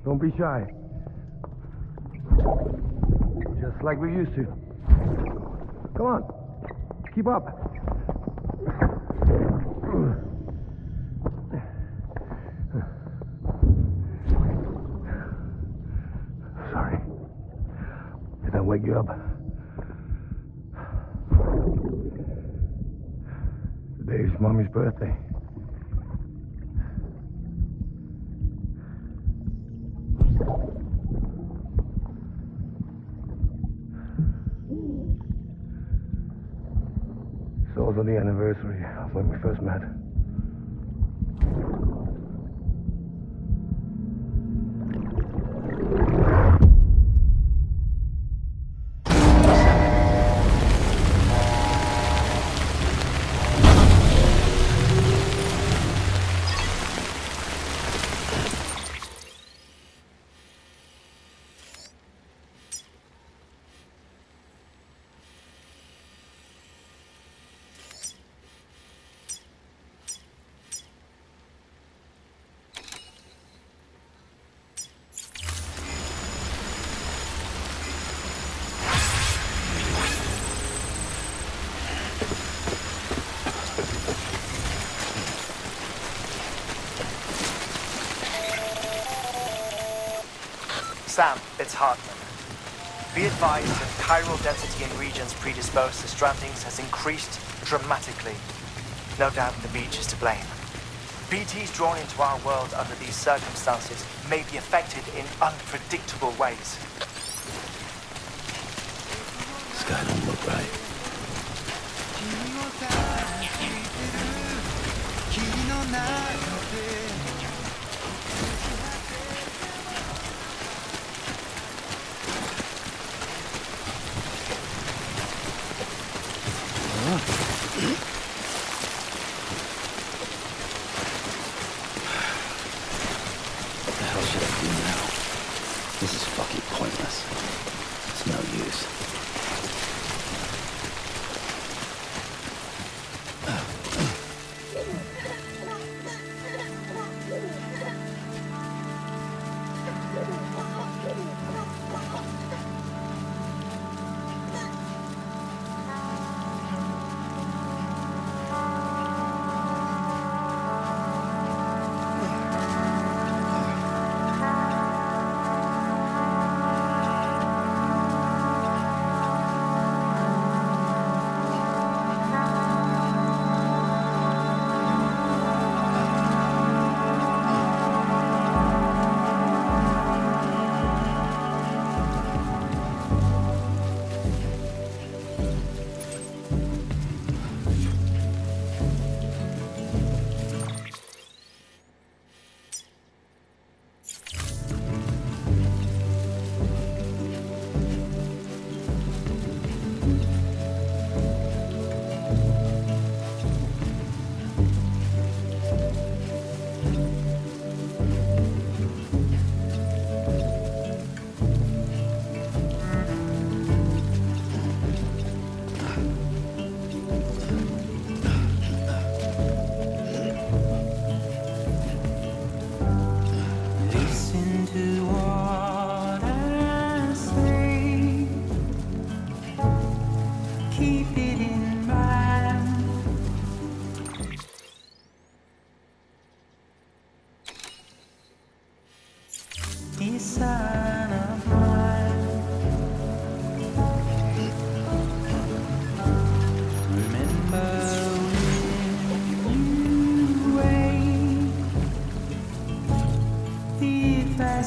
Don't be shy. Just like we used to. Come on. Keep up. Sorry. Did I wake you up? Today's Mommy's birthday. It's also the anniversary of when we first met. Sam, it's Hartman. Be advised that chiral density in regions predisposed to strandings has increased dramatically. No doubt the beach is to blame. BTs drawn into our world under these circumstances may be affected in unpredictable ways. Sky don't look right. What the hell should I do now? This is fucking pointless. It's no use.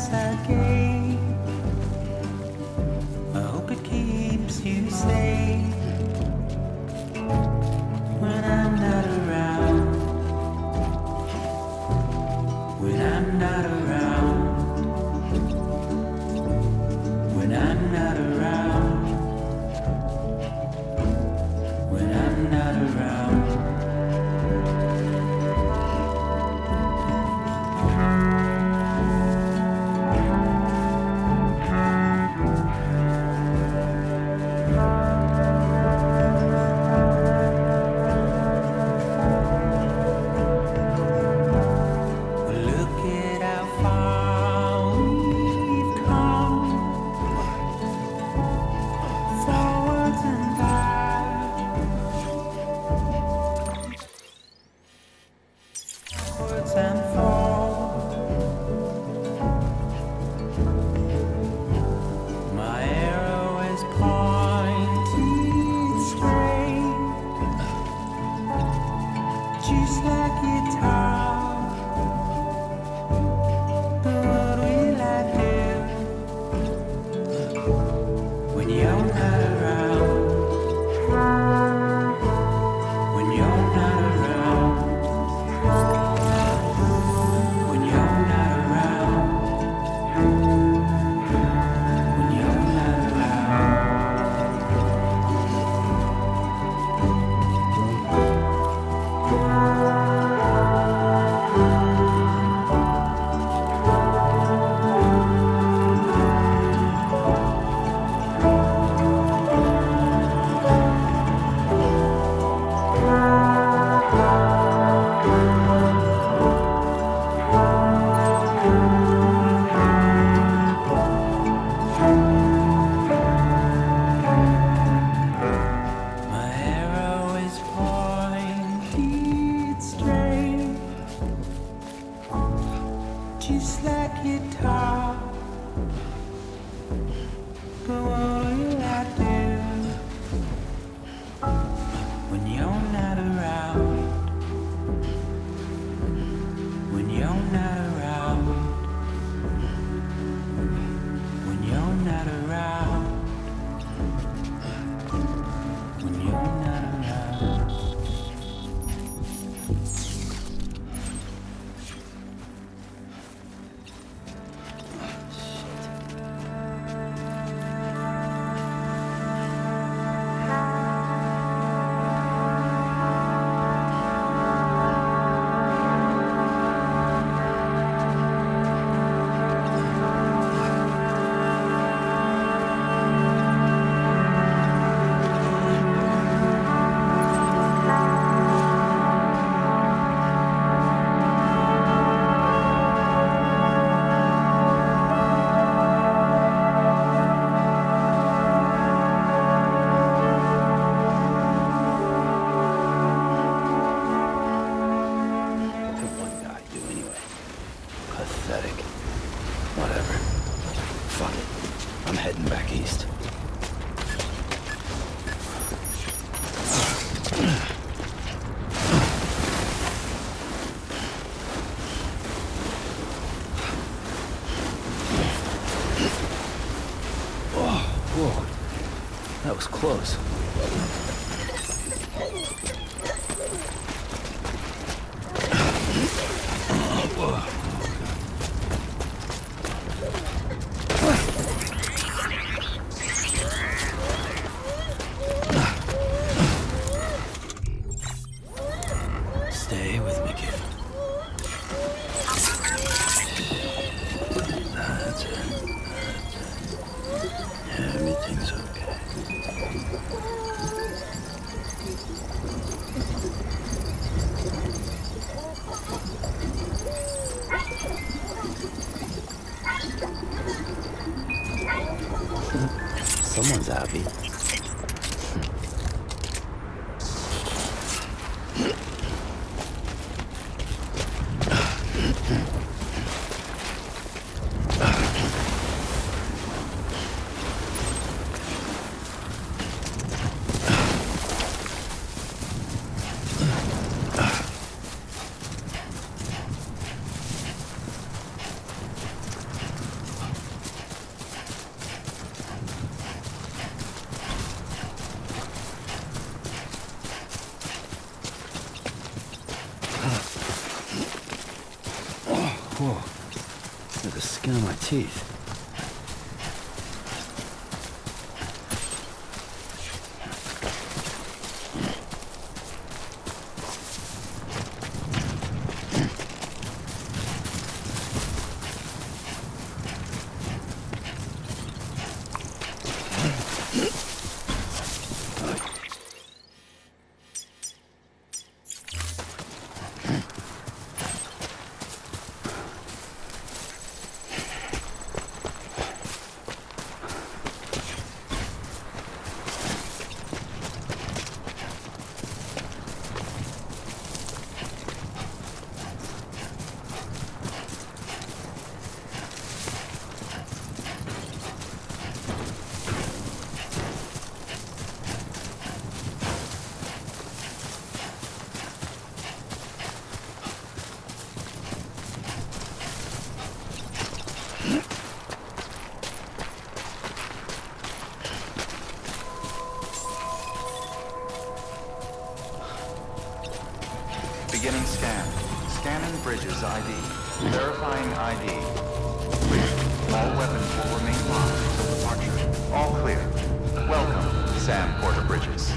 pass that gate. I hope it keeps you safe when I'm not around. When I'm not around. When I'm not around. When I'm not around. That was close. Stay with me, kid. That's it. Everything's okay. Someone's happy. Whoa. Look at the skin of my teeth. Beginning scan. Scanning bridges ID. Verifying ID. Clear. All weapons will remain locked until departure. All clear. Welcome, Sam Porter Bridges.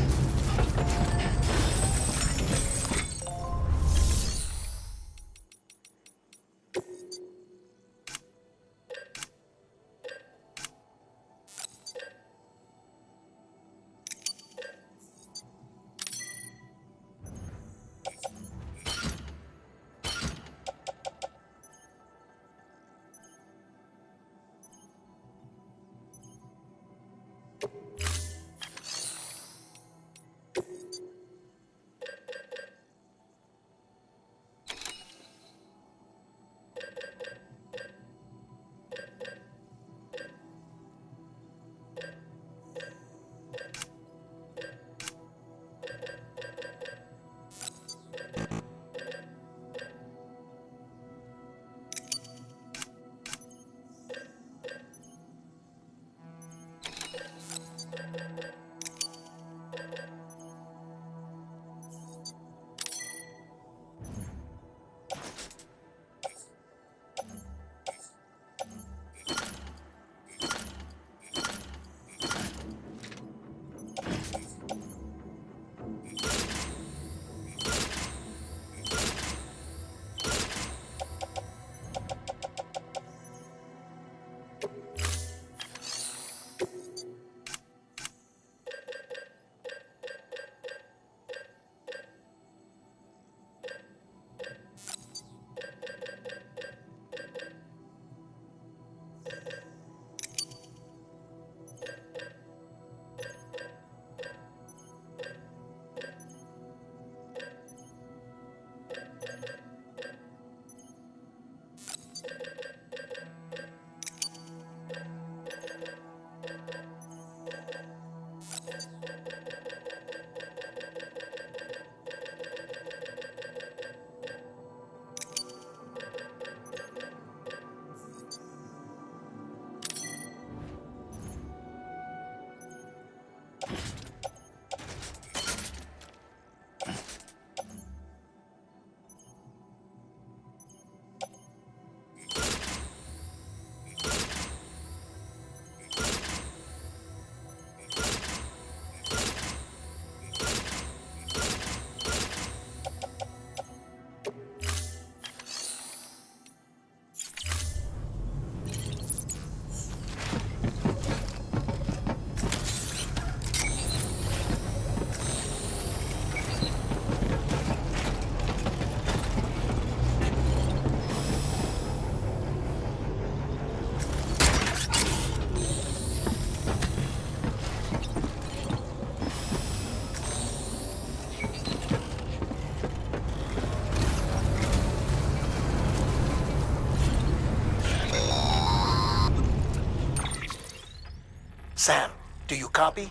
Sam, do you copy?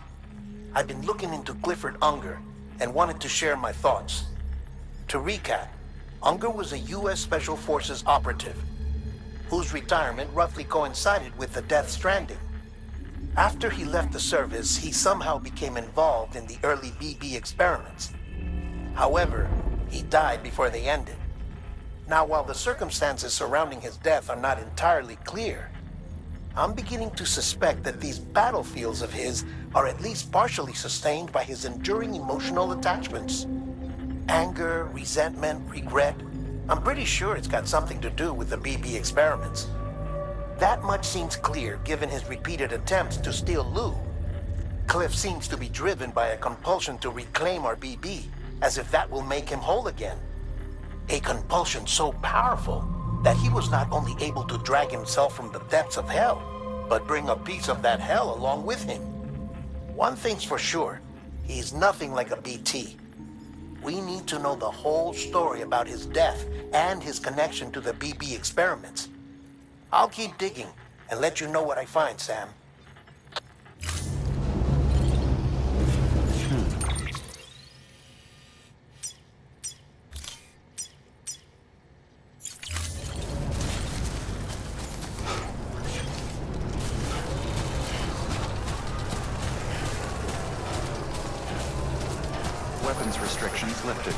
I've been looking into Clifford Unger and wanted to share my thoughts. To recap, Unger was a U.S. Special Forces operative whose retirement roughly coincided with the Death Stranding. After he left the service, he somehow became involved in the early BB experiments. However, He died before they ended. Now, while the circumstances surrounding his death are not entirely clear, I'm beginning to suspect that these battlefields of his are at least partially sustained by his enduring emotional attachments. Anger, resentment, regret. I'm pretty sure it's got something to do with the BB experiments. That much seems clear given his repeated attempts to steal Lou. Cliff seems to be driven by a compulsion to reclaim our BB, as if that will make him whole again. A compulsion so powerful that he was not only able to drag himself from the depths of hell, but bring a piece of that hell along with him. One thing's for sure, he's nothing like a BT. We need to know the whole story about his death and his connection to the BB experiments. I'll keep digging and let you know what I find, Sam. Weapons restrictions lifted.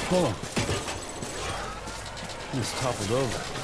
Hold on. This toppled over.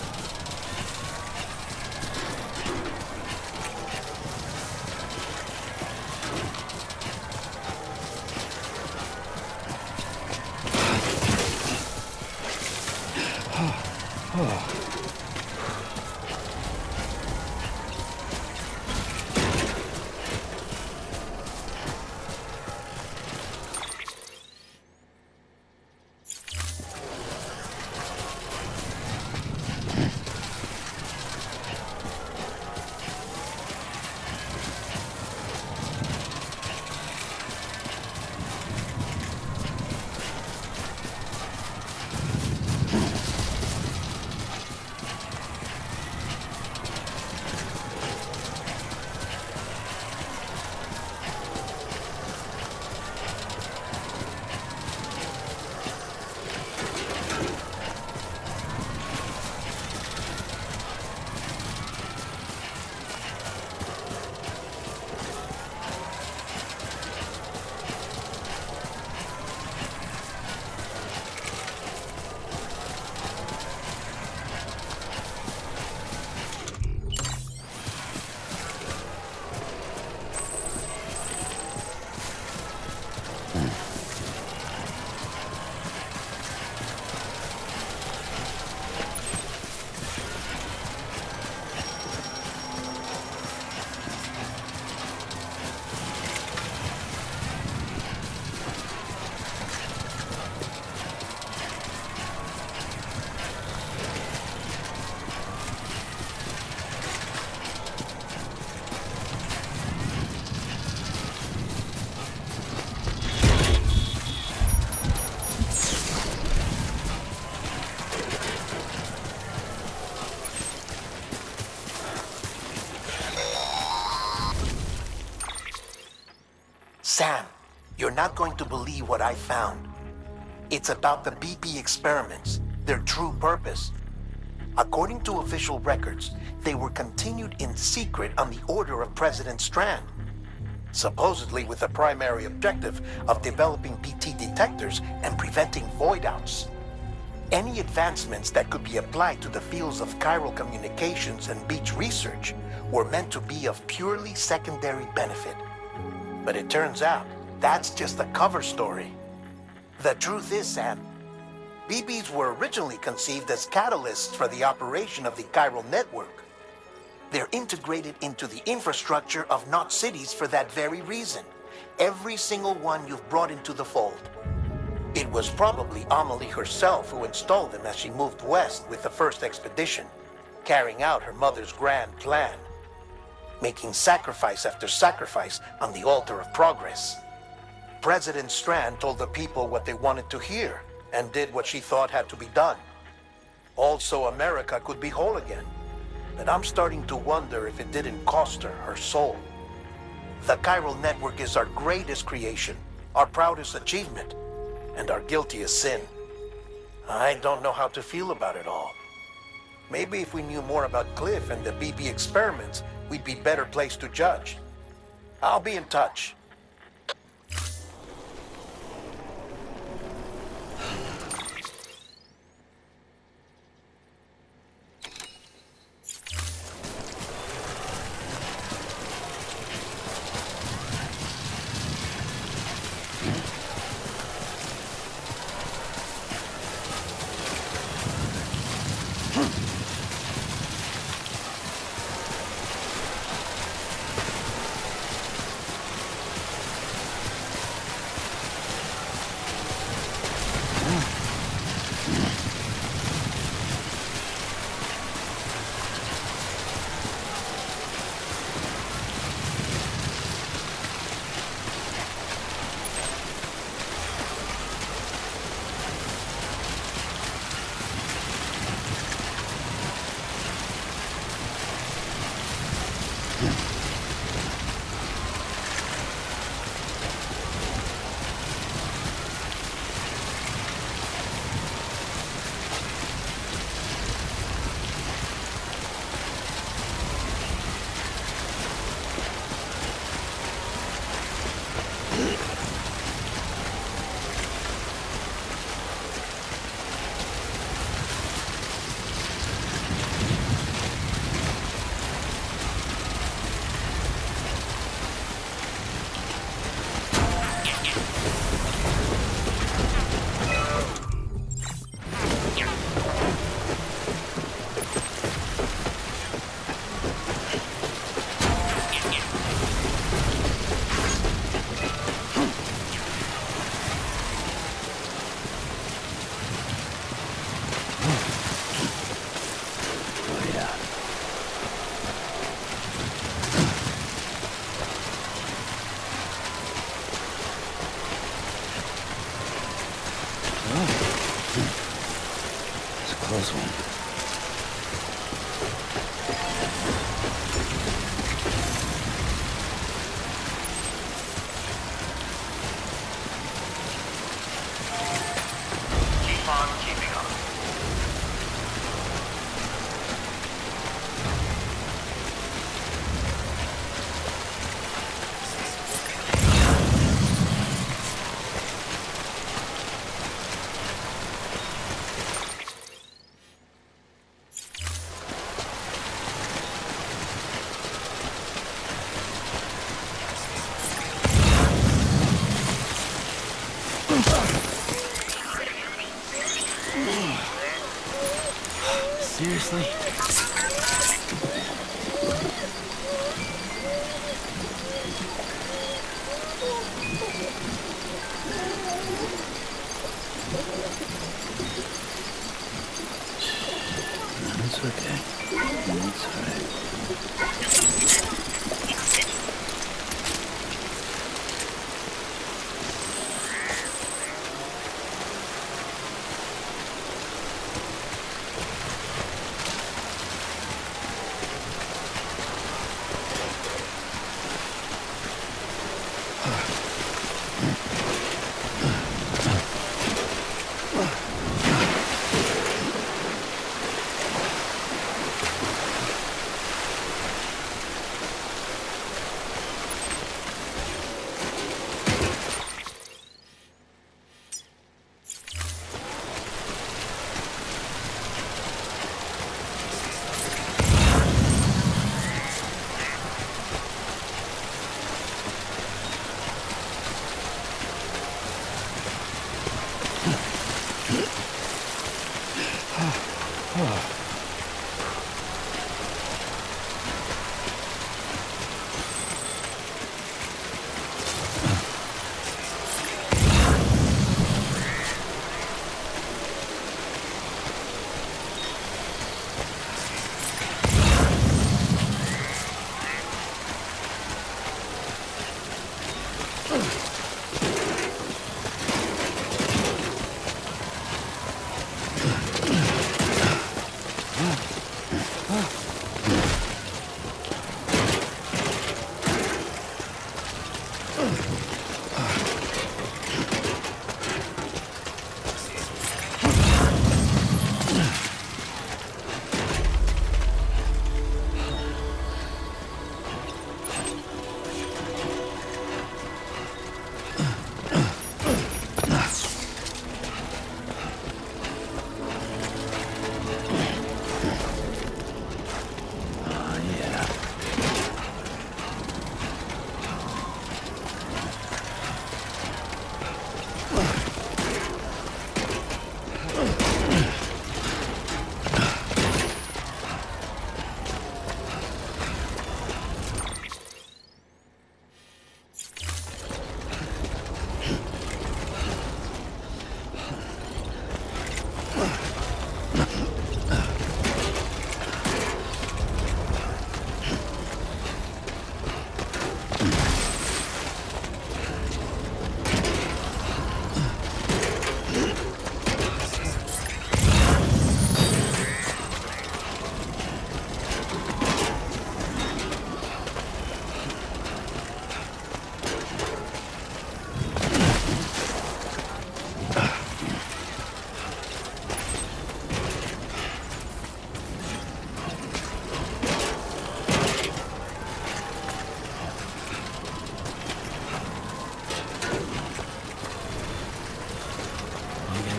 Sam, you're not going to believe what I found. It's about the BP experiments, their true purpose. According to official records, they were continued in secret on the order of President Strand, supposedly with the primary objective of developing BT detectors and preventing void-outs. Any advancements that could be applied to the fields of chiral communications and beach research were meant to be of purely secondary benefit. But it turns out, that's just a cover story. The truth is, Sam, BBs were originally conceived as catalysts for the operation of the chiral network. They're integrated into the infrastructure of Knot cities for that very reason. Every single one you've brought into the fold. It was probably Amelie herself who installed them as she moved west with the first expedition, carrying out her mother's grand plan, making sacrifice after sacrifice on the altar of progress. President Strand told the people what they wanted to hear and did what she thought had to be done. Also, America could be whole again. But I'm starting to wonder if it didn't cost her soul. The chiral network is our greatest creation, our proudest achievement. and are guilty of sin. I don't know how to feel about it all. Maybe if we knew more about Cliff and the BB experiments, we'd be better placed to judge. I'll be in touch. Close one. Keep on keeping on. Seriously? It's okay. It's alright.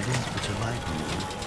guess what you like, man.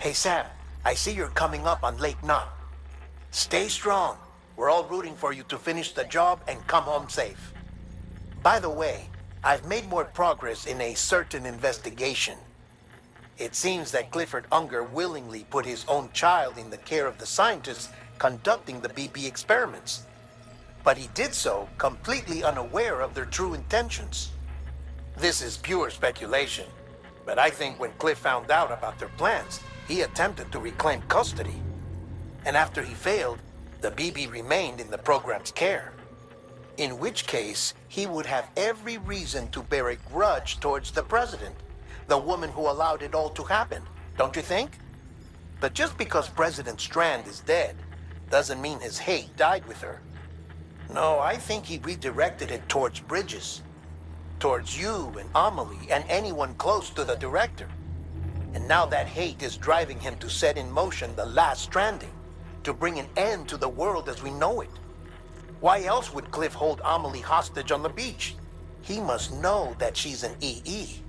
Hey, Sam, I see you're coming up on Lake Knot. Stay strong. We're all rooting for you to finish the job and come home safe. By the way, I've made more progress in a certain investigation. It seems that Clifford Unger willingly put his own child in the care of the scientists conducting the BP experiments. But he did so completely unaware of their true intentions. This is pure speculation, but I think when Cliff found out about their plans, he attempted to reclaim custody. And after he failed, the BB remained in the program's care. In which case, he would have every reason to bear a grudge towards the president, the woman who allowed it all to happen, don't you think? But just because President Strand is dead, doesn't mean his hate died with her. No, I think he redirected it towards Bridges. Towards you and Amelie and anyone close to the director. And now that hate is driving him to set in motion the last Stranding, to bring an end to the world as we know it. Why else would Cliff hold Amelie hostage on the beach? He must know that she's an EE.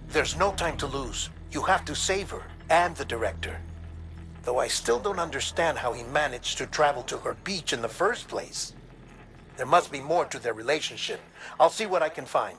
There's no time to lose. You have to save her and the director. Though I still don't understand how he managed to travel to her beach in the first place. There must be more to their relationship. I'll see what I can find.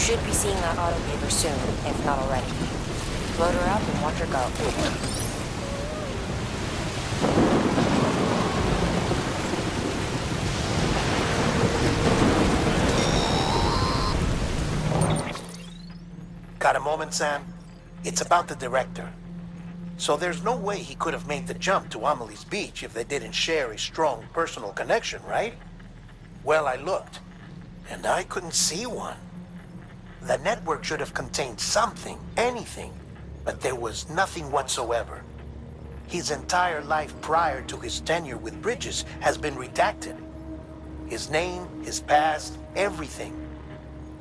should be seeing that auto paper soon, if not already. Load her up and watch her go. Got a moment, Sam? It's about the director. So there's no way he could have made the jump to Amelie's Beach if they didn't share a strong personal connection, right? Well, I looked, and I couldn't see one. The network should have contained something, anything, but there was nothing whatsoever. His entire life prior to his tenure with Bridges has been redacted. His name, his past, everything.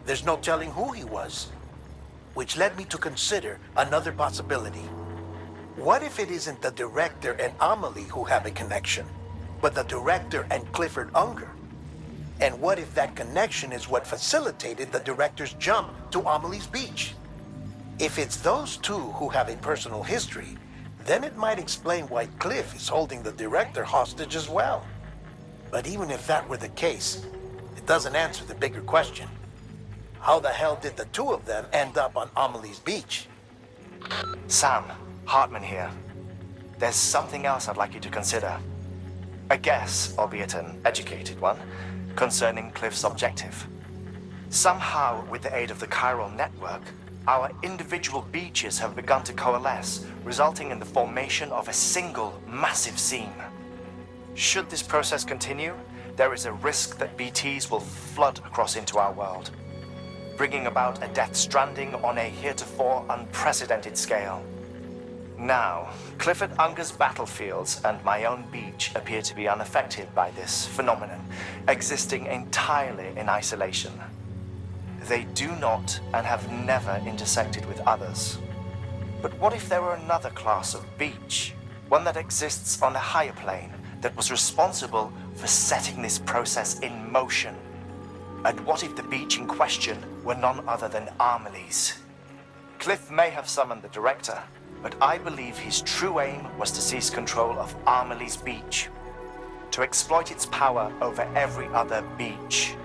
There's no telling who he was. Which led me to consider another possibility. What if it isn't the director and Amelie who have a connection, but the director and Clifford Unger? And what if that connection is what facilitated the director's jump to Amelie's Beach? If it's those two who have a personal history, then it might explain why Cliff is holding the director hostage as well. But even if that were the case, it doesn't answer the bigger question. How the hell did the two of them end up on Amelie's Beach? Sam, Hartman here. There's something else I'd like you to consider. A guess, albeit an educated one, concerning Cliff's objective. Somehow, with the aid of the chiral network, our individual beaches have begun to coalesce, resulting in the formation of a single massive seam. Should this process continue, there is a risk that BTs will flood across into our world, bringing about a Death Stranding on a heretofore unprecedented scale. Now, Clifford Unger's battlefields and my own beach appear to be unaffected by this phenomenon, existing entirely in isolation. They do not and have never intersected with others. But what if there were another class of beach, one that exists on a higher plane, that was responsible for setting this process in motion? And what if the beach in question were none other than Amelie's? Cliff may have summoned the director, but I believe his true aim was to seize control of Amelie's Beach, to exploit its power over every other beach,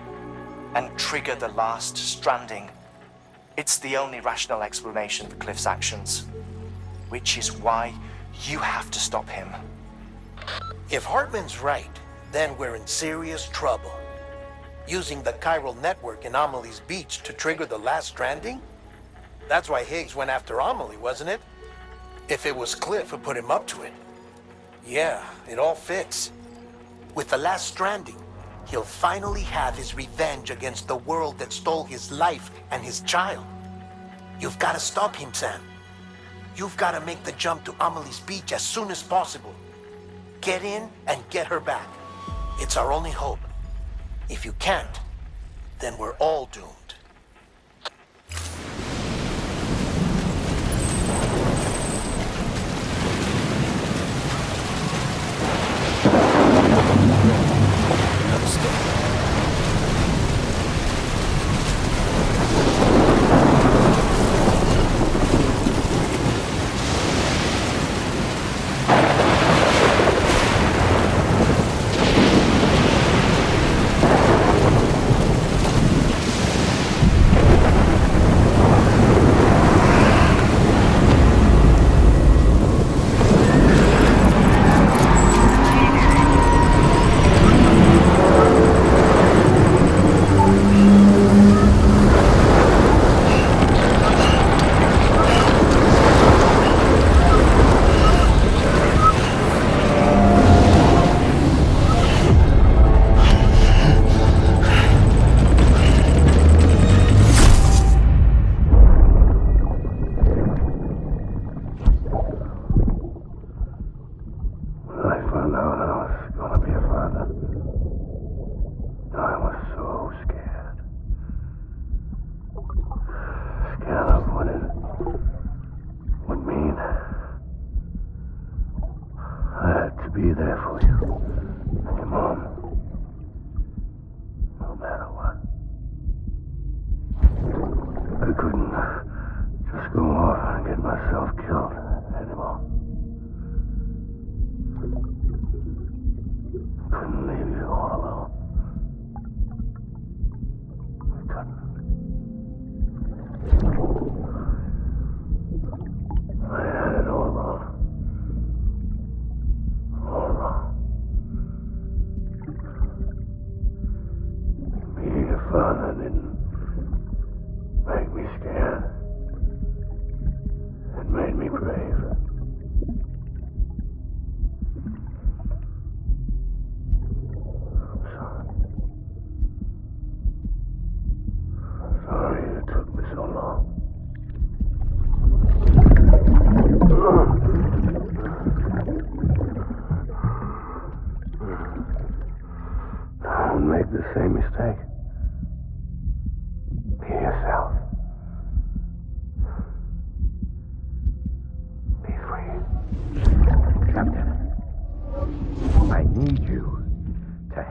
and trigger the last stranding. It's the only rational explanation for Cliff's actions, which is why you have to stop him. If Hartman's right, then we're in serious trouble. Using the chiral network in Amelie's Beach to trigger the last stranding? That's why Higgs went after Amelie, wasn't it? If it was Cliff who put him up to it. Yeah, it all fits. With the last stranding, he'll finally have his revenge against the world that stole his life and his child. You've got to stop him, Sam. You've got to make the jump to Amelie's Beach as soon as possible. Get in and get her back. It's our only hope. If you can't, then we're all doomed.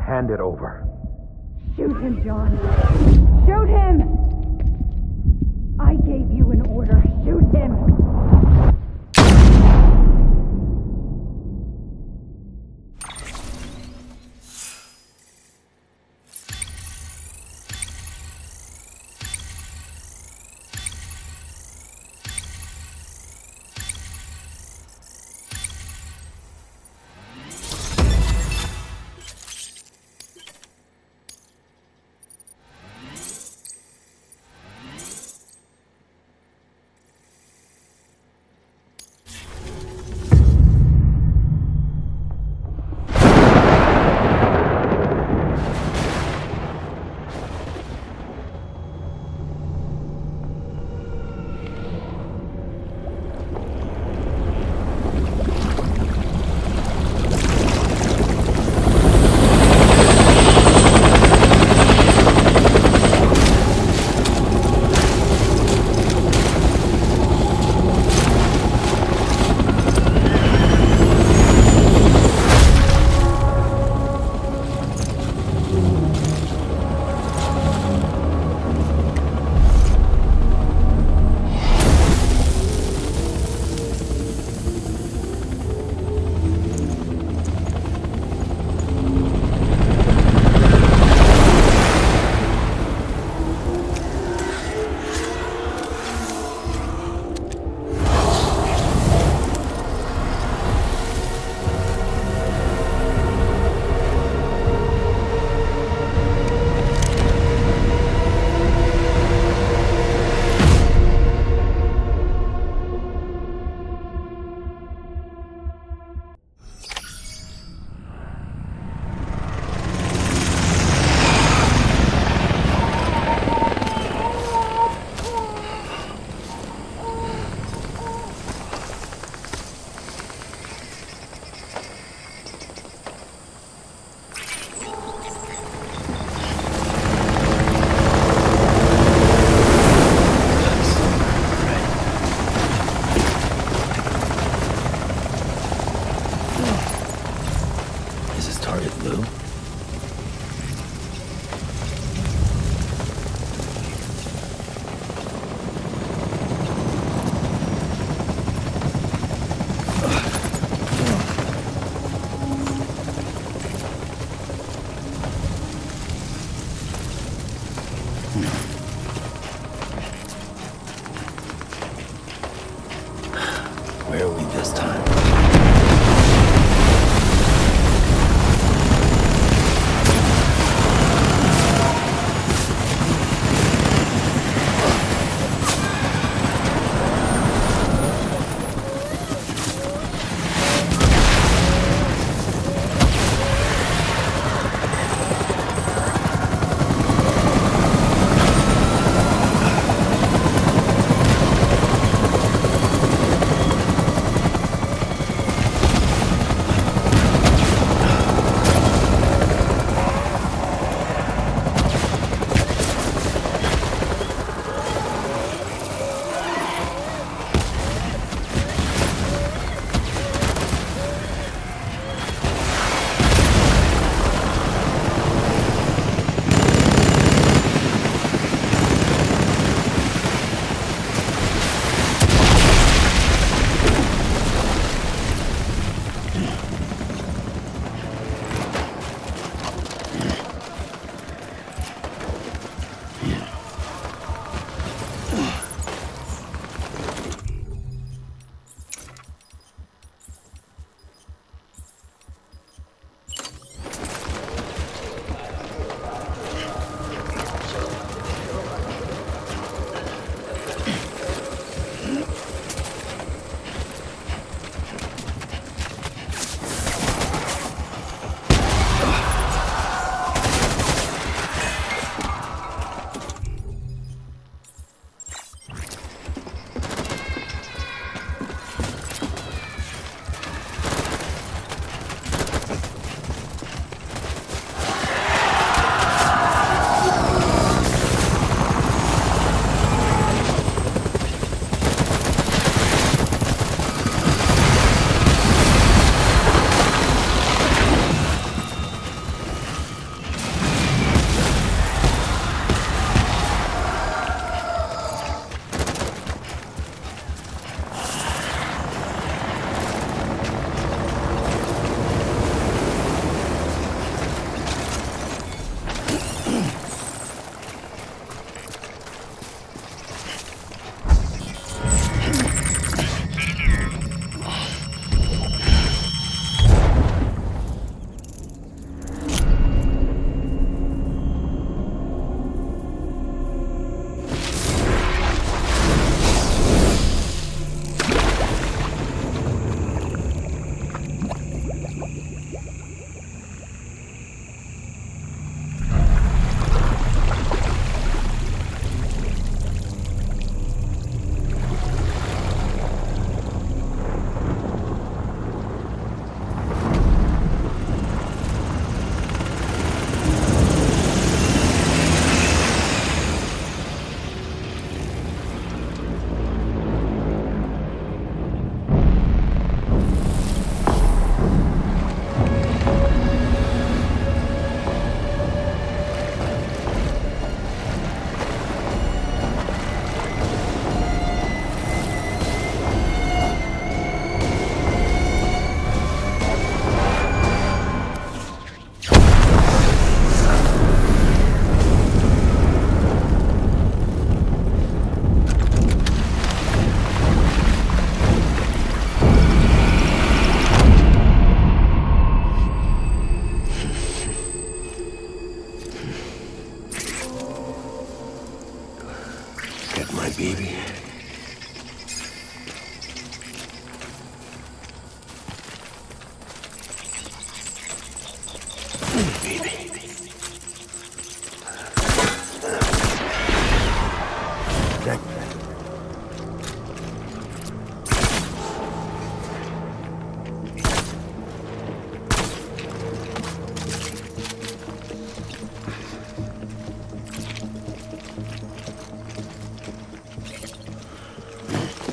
Hand it over. Shoot him, John. Shoot him! I gave you an order. Shoot him! Where are we this time?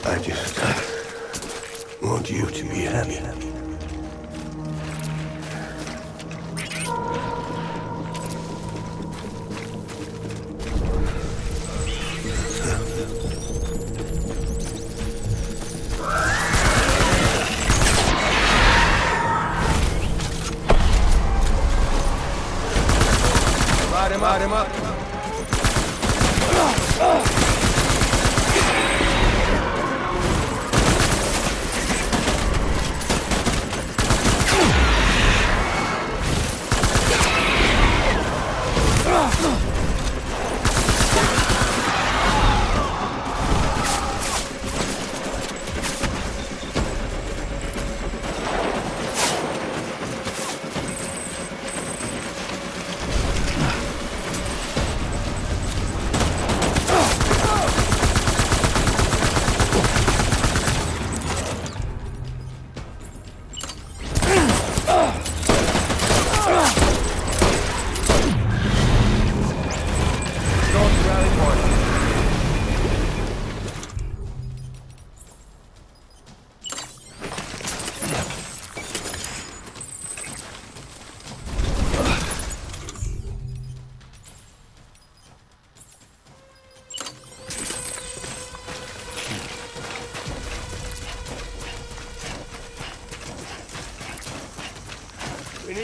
I just want you to be happy. Ride him up.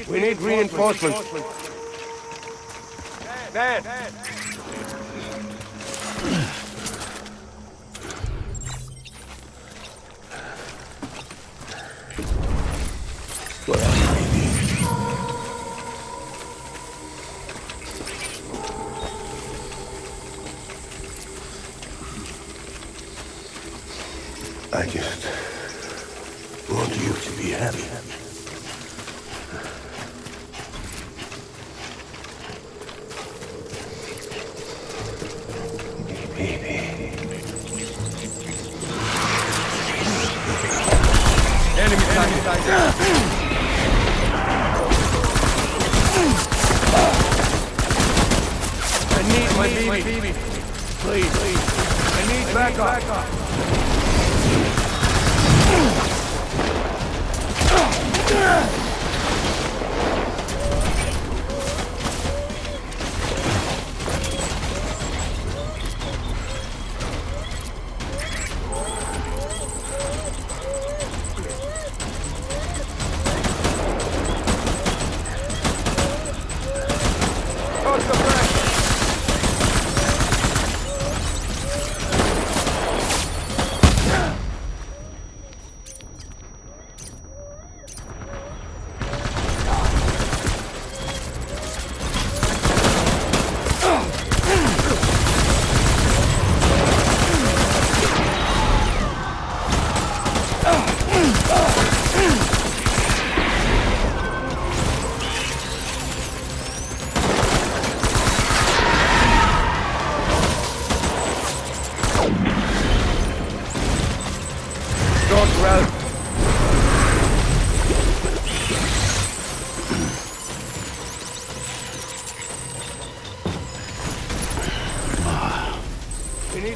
We need reinforcements. Man. I just want you to be happy. Enemy sighted. I need my baby. Please. I need backup.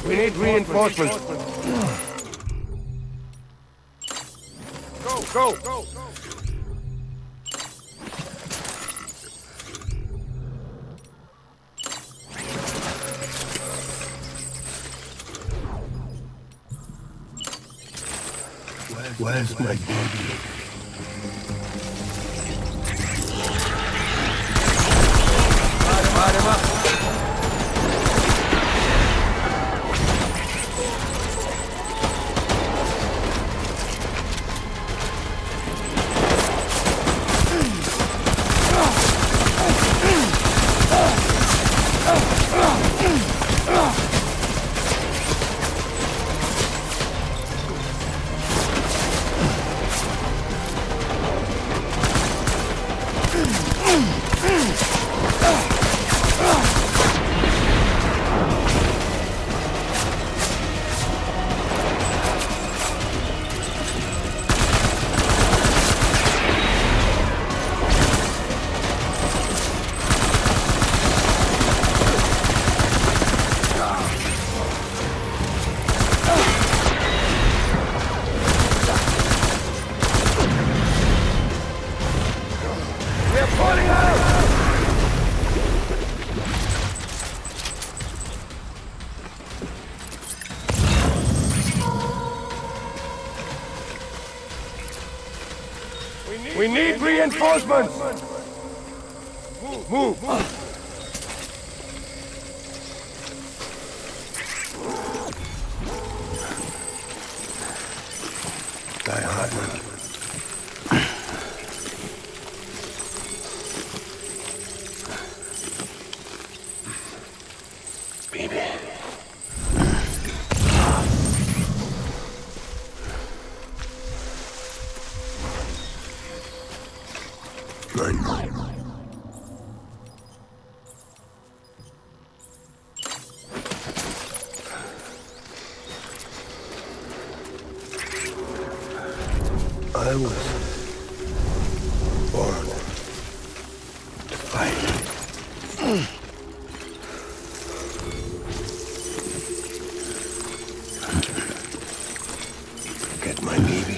We need reinforcements. Go. Where's my baby? Ride him up. We need reinforcements! Move! Die hard, man. Baby. I was born to fight. Get my baby.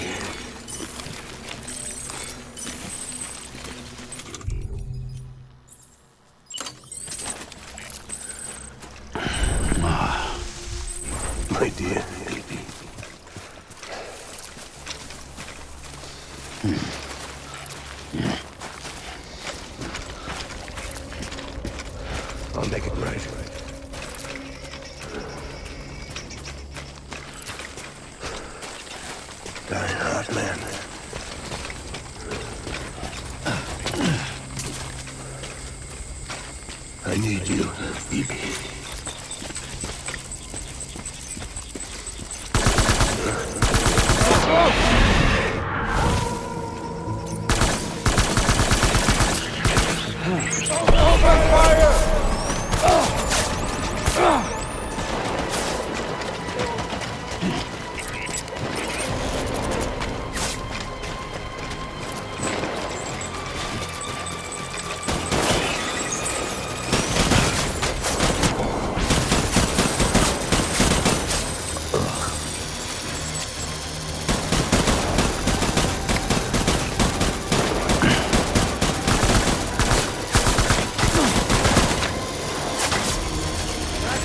My dear baby. I'll make it right. Die hard, man. I need you, baby.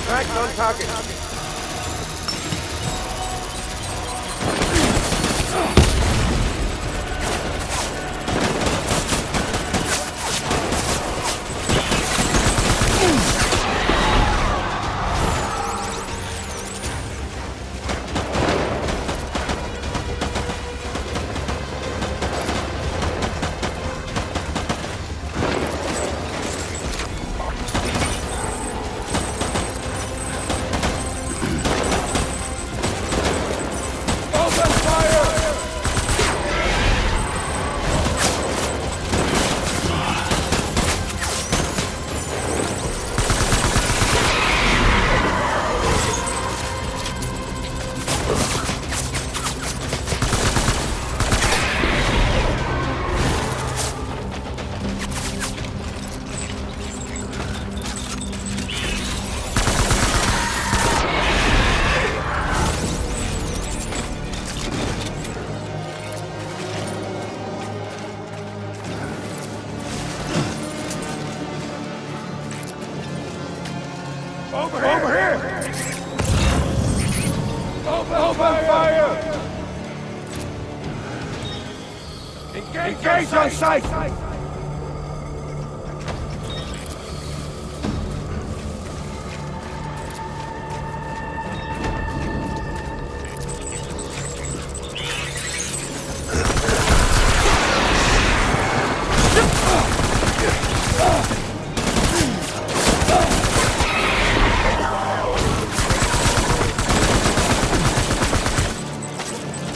Tracks on target. Over here! Open fire! Engage on sight!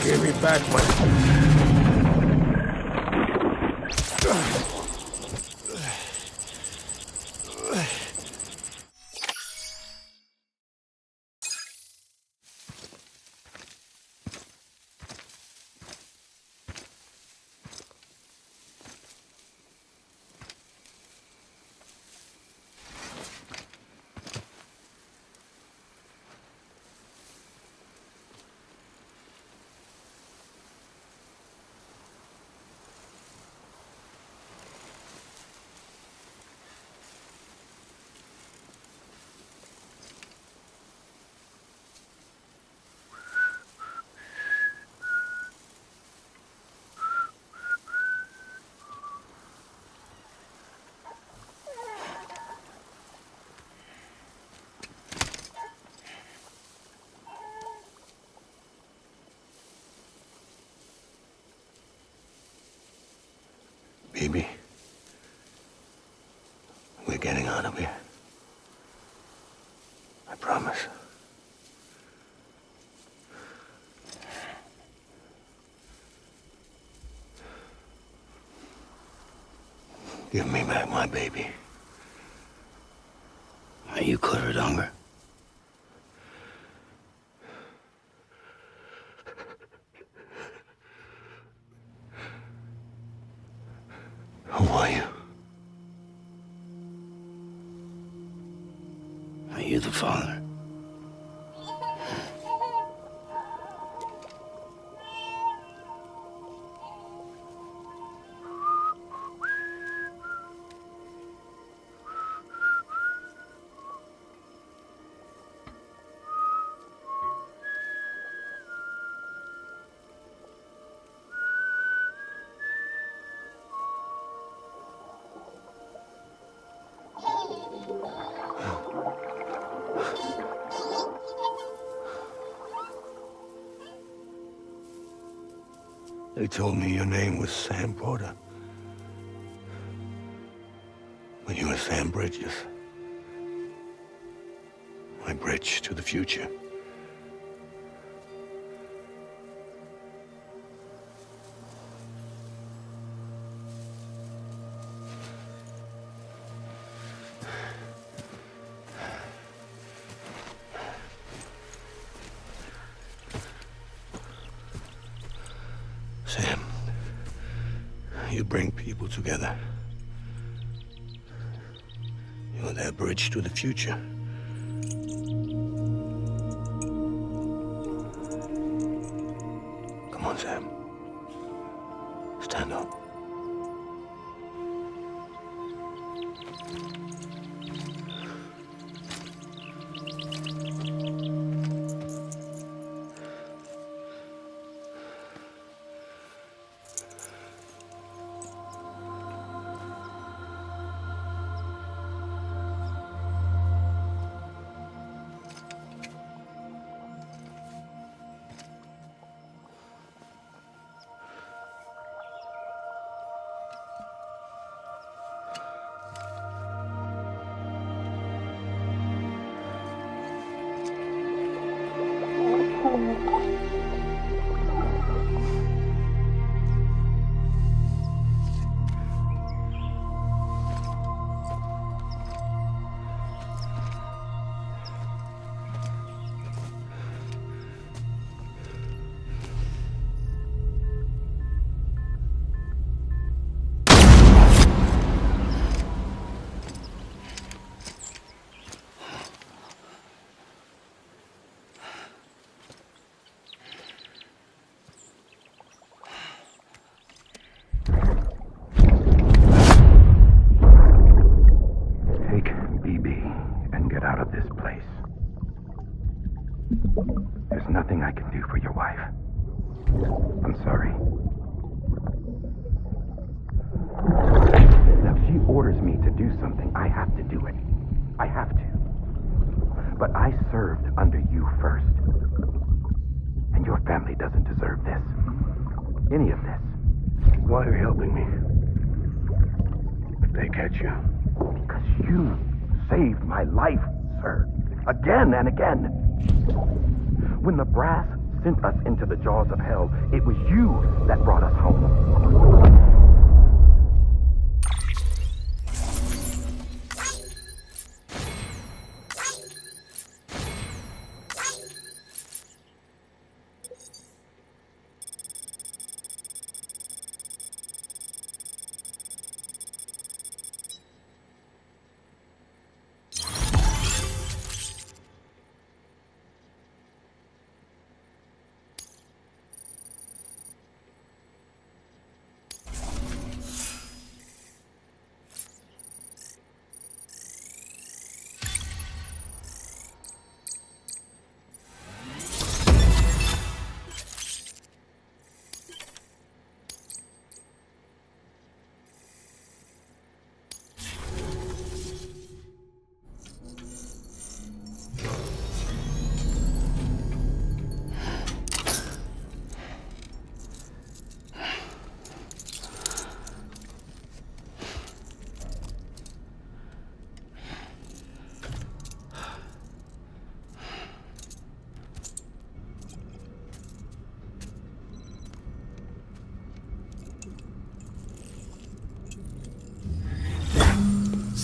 Give me back my... Baby, we're getting out of here. I promise. Give me back my baby. Are you Clifford Unger? Who are you? Are you the father? They told me your name was Sam Porter. But you were Sam Bridges. My bridge to the future. Sam, you bring people together. You're their bridge to the future. Come on, Sam. Stand up. There's nothing I can do for your wife. I'm sorry. Now, if she orders me to do something, I have to do it. I have to. But I served under you first. And your family doesn't deserve this. Any of this. Why are you helping me? If they catch you. Because you saved my life, sir. Again and again. When the brass sent us into the jaws of hell, it was you that brought us home.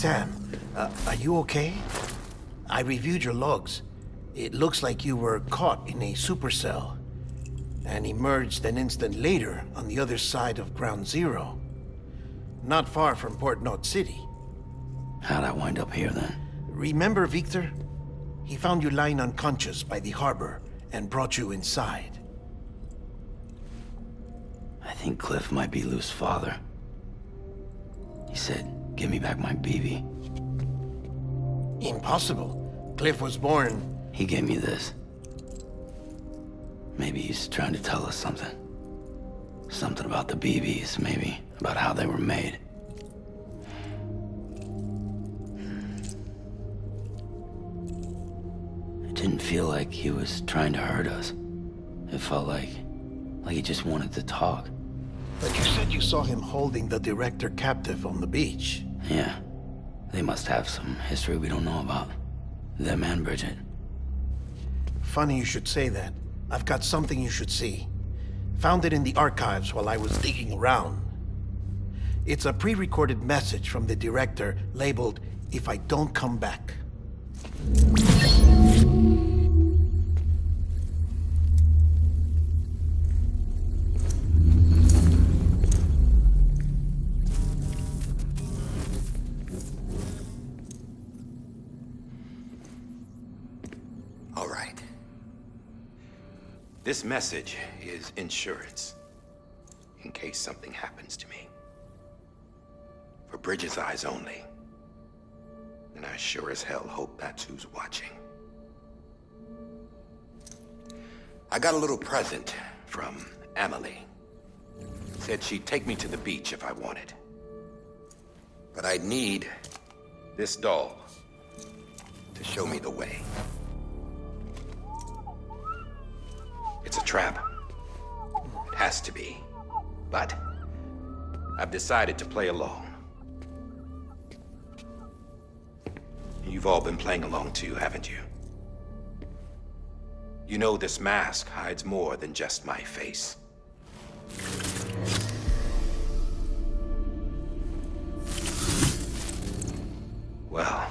Sam, are you okay? I reviewed your logs. It looks like you were caught in a supercell and emerged an instant later on the other side of Ground Zero. Not far from Port Knot City. How'd I wind up here then? Remember Victor? He found you lying unconscious by the harbor and brought you inside. I think Cliff might be Lou's father. He said, give me back my BB. Impossible. Cliff was born... He gave me this. Maybe he's trying to tell us something. Something about the BBs, maybe. About how they were made. It didn't feel like he was trying to hurt us. It felt like he just wanted to talk. But you said you saw him holding the director captive on the beach. Yeah. They must have some history we don't know about. Them and Bridget. Funny you should say that. I've got something you should see. Found it in the archives while I was digging around. It's a pre-recorded message from the director labeled, "If I don't come back." All right. This message is insurance, in case something happens to me. For Bridget's eyes only. And I sure as hell hope that's who's watching. I got a little present from Emily. Said she'd take me to the beach if I wanted. But I'd need this doll to show me the way. It's a trap. It has to be. But I've decided to play along. You've all been playing along too, haven't you? You know this mask hides more than just my face. Well,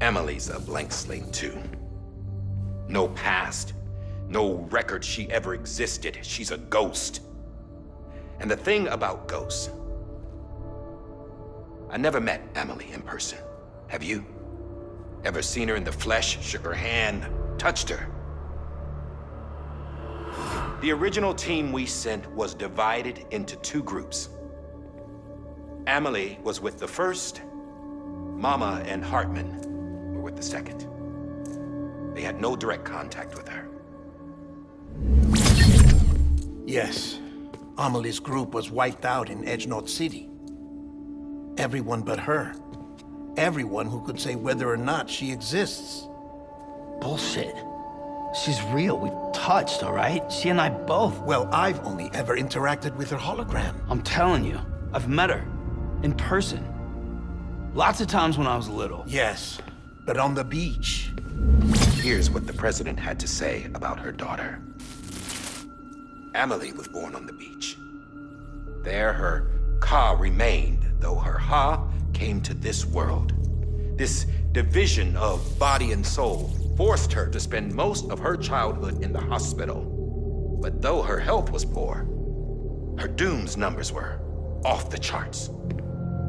Emily's a blank slate too. No past. No record she ever existed. She's a ghost. And the thing about ghosts, I never met Emily in person. Have you? Ever seen her in the flesh, shook her hand, touched her? The original team we sent was divided into two groups. Emily was with the first. Mama and Hartman were with the second. They had no direct contact with her. Yes. Amelie's group was wiped out in Edge Knot City. Everyone but her. Everyone who could say whether or not she exists. Bullshit. She's real. We've touched, all right? She and I both. Well, I've only ever interacted with her hologram. I'm telling you, I've met her. In person. Lots of times when I was little. Yes, but on the beach. Here's what the president had to say about her daughter. Emily was born on the beach. There her Ka remained, though her Ha came to this world. This division of body and soul forced her to spend most of her childhood in the hospital. But though her health was poor, her Doom's numbers were off the charts.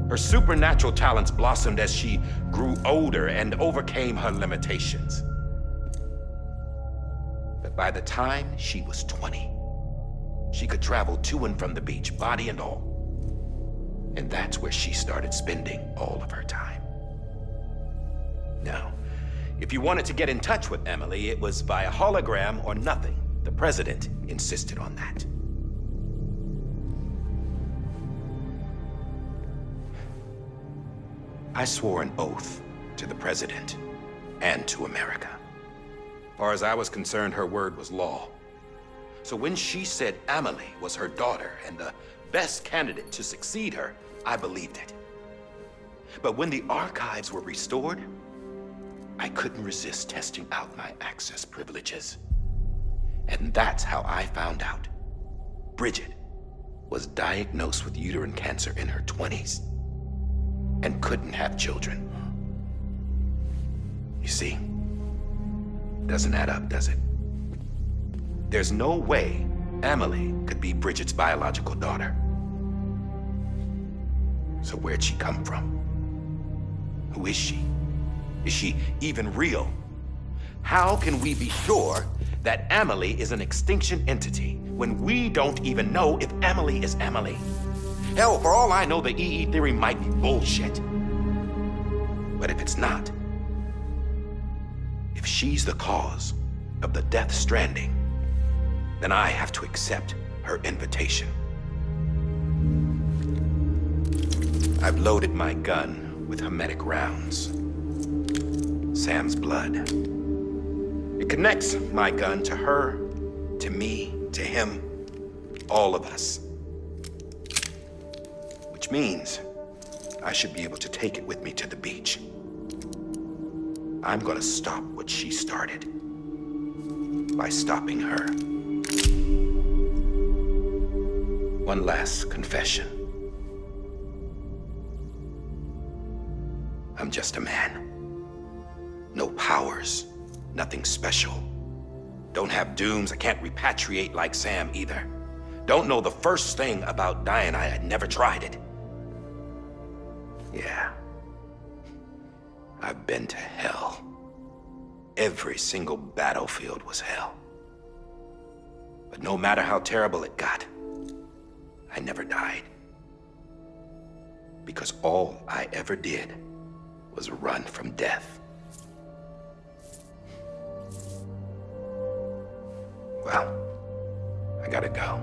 Her supernatural talents blossomed as she grew older and overcame her limitations. But by the time she was 20, she could travel to and from the beach, body and all. And that's where she started spending all of her time. Now, if you wanted to get in touch with Emily, it was via hologram or nothing. The president insisted on that. I swore an oath to the president and to America. As far as I was concerned, her word was law. So when she said Emily was her daughter and the best candidate to succeed her, I believed it. But when the archives were restored, I couldn't resist testing out my access privileges. And that's how I found out Bridget was diagnosed with uterine cancer in her 20s. and couldn't have children. You see, doesn't add up, does it? There's no way Emily could be Bridget's biological daughter. So where'd she come from? Who is she? Is she even real? How can we be sure that Emily is an extinction entity when we don't even know if Emily is Emily? Hell, for all I know, the EE theory might be bullshit. But if it's not, if she's the cause of the Death Stranding, then I have to accept her invitation. I've loaded my gun with hermetic rounds. Sam's blood. It connects my gun to her, to me, to him, all of us. Which means I should be able to take it with me to the beach. I'm gonna stop what she started by stopping her. One last confession. I'm just a man. No powers, nothing special. Don't have dooms, I can't repatriate like Sam either. Don't know the first thing about dying, I had never tried it. Yeah. I've been to hell. Every single battlefield was hell. But no matter how terrible it got, I never died. Because all I ever did was run from death. Well, I gotta go.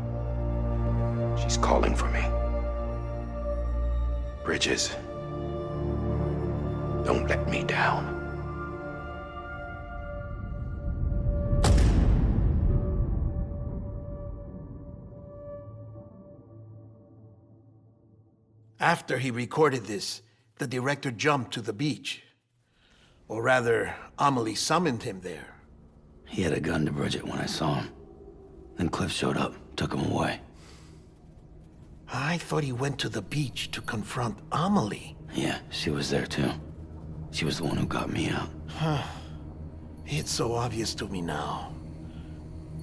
She's calling for me. Bridges, don't let me down. After he recorded this, the director jumped to the beach. Or rather, Amelie summoned him there. He had a gun to Bridget when I saw him. Then Cliff showed up, took him away. I thought he went to the beach to confront Amelie. Yeah, she was there too. She was the one who got me out. It's so obvious to me now.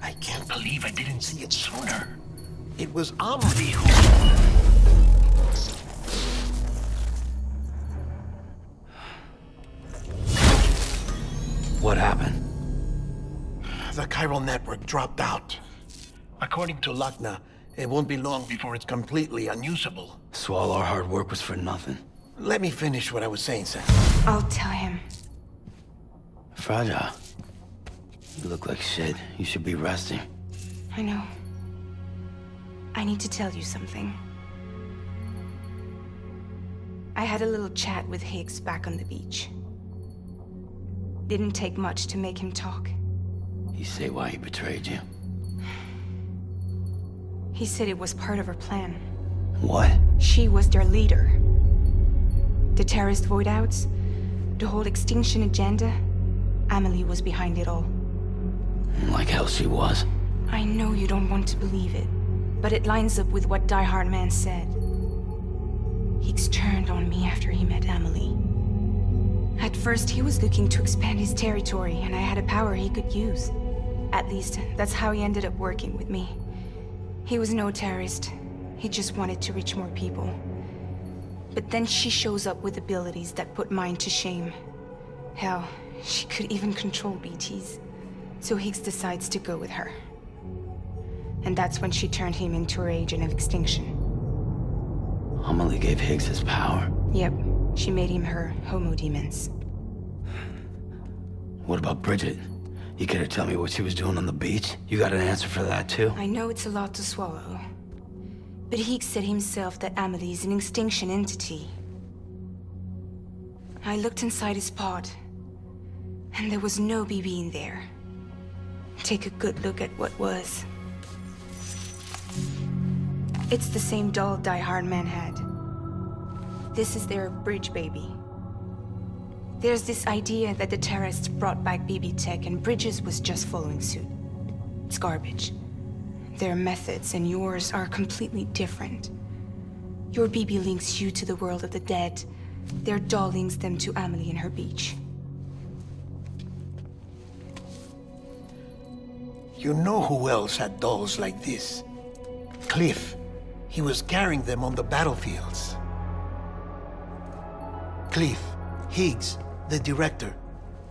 I can't believe I didn't see it sooner. It was Amelie who... What happened? The chiral network dropped out. According to Lakna, it won't be long before it's completely unusable. So all our hard work was for nothing. Let me finish what I was saying, Sam. I'll tell him. Fragile. You look like shit. You should be resting. I know. I need to tell you something. I had a little chat with Higgs back on the beach. Didn't take much to make him talk. You say why he betrayed you? He said it was part of her plan. What? She was their leader. The terrorist void-outs, the whole extinction agenda, Amelie was behind it all. Like hell she was. I know you don't want to believe it, but it lines up with what Die Hard Man said. Higgs turned on me after he met Amelie. At first, he was looking to expand his territory, and I had a power he could use. At least, that's how he ended up working with me. He was no terrorist. He just wanted to reach more people. But then she shows up with abilities that put mine to shame. Hell, she could even control BTs. So Higgs decides to go with her. And that's when she turned him into her agent of extinction. Amelie gave Higgs his power. Yep, she made him her homo demons. What about Bridget? You care to tell me what she was doing on the beach? You got an answer for that too? I know it's a lot to swallow. But Higgs said himself that Amelie is an extinction entity. I looked inside his pod, and there was no BB in there. Take a good look at what was. It's the same doll Die Hard Man had. This is their bridge baby. There's this idea that the terrorists brought back BB tech and Bridges was just following suit. It's garbage. Their methods and yours are completely different. Your BB links you to the world of the dead, Their doll links them to Amelie and her beach. You know who else had dolls like this? Cliff. He was carrying them on the battlefields. Cliff, Higgs, the director.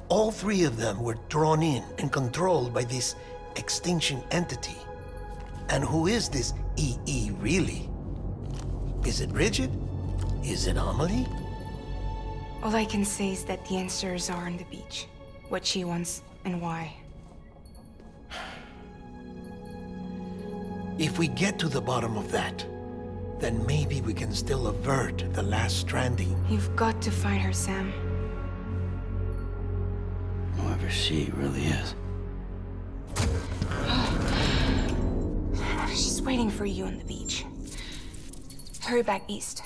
All three of them were drawn in and controlled by this extinction entity. And who is this EE really? Is it Bridget? Is it Amelie? All I can say is that the answers are on the beach. What she wants and why. If we get to the bottom of that, then maybe we can still avert the last stranding. You've got to find her, Sam. Whoever she really is. She's waiting for you on the beach. Hurry back east.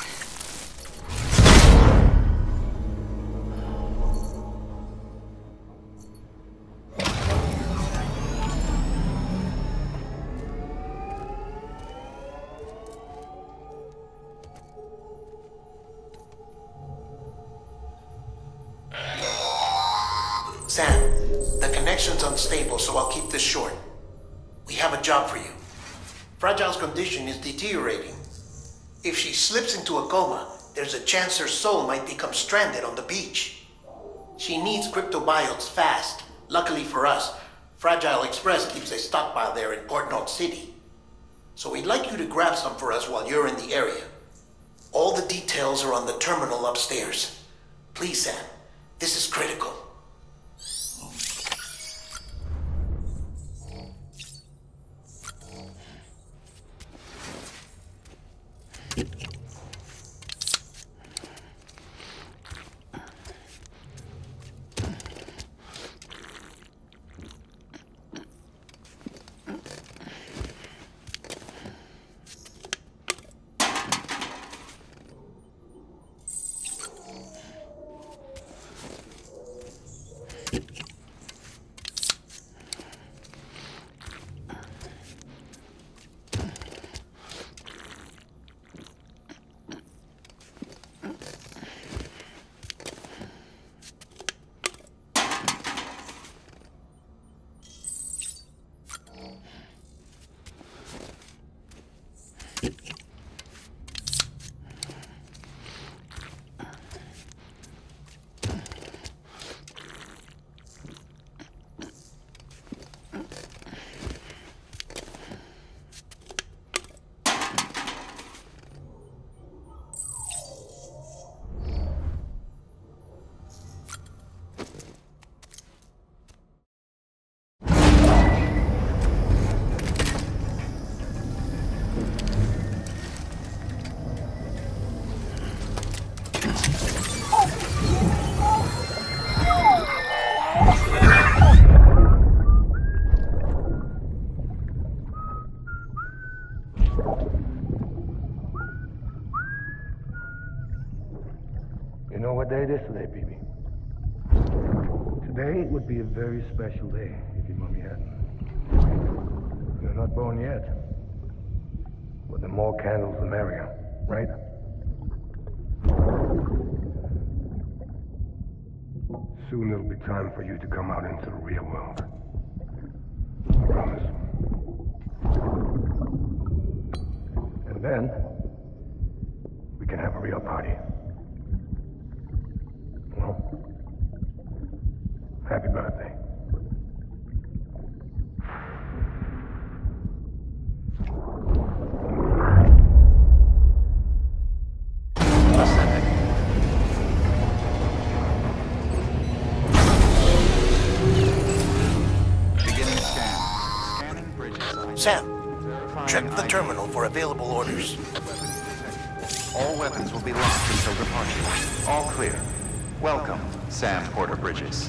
Sam, the connection's unstable, so I'll keep this short. We have a job for you. Fragile's condition is deteriorating. If she slips into a coma, there's a chance her soul might become stranded on the beach. She needs cryptobiotes fast. Luckily for us, Fragile Express keeps a stockpile there in Port North City. So we'd like you to grab some for us while you're in the area. All the details are on the terminal upstairs. Please, Sam, this is critical. You know what day it is today, BB? Today would be a very special day if your mommy hadn't. You're not born yet. But the more candles, the merrier, right? Soon it'll be time for you to come out into the real world. I promise. And then, we can have a real party. Well, happy birthday. Beginning scan. Scanning bridges. Sam, check the terminal for available orders. All weapons will be locked until departure. All clear. Welcome, Sam Porter Bridges.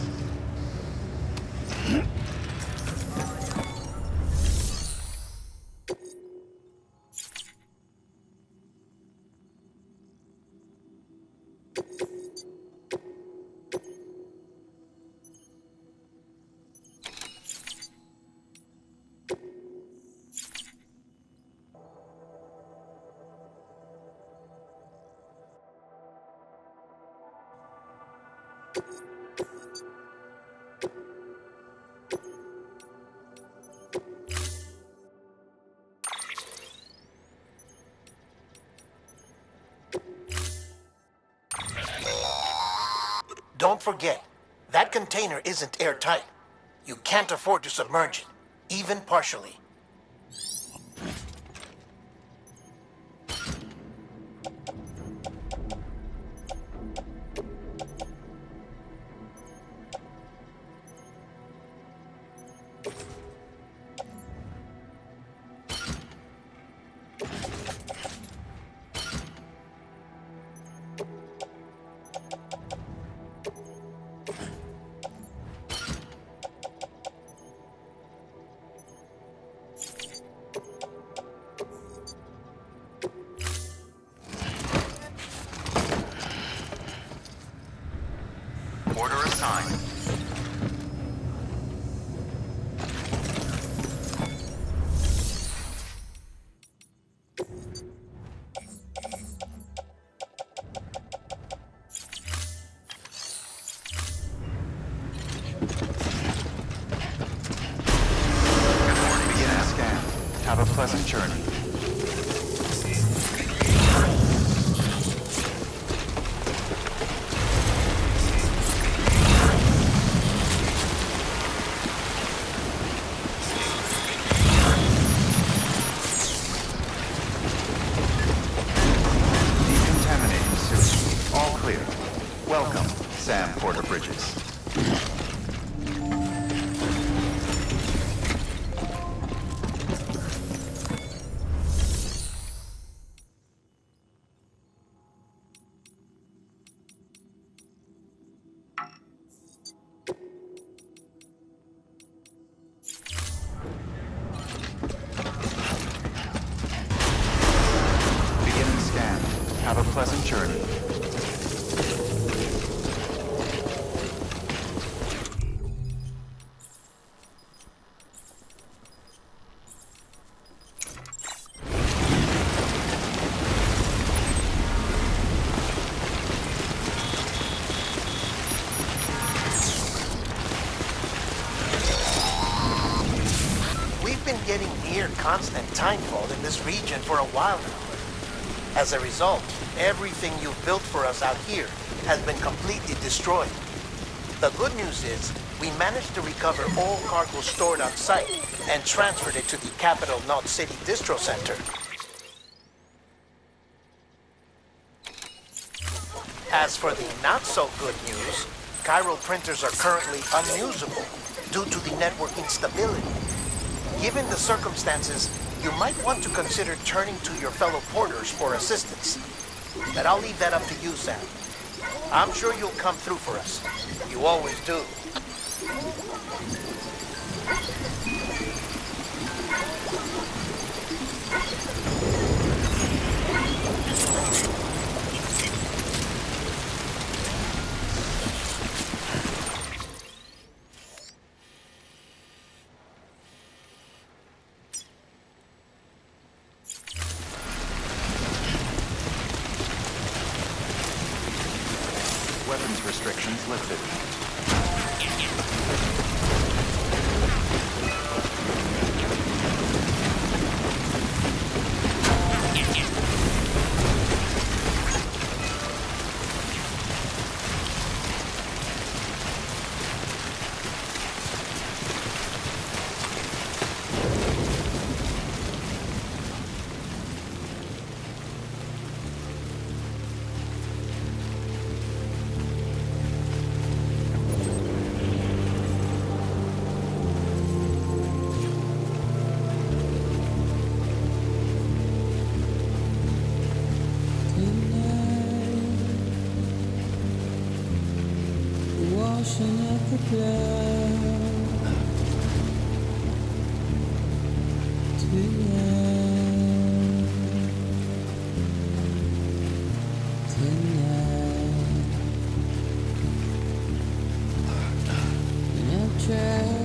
Don't forget, that container isn't airtight. You can't afford to submerge it, even partially. Order assigned. Begin our scan. Have a pleasant journey. Decontaminating suit. All clear. Welcome, Sam Porter Bridges. Beginning scan. Have a pleasant journey. We've been getting near constant timefall in this region for a while now. As a result, everything you've built for us out here has been completely destroyed. The good news is, we managed to recover all cargo stored on site and transferred it to the Capital Knot City Distro Center. As for the not-so-good news, chiral printers are currently unusable due to the network instability. Given the circumstances, you might want to consider turning to your fellow porters for assistance. But I'll leave that up to you, Sam. I'm sure you'll come through for us. You always do. Weapons restrictions lifted. Washing up the blood tonight. And I've tried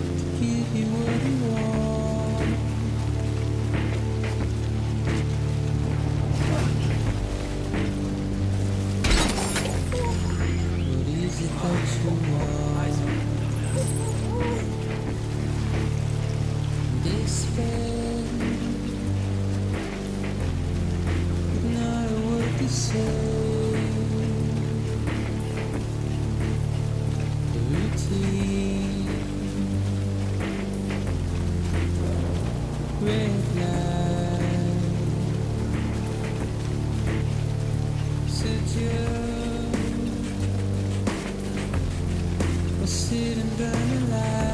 to give you what you want. expect, not a word to say. The routine, red light, said you were sitting by the light.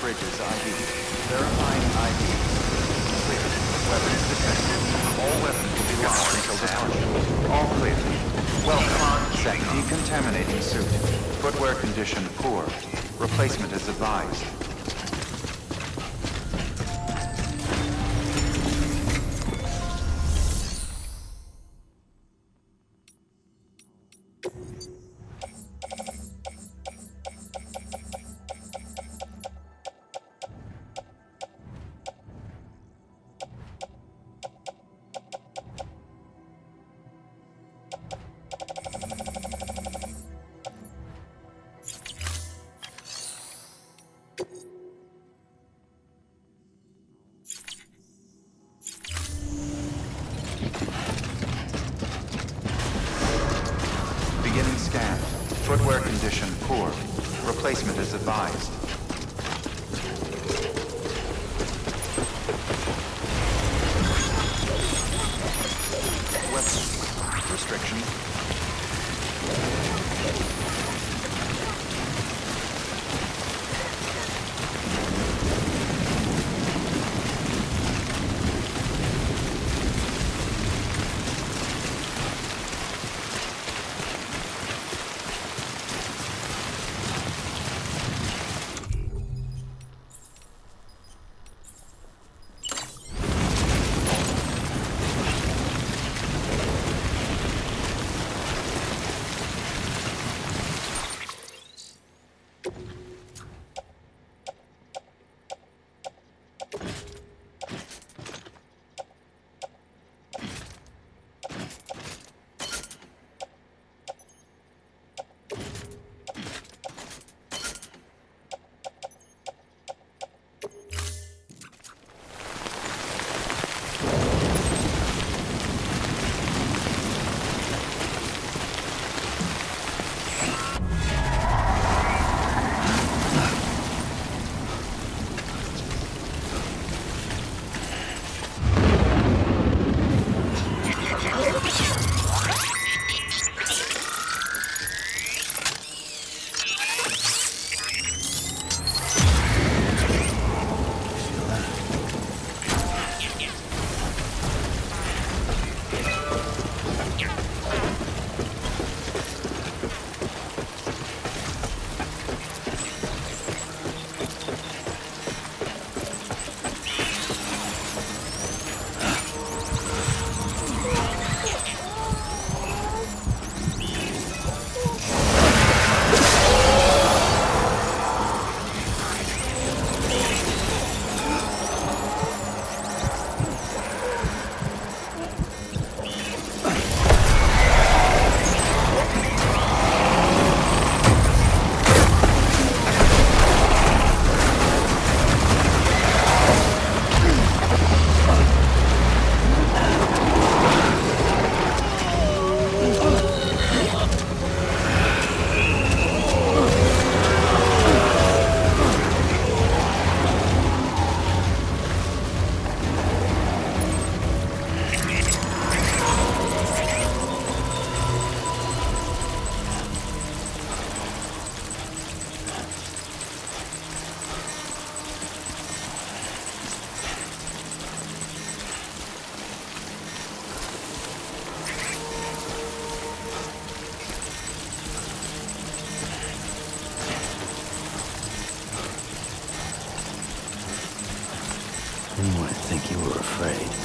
Bridges ID. Verifying ID. Clear. Weapons detected. All weapons will be lost until departure. All clear. Welcome. Set decontaminating suit. Footwear condition poor. Replacement is advised. Beginning scan. Footwear condition poor. Replacement is advised. Weapons. Restriction. You were afraid.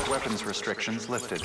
Weapons restrictions lifted.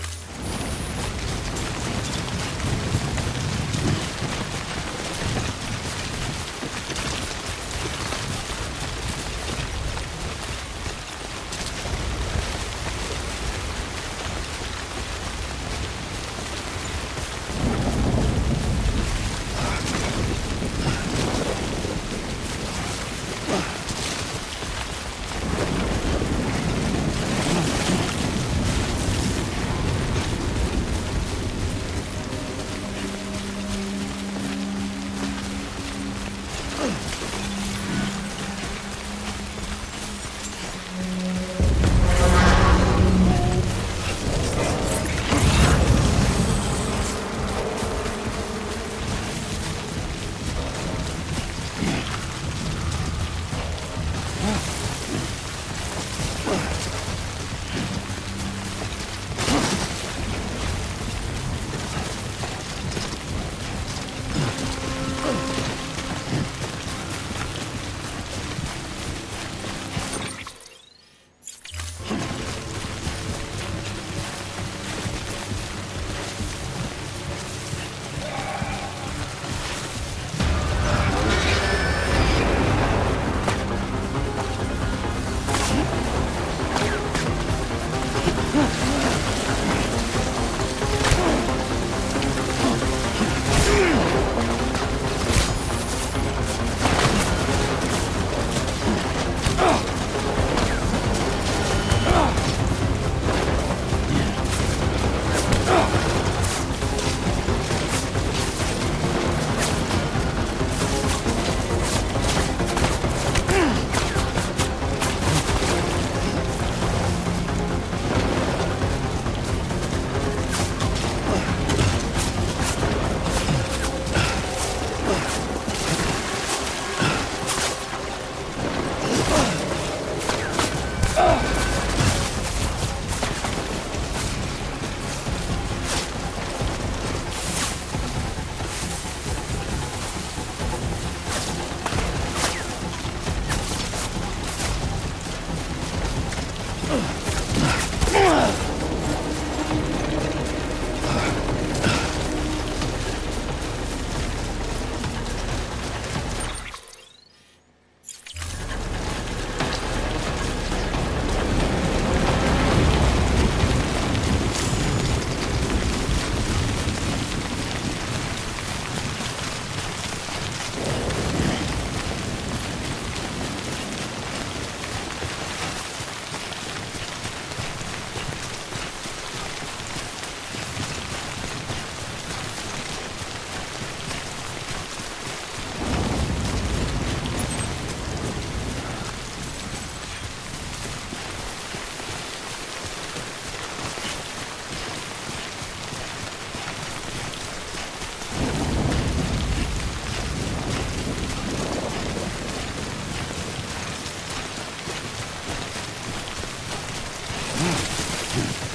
Steady.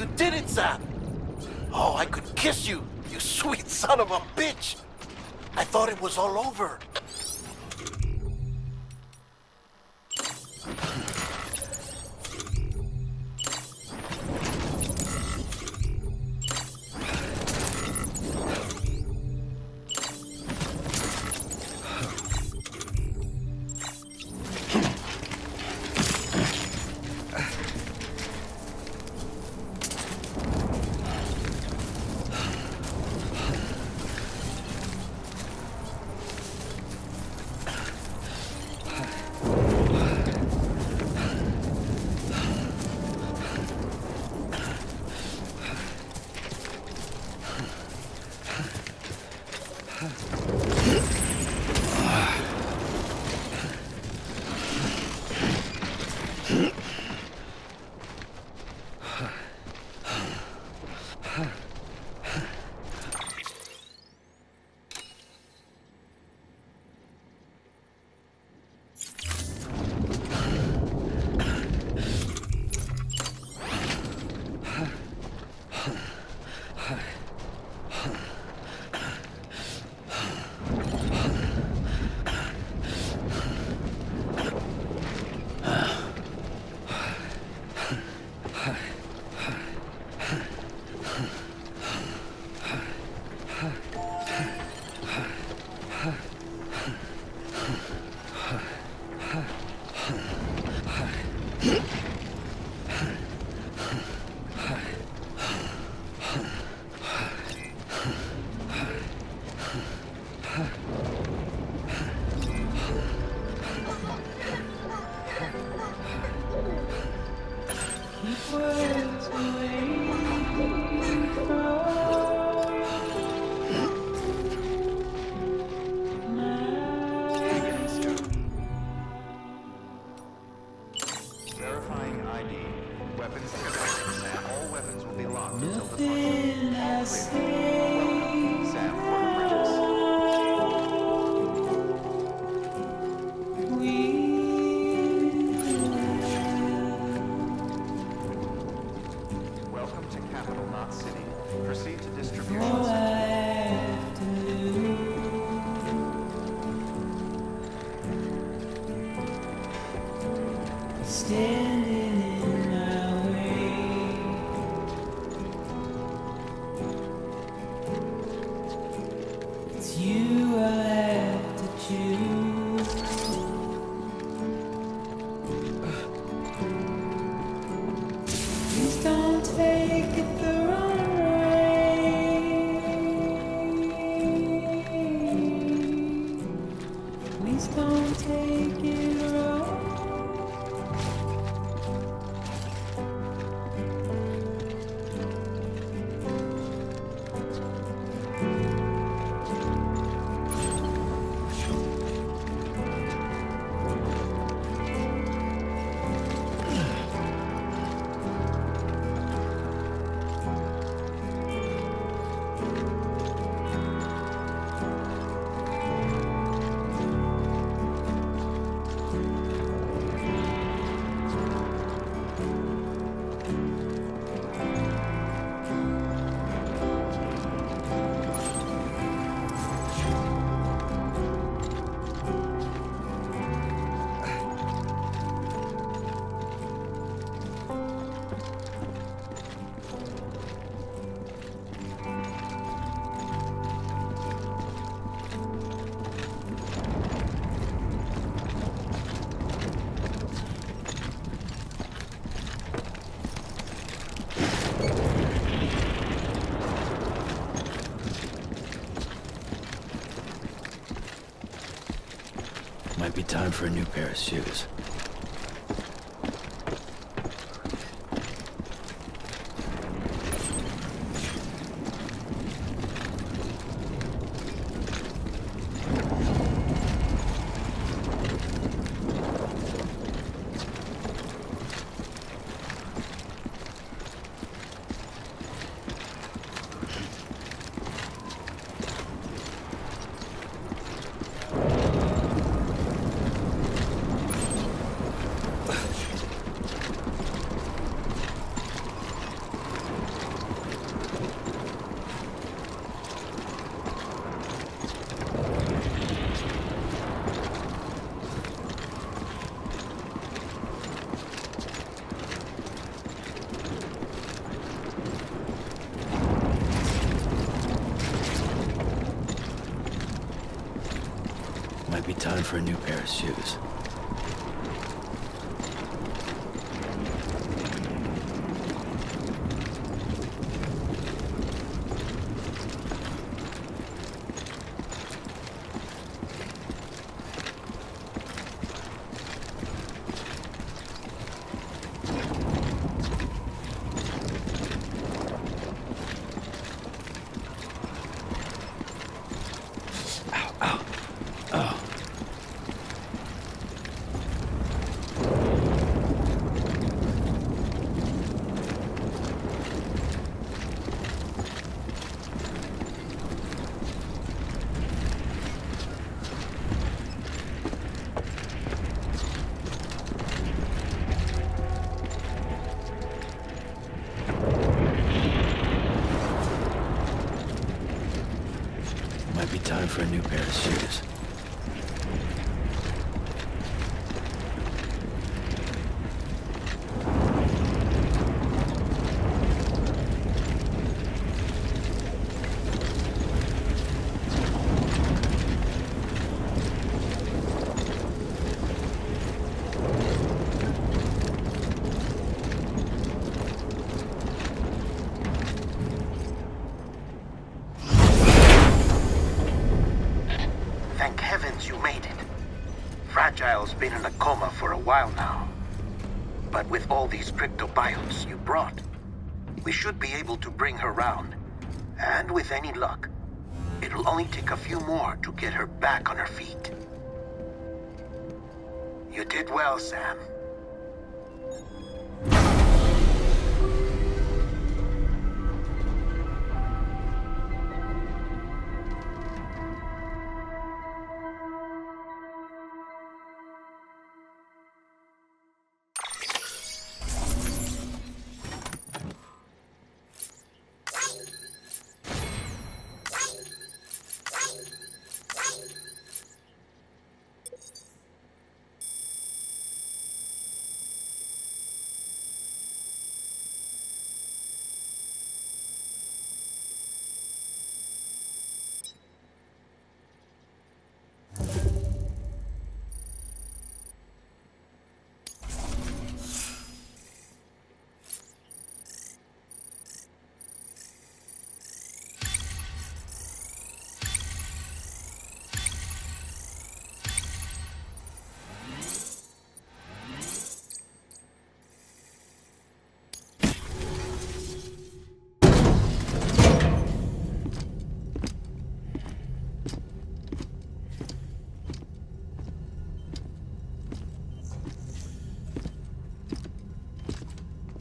You did it, Sam! Oh, I could kiss you, you sweet son of a bitch! I thought it was all over. Might be time for a new pair of shoes. Might be time for a new pair of shoes. Might be time for a new pair of shoes. Thank heavens you made it. Fragile's been in a coma for a while now. But with all these cryptobiotes you brought, we should be able to bring her round. And with any luck, it'll only take a few more to get her back on her feet. You did well, Sam.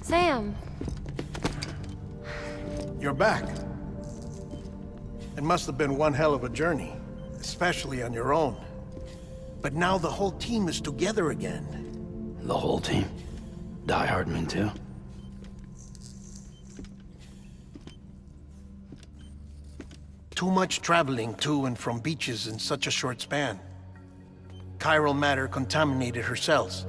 Sam! You're back. It must have been one hell of a journey, especially on your own. But now the whole team is together again. The whole team? Die Hardman too? Too much traveling to and from beaches in such a short span. Chiral matter contaminated her cells,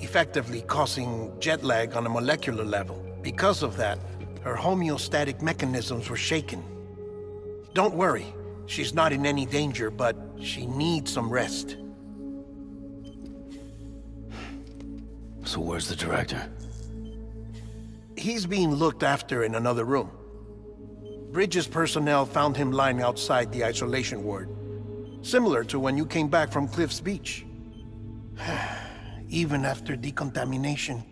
effectively causing jet lag on a molecular level. Because of that, her homeostatic mechanisms were shaken. Don't worry, she's not in any danger, but she needs some rest. So where's the director? He's being looked after in another room. Bridges personnel found him lying outside the isolation ward, similar to when you came back from Cliff's Beach. Even after decontamination,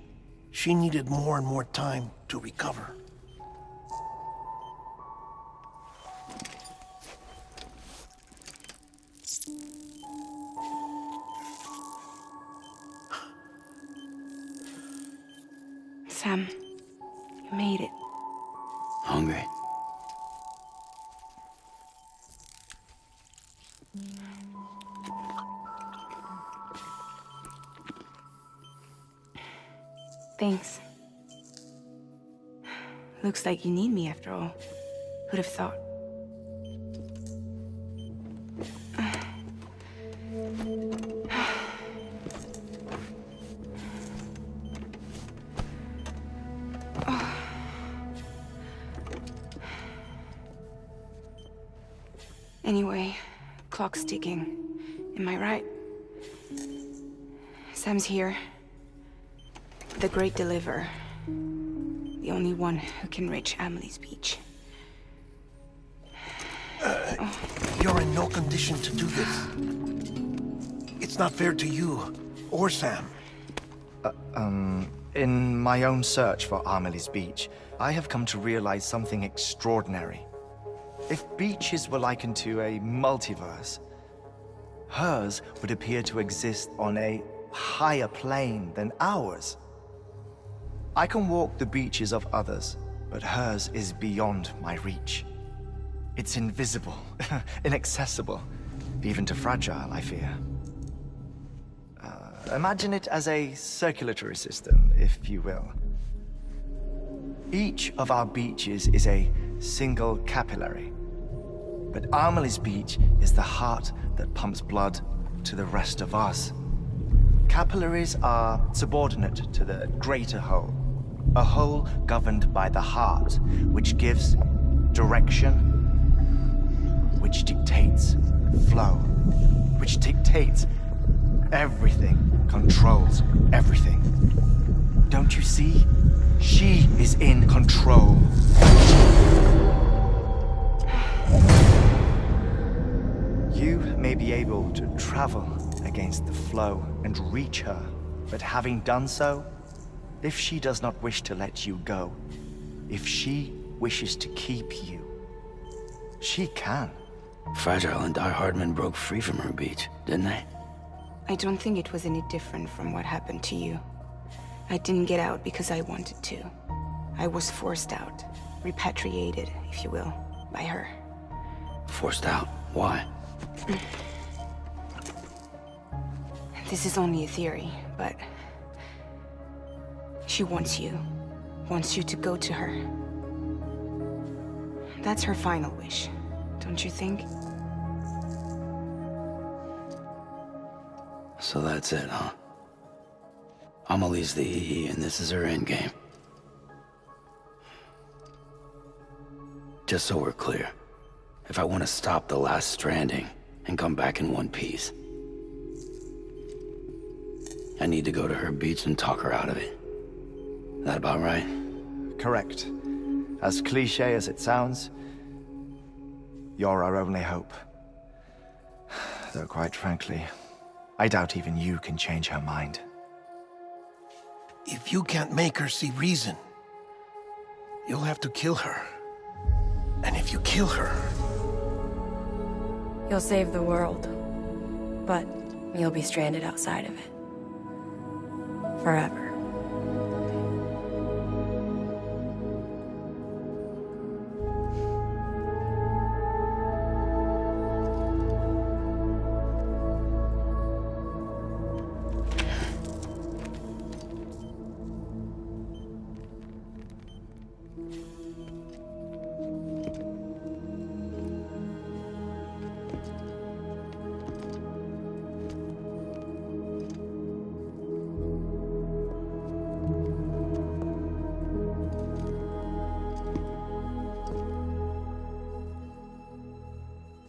she needed more and more time to recover. Sam, you made it. Hungry? Thanks. Looks like you need me after all. Who'd have thought? Anyway, clock's ticking. Am I right? Sam's here. The great deliverer. The only one who can reach Amelie's beach. You're in no condition to do this. It's not fair to you or Sam. In my own search for Amelie's beach, I have come to realize something extraordinary. If beaches were likened to a multiverse, hers would appear to exist on a higher plane than ours. I can walk the beaches of others, but hers is beyond my reach. It's invisible, inaccessible, even to fragile, I fear. Imagine it as a circulatory system, if you will. Each of our beaches is a single capillary. But Amelie's beach is the heart that pumps blood to the rest of us. Capillaries are subordinate to the greater whole. A whole governed by the heart, which gives direction, which dictates flow, which dictates everything, controls everything. Don't you see? She is in control. You may be able to travel against the flow and reach her, but having done so, if she does not wish to let you go, if she wishes to keep you, she can. Fragile and Die Hardman broke free from her beach, didn't they? I don't think it was any different from what happened to you. I didn't get out because I wanted to. I was forced out, repatriated, if you will, by her. Forced out? Why? This is only a theory, but she wants you to go to her. That's her final wish, don't you think? So that's it, huh? Amelie's the EE, and this is her endgame. Just so we're clear, if I want to stop the last Stranding and come back in one piece, I need to go to her beach and talk her out of it. That about right? Correct. As cliché as it sounds, you're our only hope. Though quite frankly, I doubt even you can change her mind. If you can't make her see reason, you'll have to kill her. And if you kill her... You'll save the world, but you'll be stranded outside of it. Forever.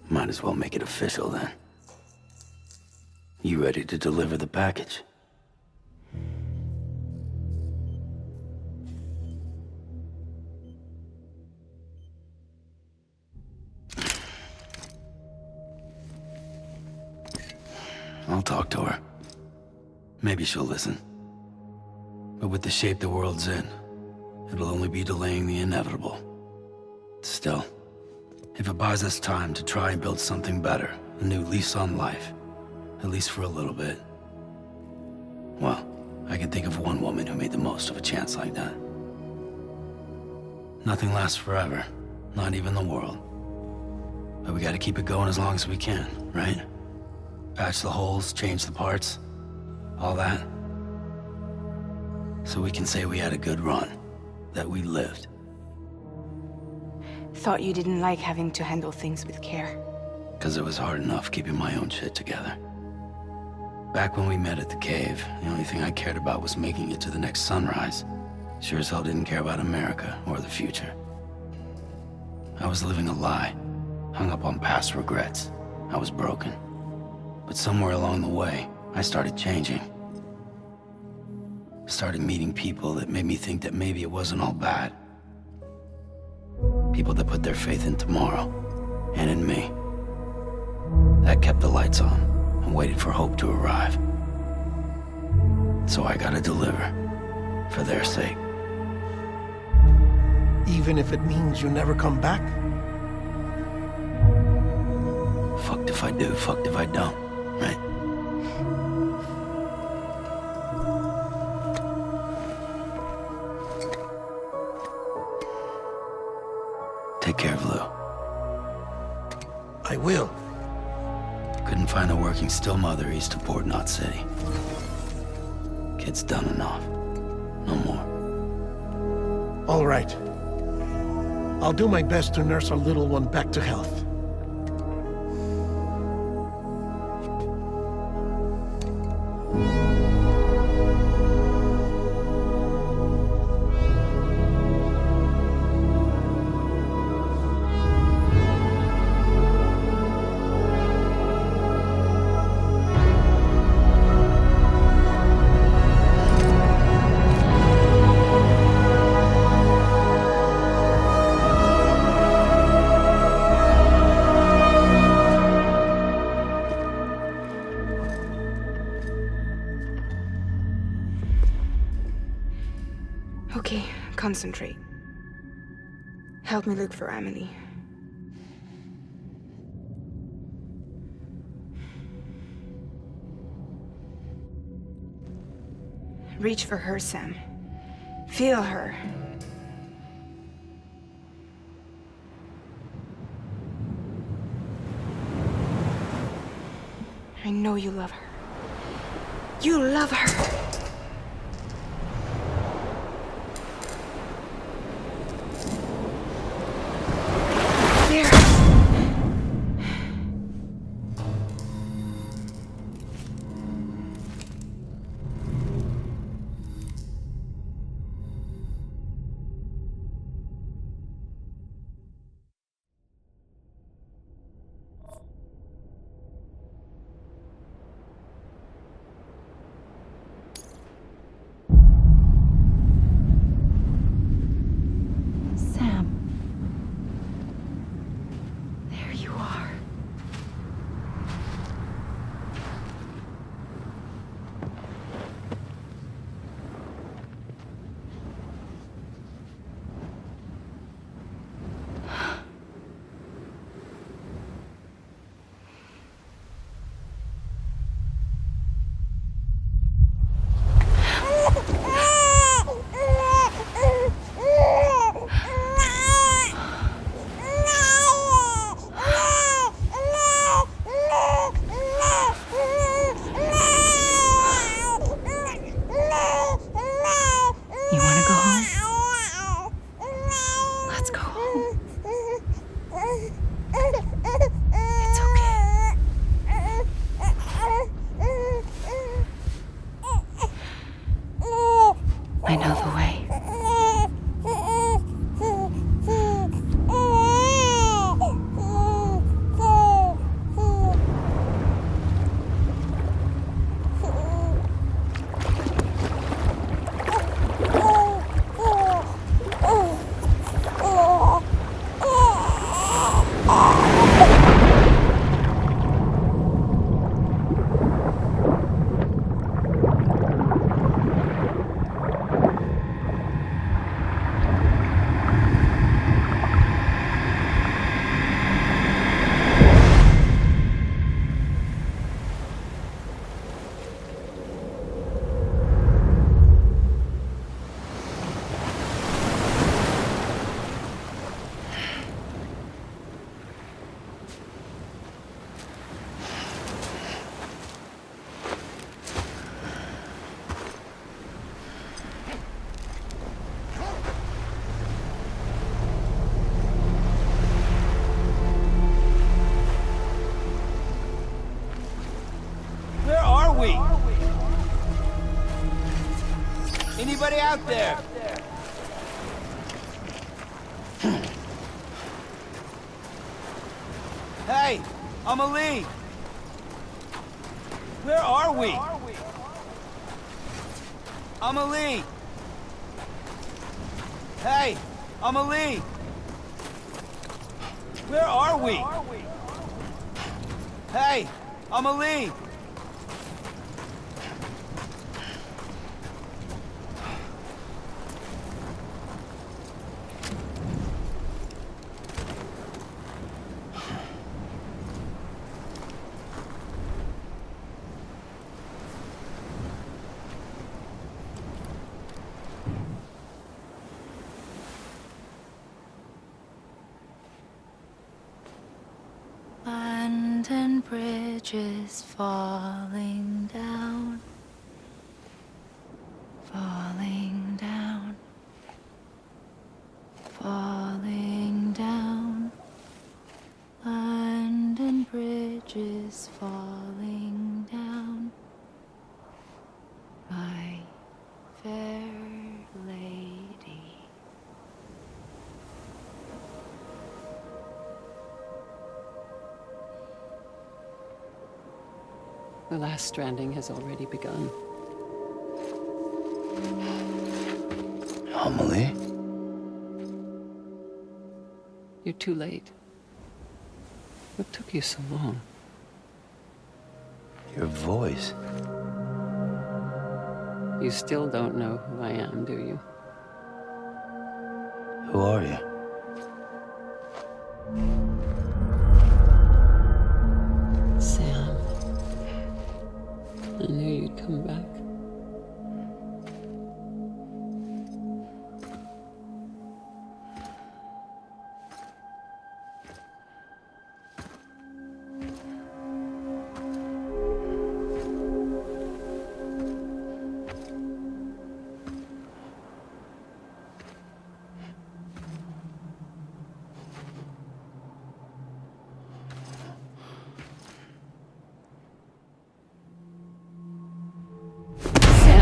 Might as well make it official then. You ready to deliver the package? I'll talk to her. Maybe she'll listen. But with the shape the world's in, it'll only be delaying the inevitable. Still, if it buys us time to try and build something better, a new lease on life, at least for a little bit, well, I can think of one woman who made the most of a chance like that. Nothing lasts forever, not even the world. But we gotta keep it going as long as we can, right? Patch the holes, change the parts, all that. So we can say we had a good run, that we lived. Thought you didn't like having to handle things with care. 'Cause it was hard enough keeping my own shit together. Back when we met at the cave, the only thing I cared about was making it to the next sunrise. Sure as hell didn't care about America or the future. I was living a lie, hung up on past regrets. I was broken. But somewhere along the way, I started changing. Started meeting people that made me think that maybe it wasn't all bad. People that put their faith in tomorrow, and in me. That kept the lights on, and waited for hope to arrive. So I gotta deliver, for their sake. Even if it means you never come back? Fucked if I do, fucked if I don't, right? Take care of Lou. I will. Couldn't find a working still mother east of Port Knot City. Kid's done enough. No more. All right. I'll do my best to nurse our little one back to health. Okay, concentrate. Help me look for Emily. Reach for her, Sam. Feel her. I know you love her. You love her! I know the way. Anybody out there? Hey, I'm Ali. Where are we? Amelie! Hey! Amelie! Where are we? Hey! Amelie! London Bridge is falling down, falling down, falling down. London Bridge is falling down, my fair lady. The last stranding has already begun. Amelie? You're too late. What took you so long? Your voice. You still don't know who I am, do you? Who are you? Sam. I knew you'd come back.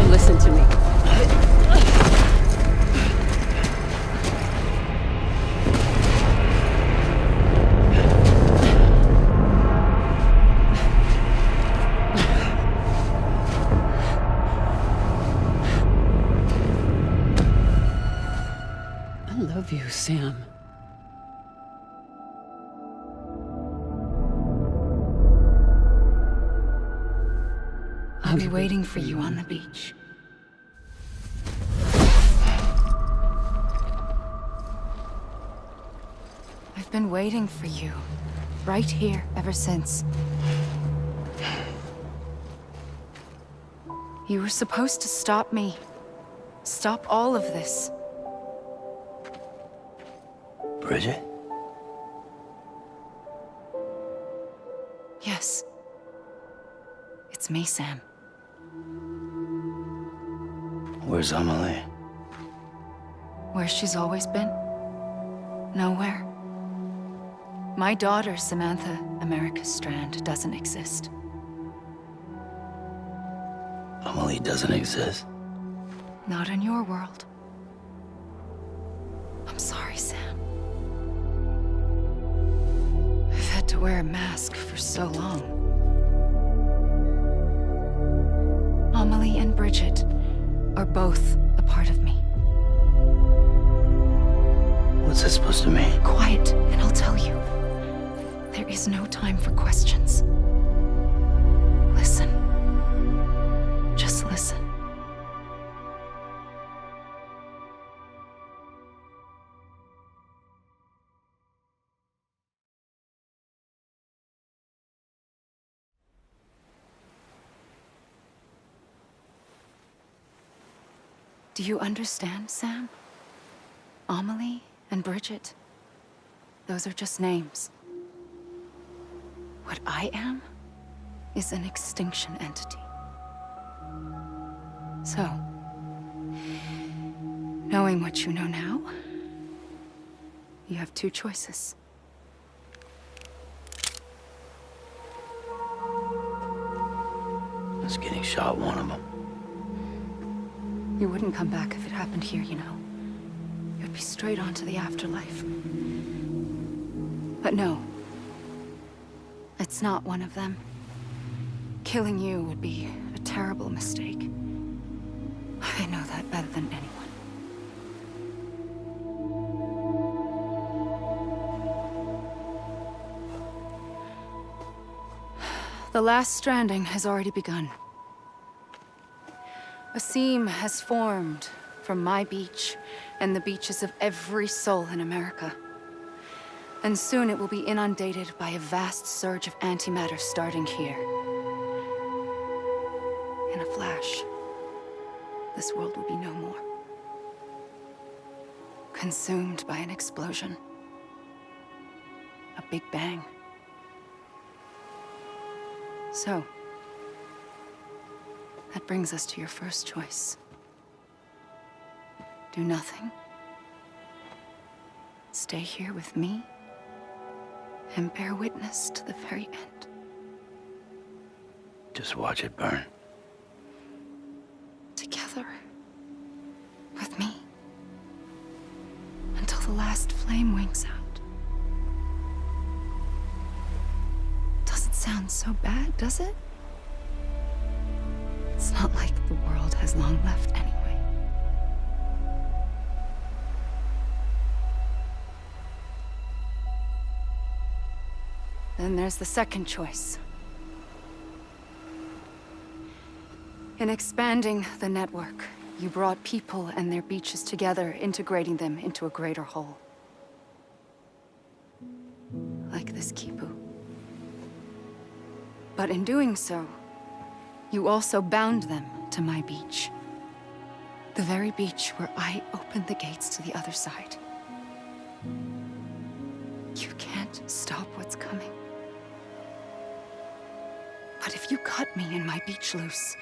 Listen to me. I love you, Sam. I'll be waiting for you on the beach. I've been waiting for you, right here, ever since. You were supposed to stop me. Stop all of this. Bridget? Yes. It's me, Sam. Where's Amelie? Where she's always been. Nowhere. My daughter, Samantha America Strand, doesn't exist. Amelie doesn't exist? Not in your world. I'm sorry, Sam. I've had to wear a mask for so long. Amelie and Bridget are both a part of me. What's that supposed to mean? Quiet, and I'll tell you. There is no time for questions. Listen. Just listen. Do you understand, Sam? Amelie and Bridget, those are just names. What I am is an extinction entity. So, knowing what you know now, you have two choices. I was getting shot, one of them. You wouldn't come back if it happened here, you know. You'd be straight on to the afterlife. But no. It's not one of them. Killing you would be a terrible mistake. I know that better than anyone. The last stranding has already begun. A seam has formed from my beach and the beaches of every soul in America. And soon it will be inundated by a vast surge of antimatter starting here. In a flash, this world will be no more. Consumed by an explosion. A big bang. So, that brings us to your first choice. Do nothing. Stay here with me and bear witness to the very end. Just watch it burn. Together. With me. Until the last flame winks out. Doesn't sound so bad, does it? It's not like the world has long left anyway. Then there's the second choice. In expanding the network, you brought people and their beaches together, integrating them into a greater whole. Like this Kipu. But in doing so, you also bound them to my beach. The very beach where I opened the gates to the other side. You can't stop what's coming. But if you cut me and my beach loose,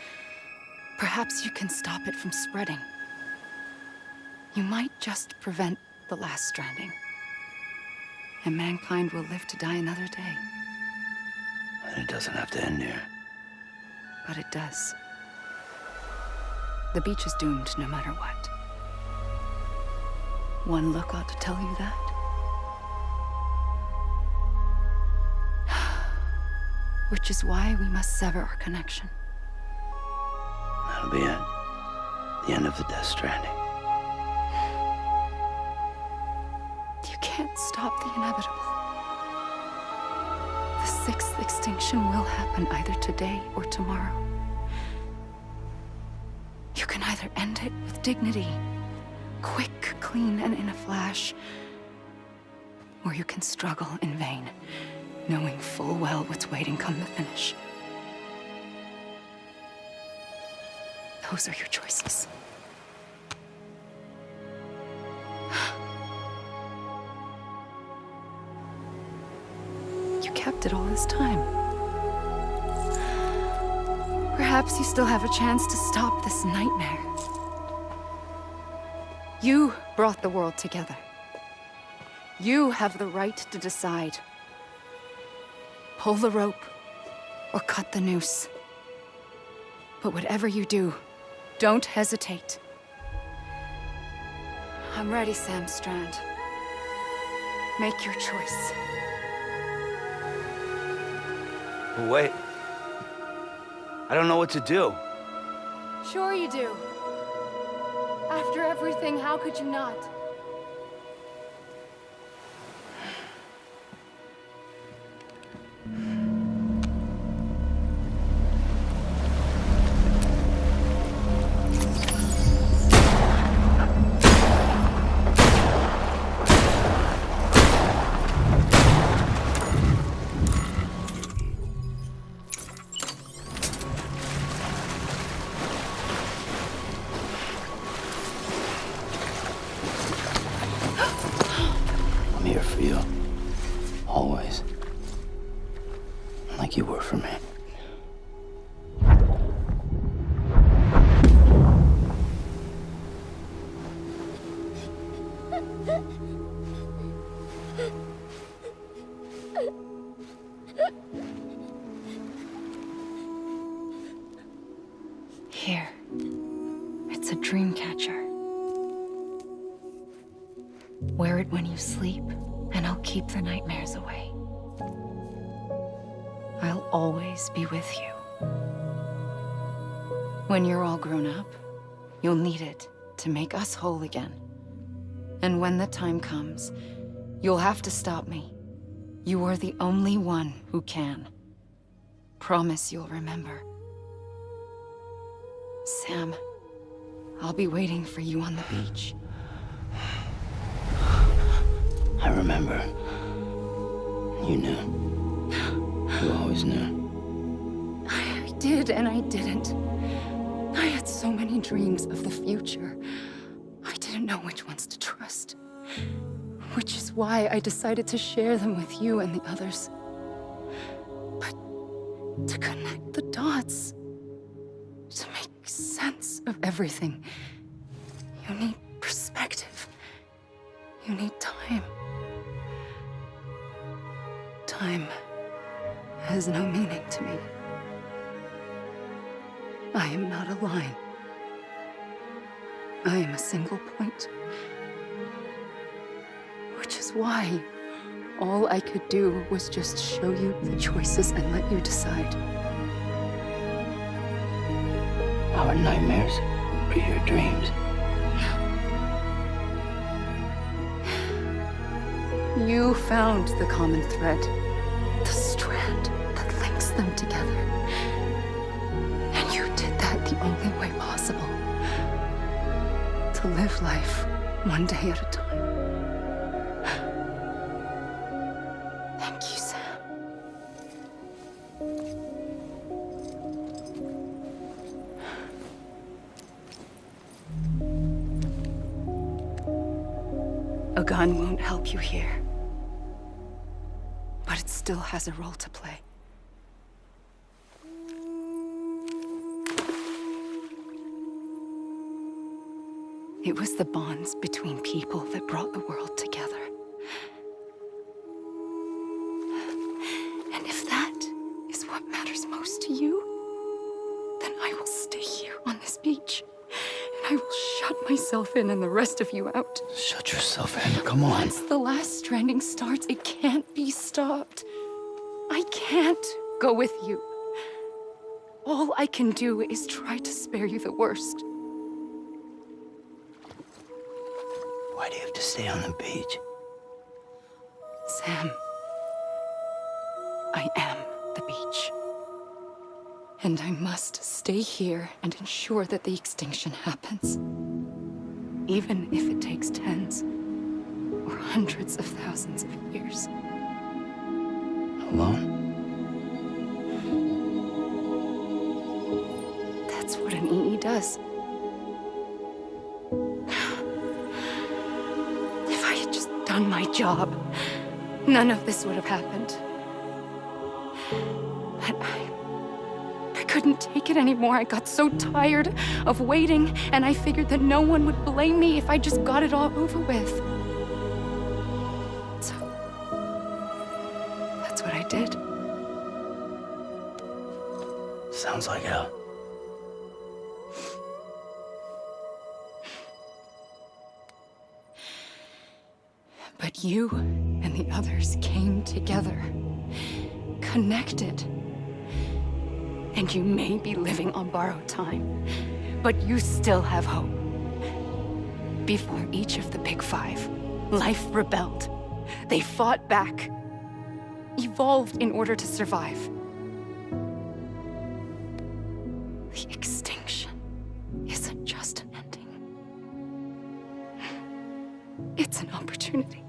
perhaps you can stop it from spreading. You might just prevent the last stranding. And mankind will live to die another day. And it doesn't have to end here. But it does. The beach is doomed no matter what. One look ought to tell you that. Which is why we must sever our connection. That'll be it. The end of the Death Stranding. You can't stop the inevitable. The sixth extinction will happen either today or tomorrow. You can either end it with dignity, quick, clean, and in a flash, or you can struggle in vain, knowing full well what's waiting come the finish. Those are your choices. You kept it all this time. Perhaps you still have a chance to stop this nightmare. You brought the world together. You have the right to decide. Pull the rope or cut the noose. But whatever you do, don't hesitate. I'm ready, Sam Strand. Make your choice. Wait. I don't know what to do. Sure you do. After everything, how could you not? I'm here for you. Always. Like you were for me. Here. It's a dream catcher. Wear it when you sleep, and I'll keep the nightmares away. I'll always be with you. When you're all grown up, you'll need it to make us whole again. And when the time comes, you'll have to stop me. You are the only one who can. Promise you'll remember. Sam, I'll be waiting for you on the beach. I remember. You knew. You always knew. I did and I didn't. I had so many dreams of the future. I didn't know which ones to trust. Which is why I decided to share them with you and the others. But to connect the dots, to make sense of everything, you need perspective. You need time. Time has no meaning to me. I am not a line. I am a single point. Which is why all I could do was just show you the choices and let you decide. Our nightmares or your dreams? You found the common thread, the strand that links them together. And you did that the only way possible. To live life one day at a time. Thank you, Sam. A gun won't help you here. But it still has a role to play. It was the bonds between people that brought the world together. And if that is what matters most to you, then I will stay here on this beach. And I will shut myself in and the rest of you out. Shut yourself in, come on. Once the last stranding starts, it can't be stopped. I can't go with you. All I can do is try to spare you the worst. Why do you have to stay on the beach? Sam, I am the beach. And I must stay here and ensure that the extinction happens. Even if it takes tens or hundreds of thousands of years. Alone? That's what an EE does. If I had just done my job, none of this would have happened. But I couldn't take it anymore. I got so tired of waiting, and I figured that no one would blame me if I just got it all over with. So, that's what I did. Sounds like hell. But you and the others came together, connected. And you may be living on borrowed time, but you still have hope. Before each of the Big Five, life rebelled. They fought back, evolved in order to survive. The extinction isn't just an ending. It's an opportunity.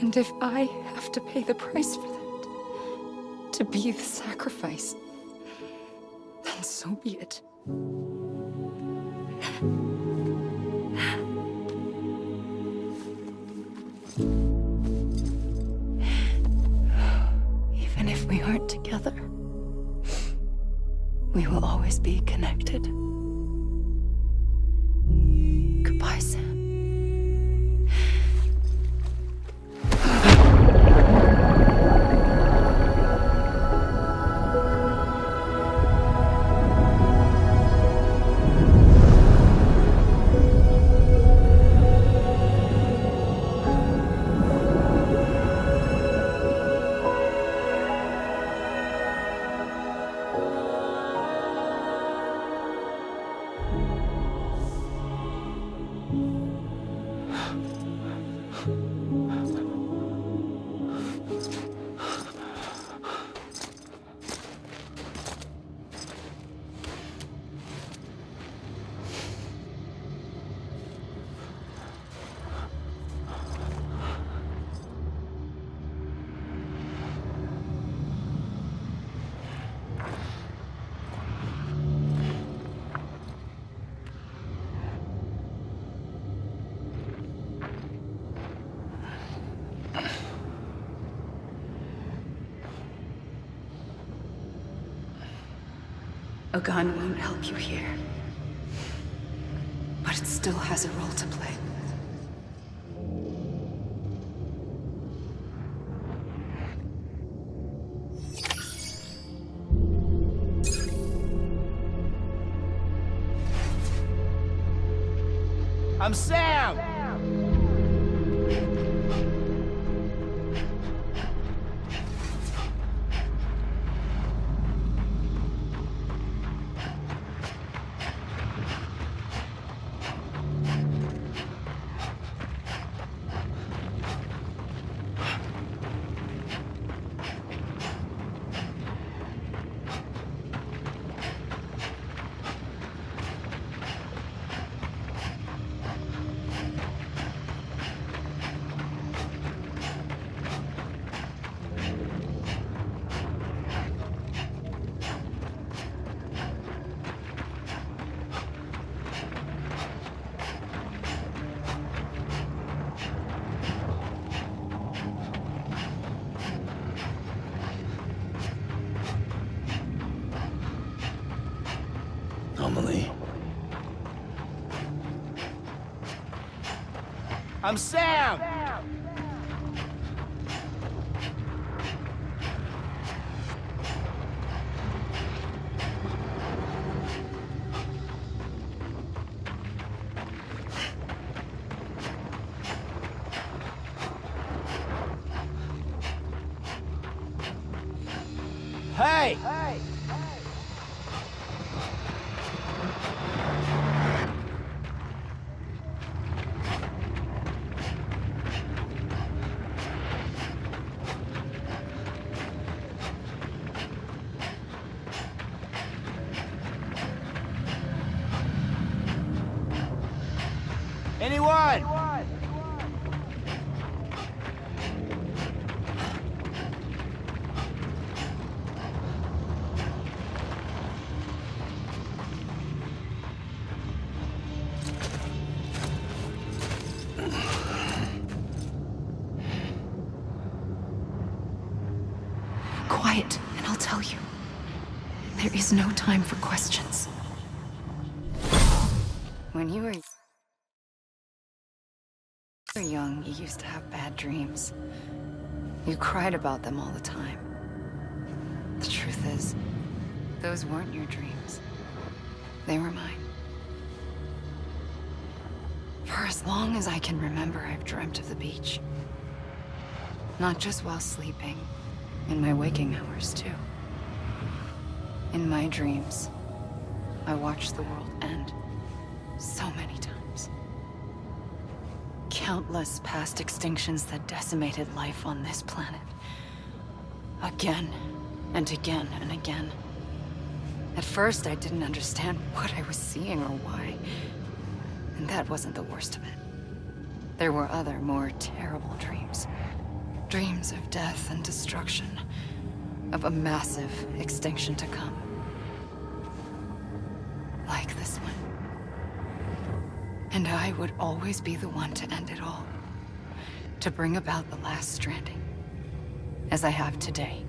And if I have to pay the price for that, to be the sacrifice, then so be it. Even if we aren't together, we will always be connected. Goodbye, Sam. A gun won't help you here. But it still has a role to play. I'm Sam! Amelie. I'm Sam! Hey! Anyone? Quiet, and I'll tell you. There is no time for questions. When you were young, you used to have bad dreams. You cried about them all the time. The truth is, those weren't your dreams. They were mine. For as long as I can remember, I've dreamt of the beach. Not just while sleeping, in my waking hours too. In my dreams, I watched the world end so many times. Countless past extinctions that decimated life on this planet. Again, and again, and again. At first, I didn't understand what I was seeing or why. And that wasn't the worst of it. There were other, more terrible dreams. Dreams of death and destruction. Of a massive extinction to come. Like this one. And I would always be the one to end it all. To bring about the last stranding. As I have today.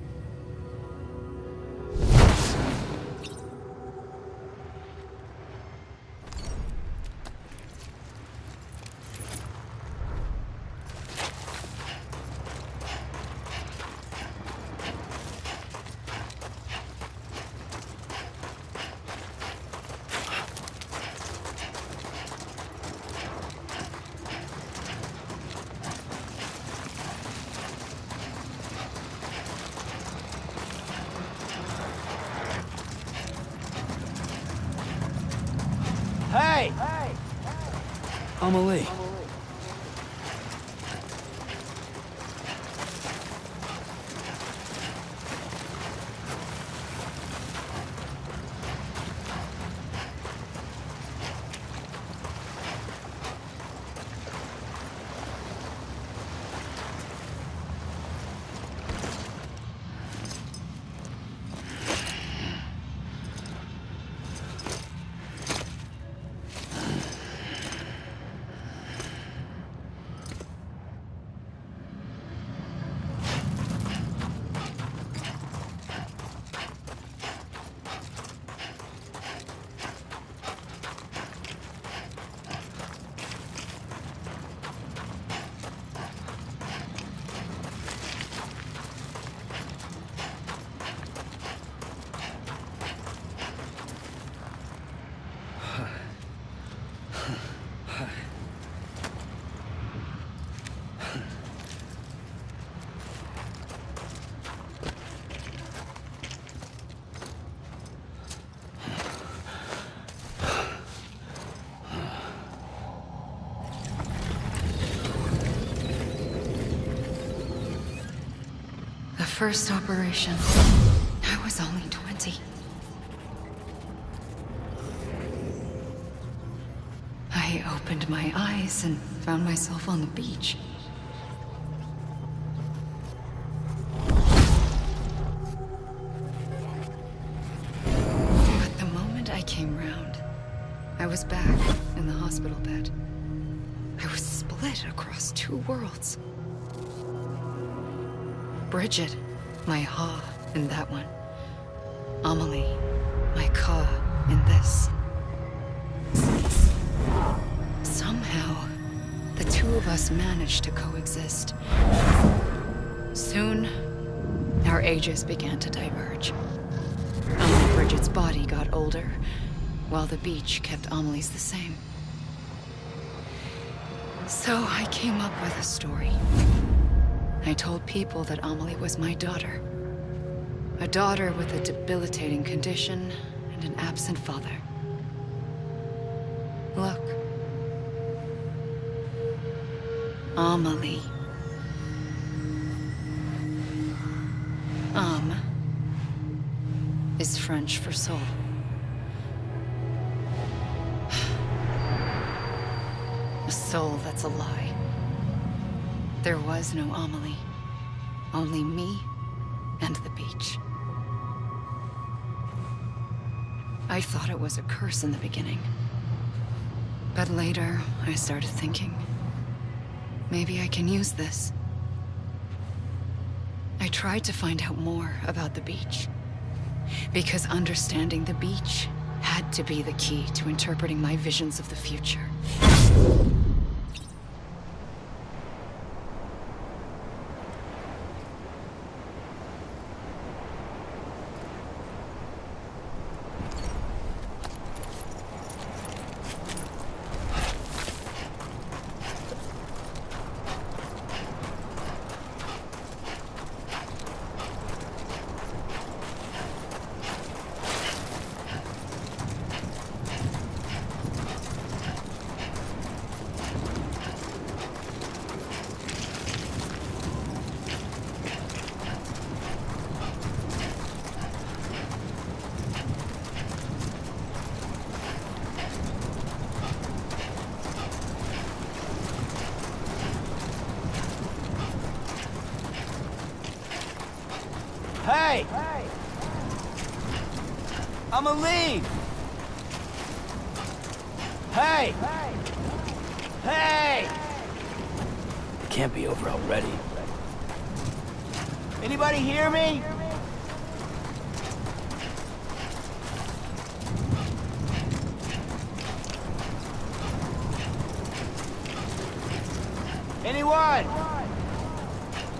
Hey! Amelie. The first operation, I was only 20. I opened my eyes and found myself on the beach. But the moment I came round, I was back in the hospital bed. I was split across two worlds. Bridget, my Ha in that one. Amelie, my Ka in this. Somehow, the two of us managed to coexist. Soon, our ages began to diverge. Only Bridget's body got older, while the beach kept Amelie's the same. So I came up with a story. I told people that Amelie was my daughter. A daughter with a debilitating condition and an absent father. Look. Amelie. Âme is French for soul. A soul that's a lie. There was no Amelie. Only me and the beach. I thought it was a curse in the beginning. But later, I started thinking, maybe I can use this. I tried to find out more about the beach. Because understanding the beach had to be the key to interpreting my visions of the future. Hey! I'ma leave! Hey! Hey! It can't be over already. Anybody hear me? Anyone?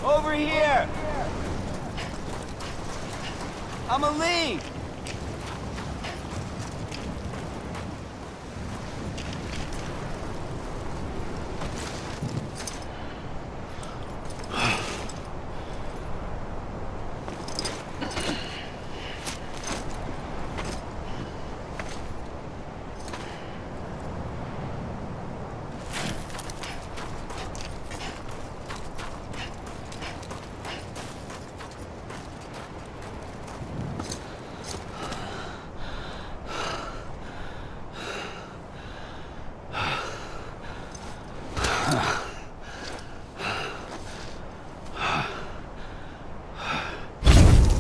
Over here! I'ma leave!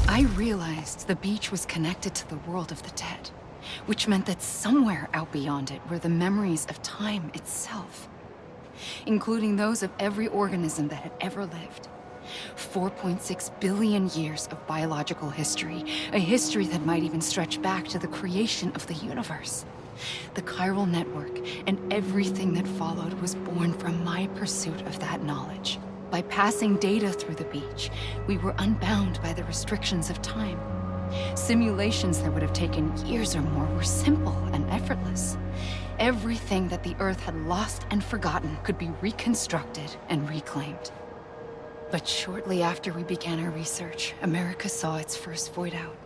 I realized the beach was connected to the world of the dead, which meant that somewhere out beyond it were the memories of time itself, including those of every organism that had ever lived. 4.6 billion years of biological history, a history that might even stretch back to the creation of the universe. The chiral network and everything that followed was born from my pursuit of that knowledge. By passing data through the beach, we were unbound by the restrictions of time. Simulations that would have taken years or more were simple and effortless. Everything that the Earth had lost and forgotten could be reconstructed and reclaimed. But shortly after we began our research, America saw its first void out.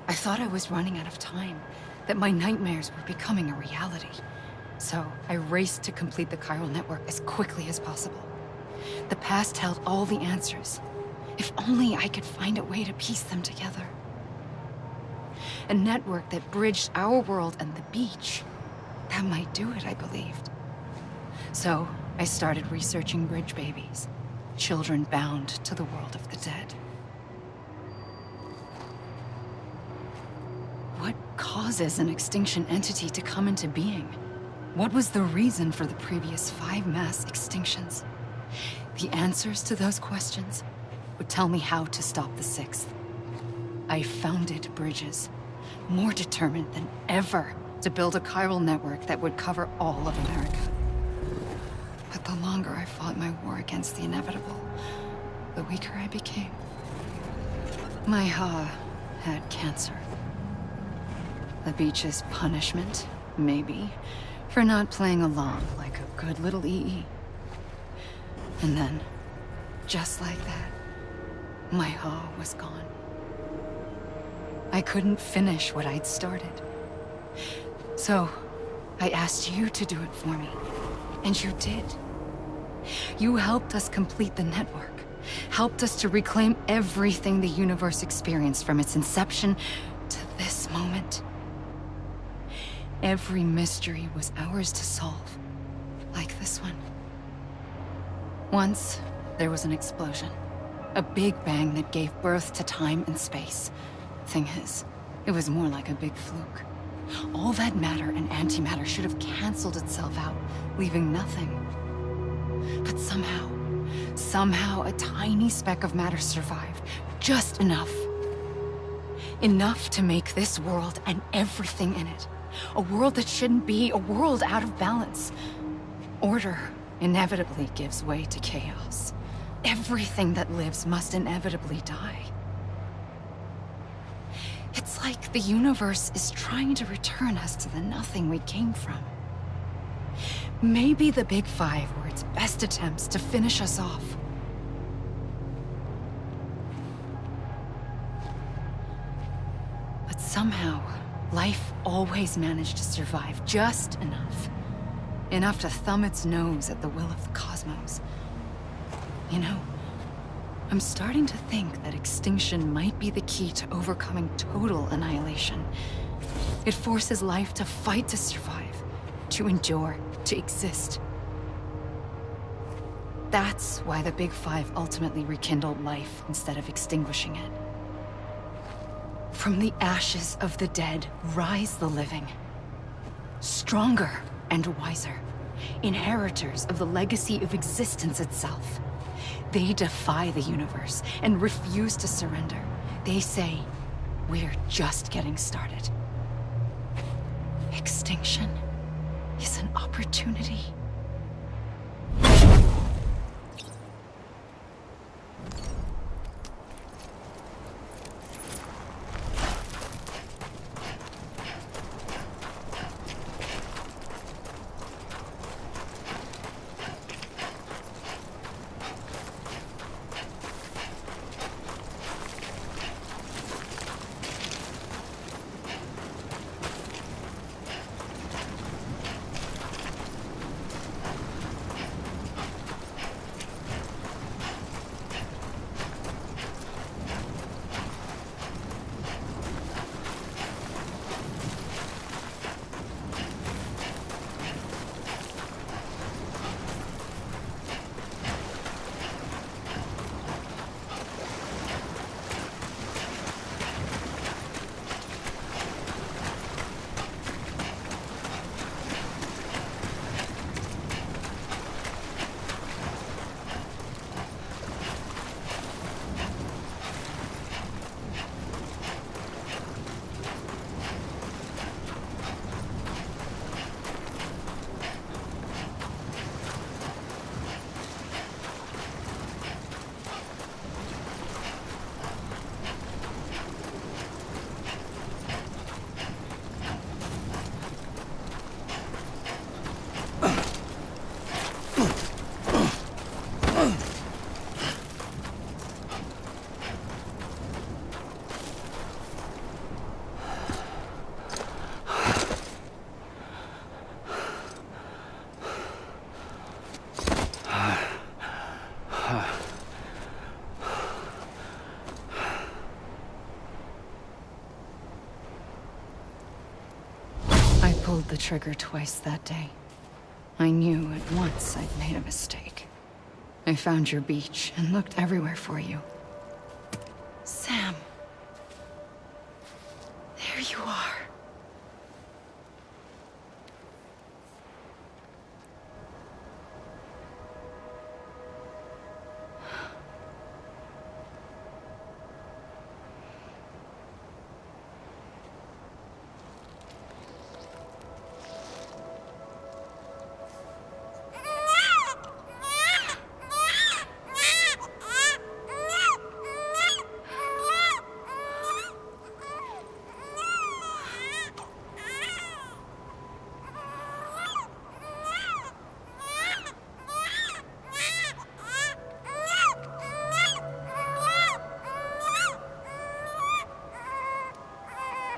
I thought I was running out of time, that my nightmares were becoming a reality. So I raced to complete the chiral network as quickly as possible. The past held all the answers. If only I could find a way to piece them together. A network that bridged our world and the beach. That might do it, I believed. So, I started researching bridge babies. Children bound to the world of the dead. What causes an extinction entity to come into being? What was the reason for the previous 5 mass extinctions? The answers to those questions would tell me how to stop the 6th. I founded bridges, more determined than ever to build a chiral network that would cover all of America. But the longer I fought my war against the inevitable, the weaker I became. My Ha had cancer. The beach's punishment, maybe, for not playing along like a good little EE. And then, just like that, my Ha was gone. I couldn't finish what I'd started. So, I asked you to do it for me, and you did. You helped us complete the network, helped us to reclaim everything the universe experienced from its inception to this moment. Every mystery was ours to solve, like this one. Once, there was an explosion. A big bang that gave birth to time and space. Thing is, it was more like a big fluke. All that matter and antimatter should have canceled itself out, leaving nothing. But somehow a tiny speck of matter survived. Just enough. Enough to make this world and everything in it. A world that shouldn't be, a world out of balance. Order inevitably gives way to chaos. Everything that lives must inevitably die. It's like the universe is trying to return us to the nothing we came from. Maybe the Big Five were its best attempts to finish us off. But somehow, life always managed to survive just enough. Enough to thumb its nose at the will of the cosmos. You know, I'm starting to think that extinction might be the key to overcoming total annihilation. It forces life to fight to survive, to endure, to exist. That's why the Big Five ultimately rekindled life instead of extinguishing it. From the ashes of the dead rise the living. Stronger and wiser. Inheritors of the legacy of existence itself. They defy the universe and refuse to surrender. They say, we're just getting started. Extinction is an opportunity. pulled the trigger twice that day. I knew at once I'd made a mistake. I found your beach and looked everywhere for you. Sam. There you are.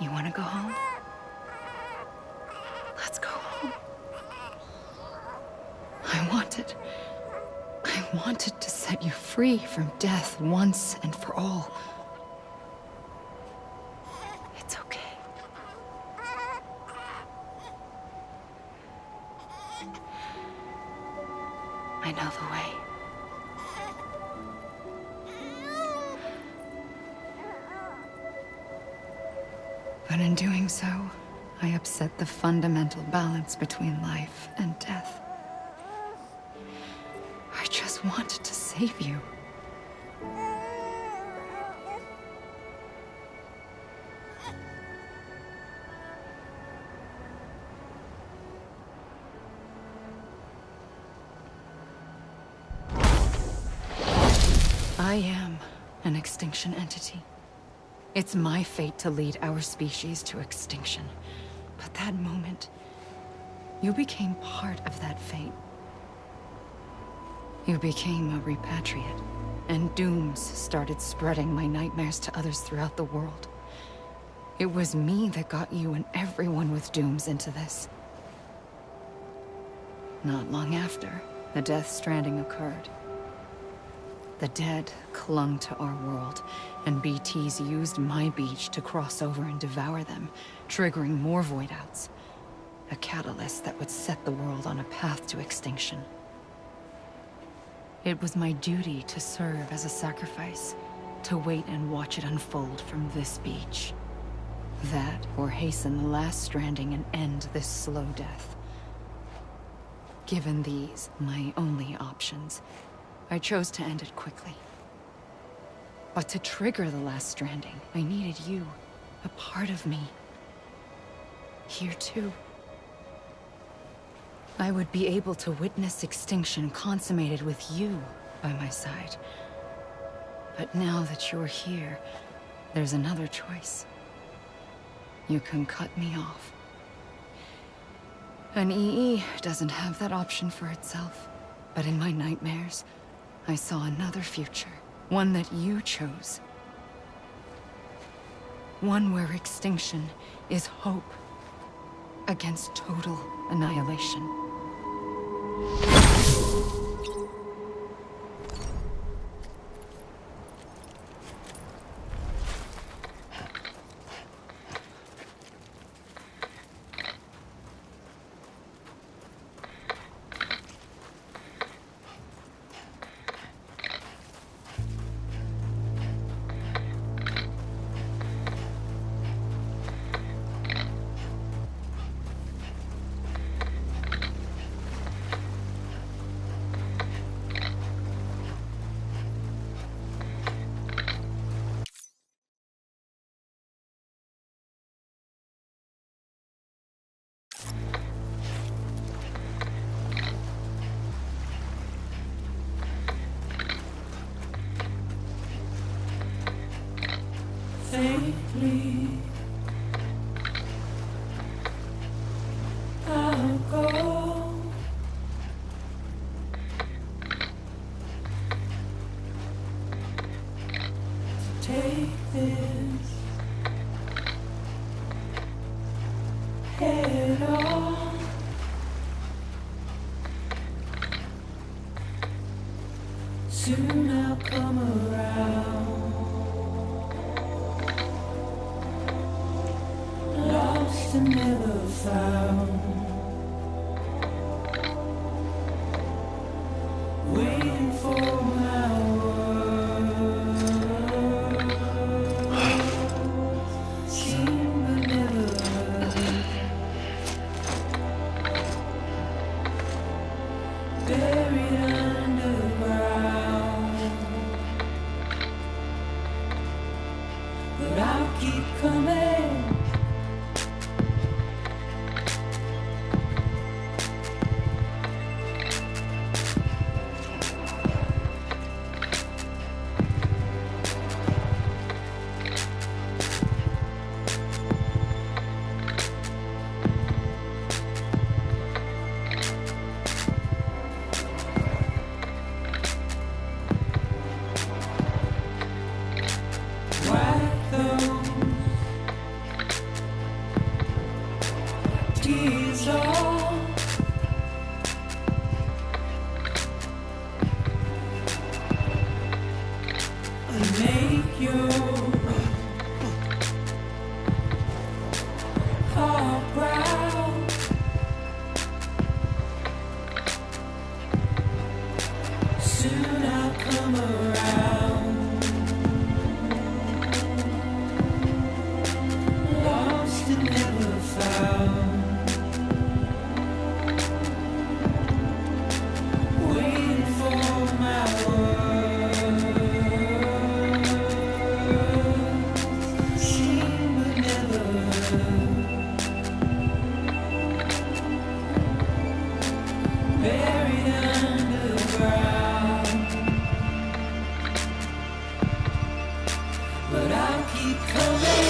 You want to go home? Let's go home. I wanted to set you free from death once and for all. It's okay. I know the way. But in doing so, I upset the fundamental balance between life and death. I just wanted to save you. I am an extinction entity. It's my fate to lead our species to extinction. But that moment, you became part of that fate. You became a repatriate, and dooms started spreading my nightmares to others throughout the world. It was me that got you and everyone with dooms into this. Not long after, the Death Stranding occurred. The dead clung to our world, and BTs used my beach to cross over and devour them, triggering more void outs. A catalyst that would set the world on a path to extinction. It was my duty to serve as a sacrifice, to wait and watch it unfold from this beach. That, or hasten the last stranding and end this slow death. Given these, my only options, I chose to end it quickly. But to trigger the last stranding, I needed you, a part of me. Here too. I would be able to witness extinction consummated with you by my side. But now that you're here, there's another choice. You can cut me off. An EE doesn't have that option for itself. But in my nightmares, I saw another future. One that you chose. One where extinction is hope against total annihilation. Faintly, I'll go. Take this head on. Soon I'll come around. Lost and never found. keep coming. Wipe those tears off. And make your heart proud. Soon I'll come around. Lost and never found. Waiting for my world. Seen but never heard. Buried underground. But I'll keep coming.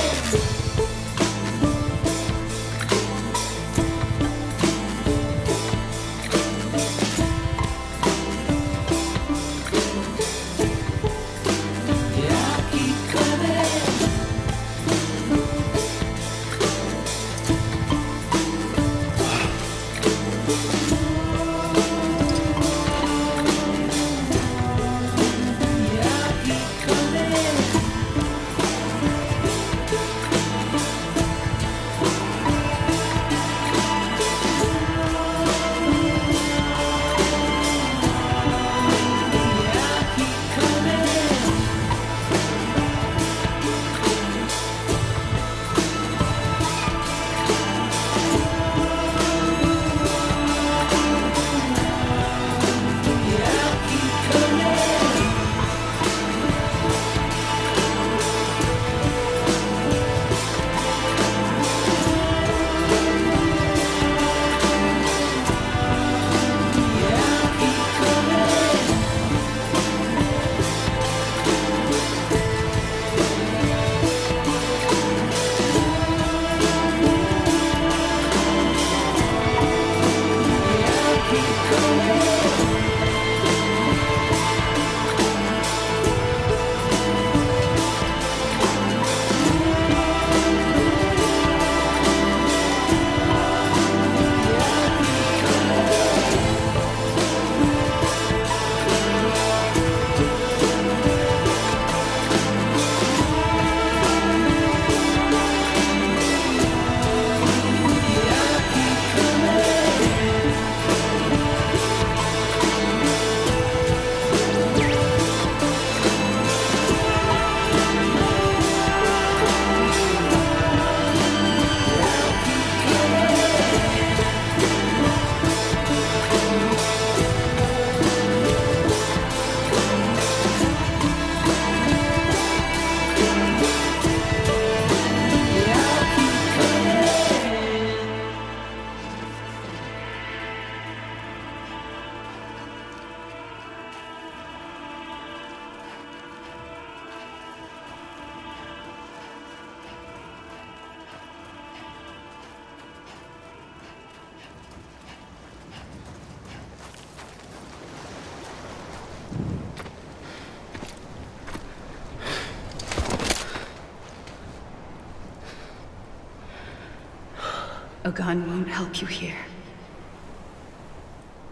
A gun won't help you here.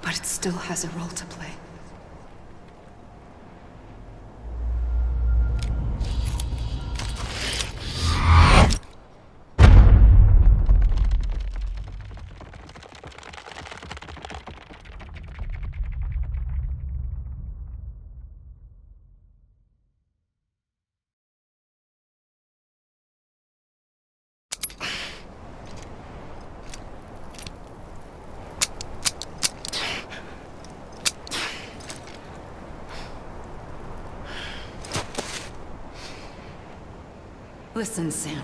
But it still has a role to play. Listen, Sam.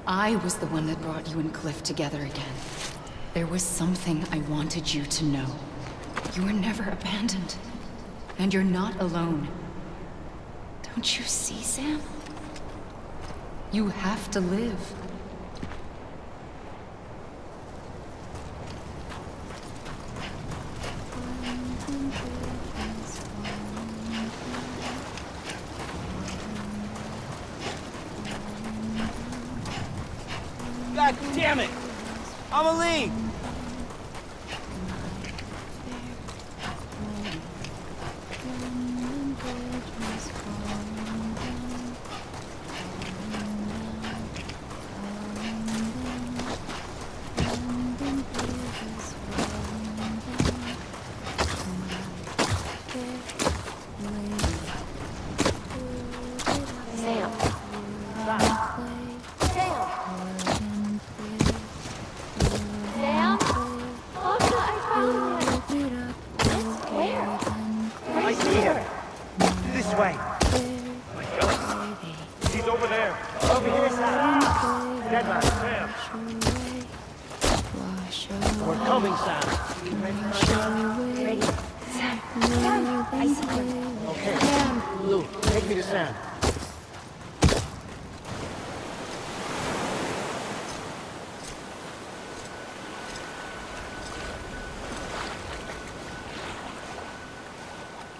I was the one that brought you and Cliff together again. There was something I wanted you to know. You were never abandoned. And you're not alone. Don't you see, Sam? You have to live. God damn it! Amelie!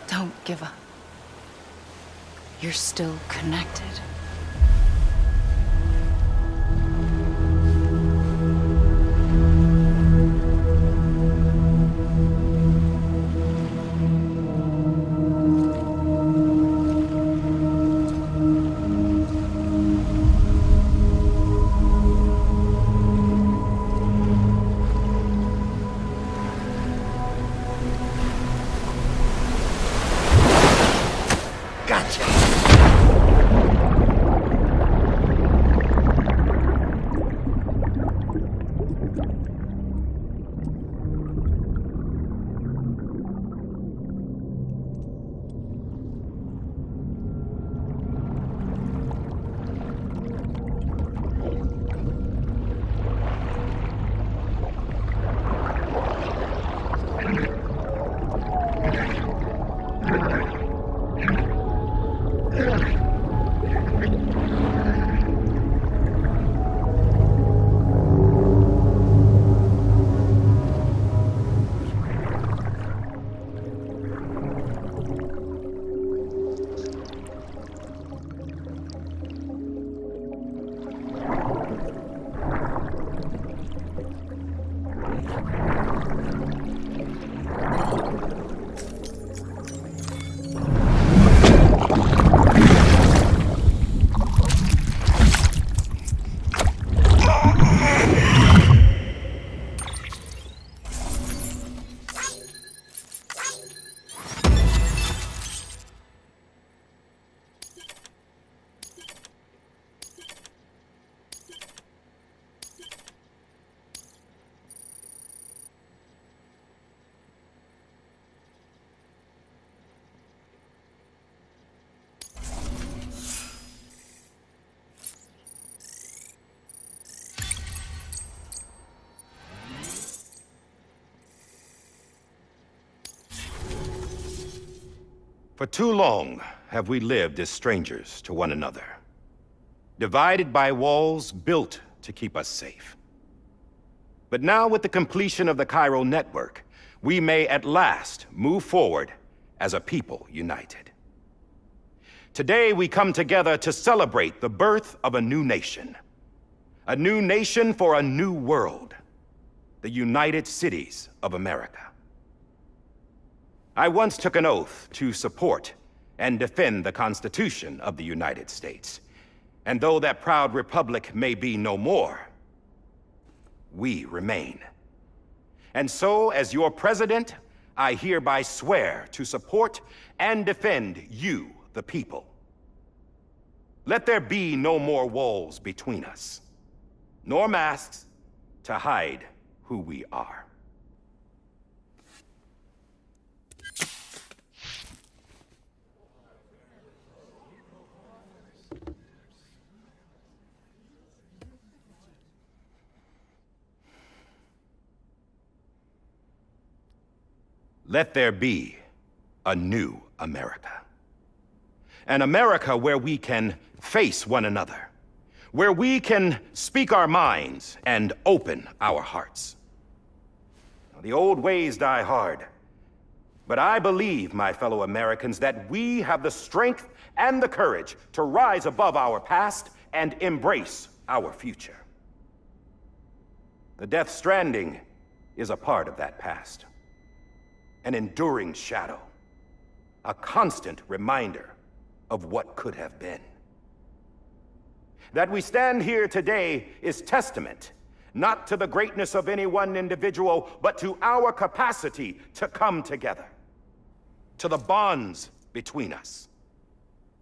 Don't give up. You're still connected. For too long have we lived as strangers to one another, divided by walls built to keep us safe. But now, with the completion of the chiral network, we may at last move forward as a people united. Today, we come together to celebrate the birth of a new nation for a new world, the United Cities of America. I once took an oath to support and defend the Constitution of the United States. And though that proud republic may be no more, we remain. And so, as your president, I hereby swear to support and defend you, the people. Let there be no more walls between us, nor masks to hide who we are. Let there be a new America. An America where we can face one another, where we can speak our minds and open our hearts. Now, the old ways die hard, but I believe, my fellow Americans, that we have the strength and the courage to rise above our past and embrace our future. The Death Stranding is a part of that past. An enduring shadow. A constant reminder of what could have been. That we stand here today is testament, not to the greatness of any one individual, but to our capacity to come together. To the bonds between us.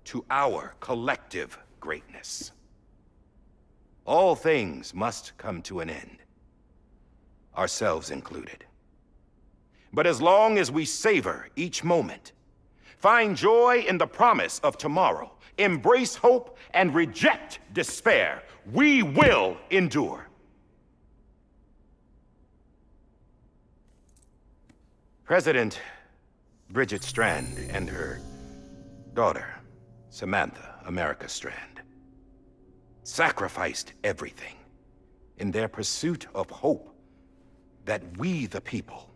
To our collective greatness. All things must come to an end. Ourselves included. But as long as we savor each moment, find joy in the promise of tomorrow, embrace hope, and reject despair, we will endure. President Bridget Strand and her daughter, Samantha America Strand, sacrificed everything in their pursuit of hope that we, the people,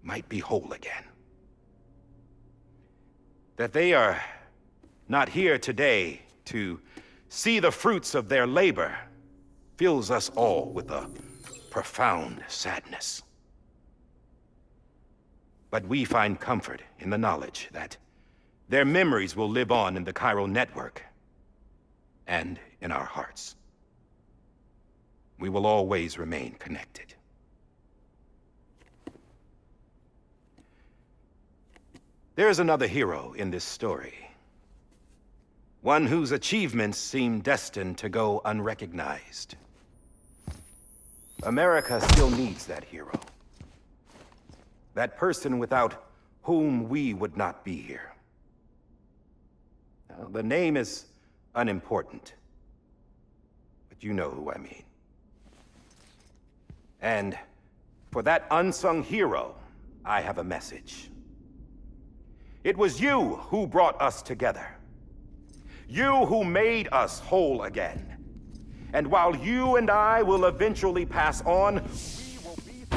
might be whole again. That they are not here today to see the fruits of their labor fills us all with a profound sadness. But we find comfort in the knowledge that their memories will live on in the chiral network and in our hearts. We will always remain connected. There's another hero in this story. One whose achievements seem destined to go unrecognized. America still needs that hero. That person without whom we would not be here. Now, the name is unimportant, but you know who I mean. And for that unsung hero, I have a message. It was you who brought us together. You who made us whole again. And while you and I will eventually pass on, we will be...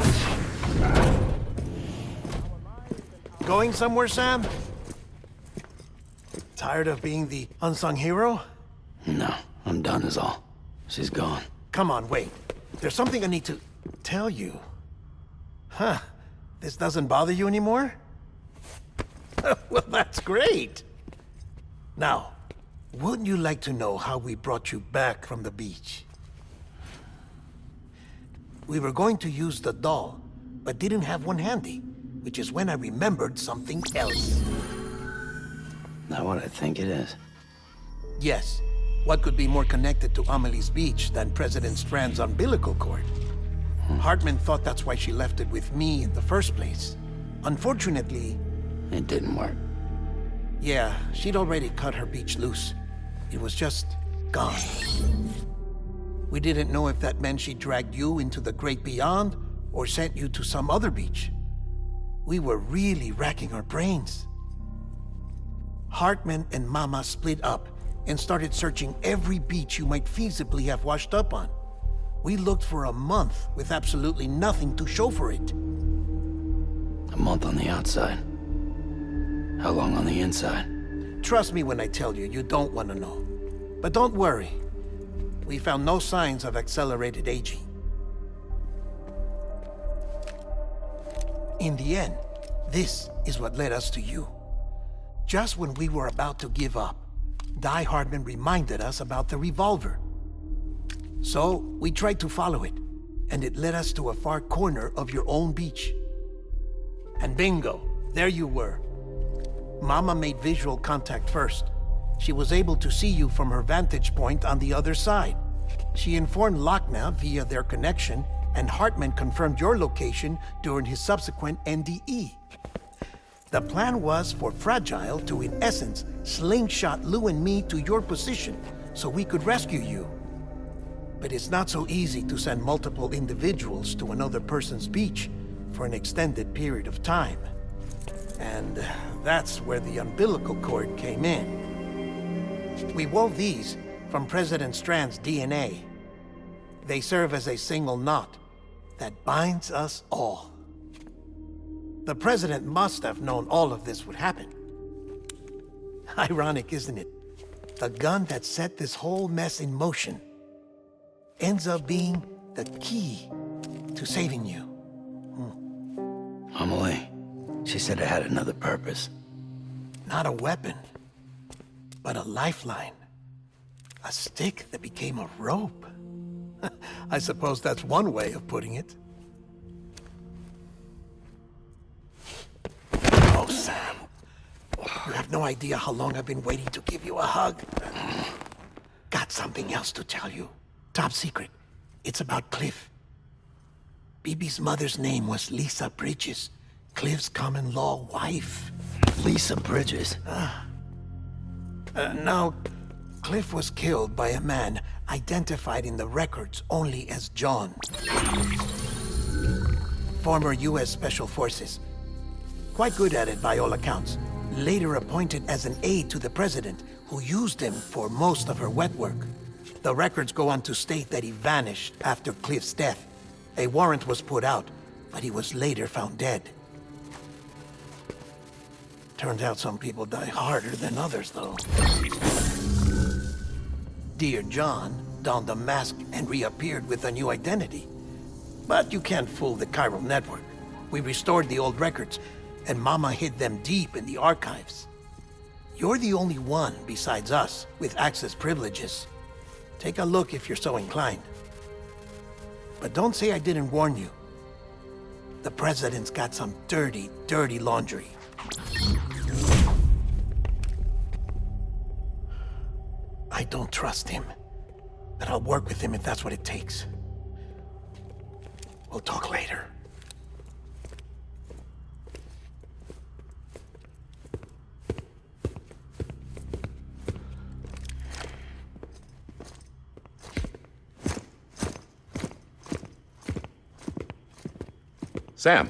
Going somewhere, Sam? Tired of being the unsung hero? No, I'm done is all. She's gone. Come on, wait. There's something I need to tell you. Huh. This doesn't bother you anymore? Well, that's great. Now, wouldn't you like to know how we brought you back from the beach? We were going to use the doll, but didn't have one handy, which is when I remembered something else. Not what I think it is. Yes. What could be more connected to Amelie's beach than President Strand's umbilical cord? Hartman thought that's why she left it with me in the first place. Unfortunately... It didn't work. Yeah, she'd already cut her beach loose. It was just gone. We didn't know if that meant she dragged you into the great beyond or sent you to some other beach. We were really racking our brains. Hartman and Mama split up and started searching every beach you might feasibly have washed up on. We looked for a month with absolutely nothing to show for it. A month on the outside. How long on the inside? Trust me when I tell you, you don't want to know. But don't worry. We found no signs of accelerated aging. In the end, this is what led us to you. Just when we were about to give up, Die Hardman reminded us about the revolver. So, we tried to follow it, and it led us to a far corner of your own beach. And bingo, there you were. Mama made visual contact first. She was able to see you from her vantage point on the other side. She informed Lochna via their connection, and Hartman confirmed your location during his subsequent NDE. The plan was for Fragile to, in essence, slingshot Lou and me to your position so we could rescue you. But it's not so easy to send multiple individuals to another person's beach for an extended period of time. And that's where the umbilical cord came in. We wove these from President Strand's DNA. They serve as a single knot that binds us all. The President must have known all of this would happen. Ironic, isn't it? The gun that set this whole mess in motion ends up being the key to saving you. Amelie, she said it had another purpose. Not a weapon, but a lifeline. A stick that became a rope. I suppose that's one way of putting it. Oh, Sam. You have no idea how long I've been waiting to give you a hug. Got something else to tell you. Top secret. It's about Cliff. Bibi's mother's name was Lisa Bridges, Cliff's common-law wife. Lisa Bridges? Now, Cliff was killed by a man identified in the records only as John. Former U.S. Special Forces. Quite good at it by all accounts. Later appointed as an aide to the president, who used him for most of her wet work. The records go on to state that he vanished after Cliff's death. A warrant was put out, but he was later found dead. Turns out some people die harder than others, though. Dear John donned a mask and reappeared with a new identity. But you can't fool the chiral network. We restored the old records, and Mama hid them deep in the archives. You're the only one besides us with access privileges. Take a look if you're so inclined. But don't say I didn't warn you. The president's got some dirty, dirty laundry. I don't trust him, but I'll work with him if that's what it takes. We'll talk later. Sam.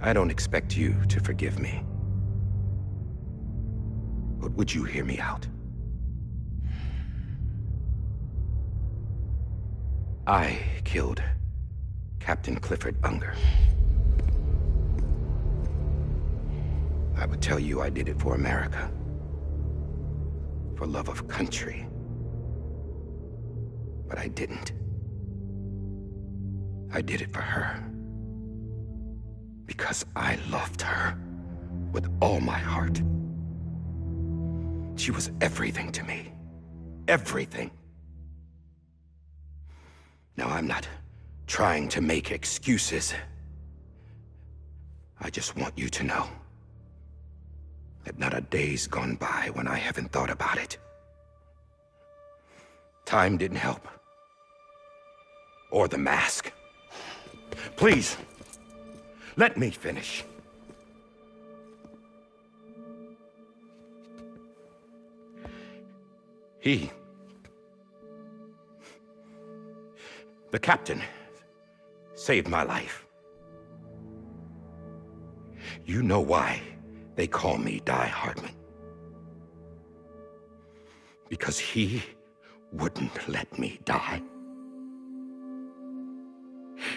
I don't expect you to forgive me. But would you hear me out? I killed Captain Clifford Unger. I would tell you I did it for America. For love of country. But I didn't. I did it for her. Because I loved her with all my heart. She was everything to me. Everything. Now, I'm not trying to make excuses. I just want you to know that not a day's gone by when I haven't thought about it. Time didn't help. Or the mask. Please, let me finish. The captain, saved my life. You know why they call me Die Hardman. Because he wouldn't let me die.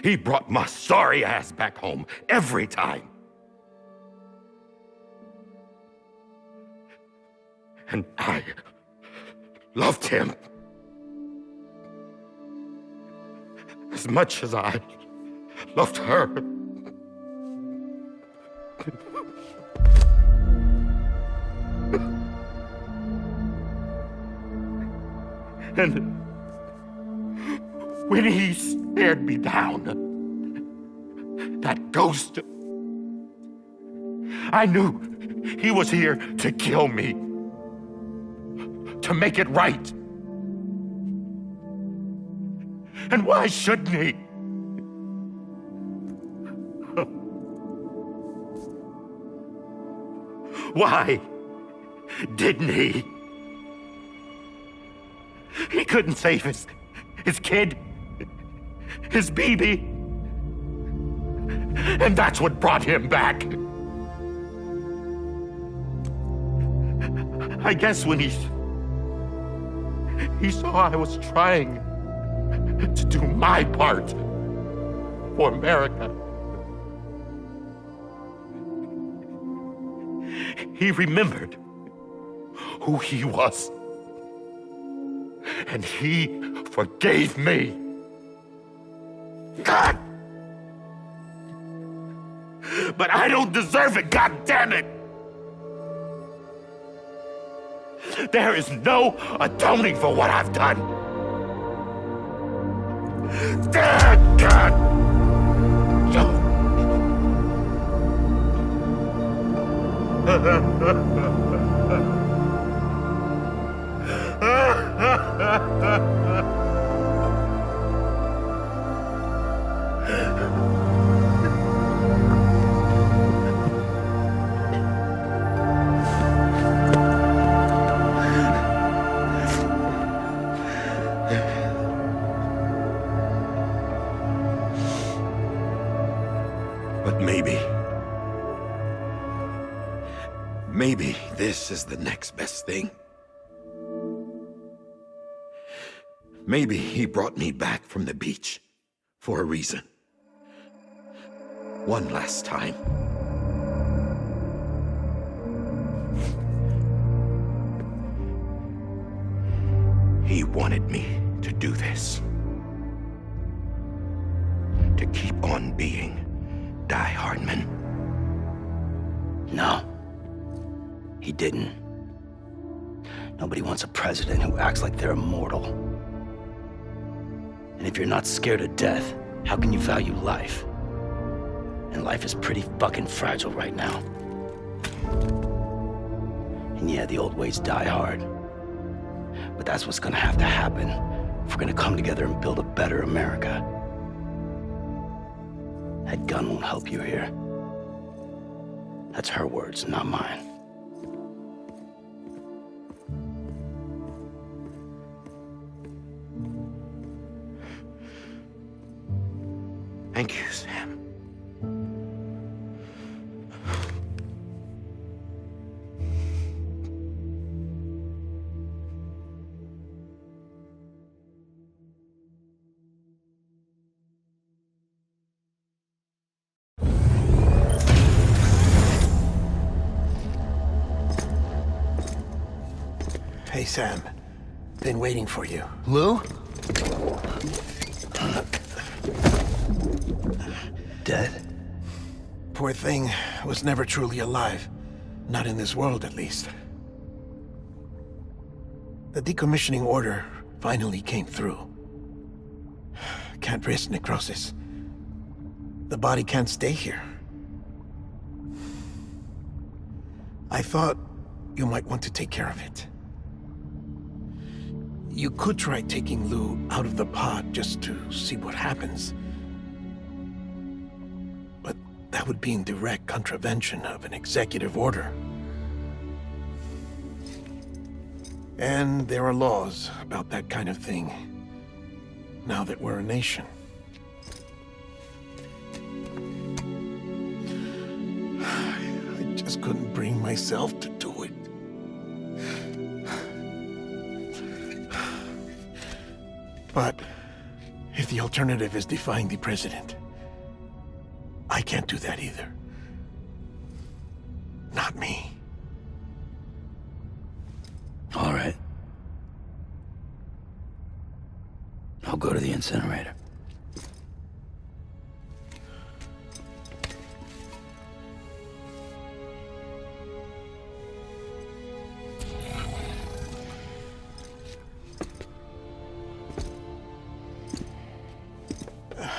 He brought my sorry ass back home every time. And I loved him as much as I loved her. And when he stared me down, that ghost, I knew he was here to kill me, to make it right. And why shouldn't he? Why didn't he? He couldn't save his kid, his baby. And that's what brought him back. I guess when he saw I was trying to do my part for America, he remembered who he was. And he forgave me. God! But I don't deserve it, God damn it! There is no atoning for what I've done. God! But maybe this is the next best thing. Maybe he brought me back from the beach for a reason. One last time. He wanted me to do this. To keep on being Die Hardman. No. He didn't. Nobody wants a president who acts like they're immortal. And if you're not scared of death, how can you value life? And life is pretty fucking fragile right now. And yeah, the old ways die hard. But that's what's gonna have to happen if we're gonna come together and build a better America. That gun won't help you here. That's her words, not mine. Thank you, Sam. Hey, Sam. Been waiting for you. Lou? Dead? Poor thing was never truly alive. Not in this world, at least. The decommissioning order finally came through. Can't risk necrosis. The body can't stay here. I thought you might want to take care of it. You could try taking Lou out of the pod just to see what happens. But that would be in direct contravention of an executive order. And there are laws about that kind of thing, now that we're a nation. I just couldn't bring myself to do it. But if the alternative is defying the president, I can't do that either. Not me. All right. I'll go to the incinerator.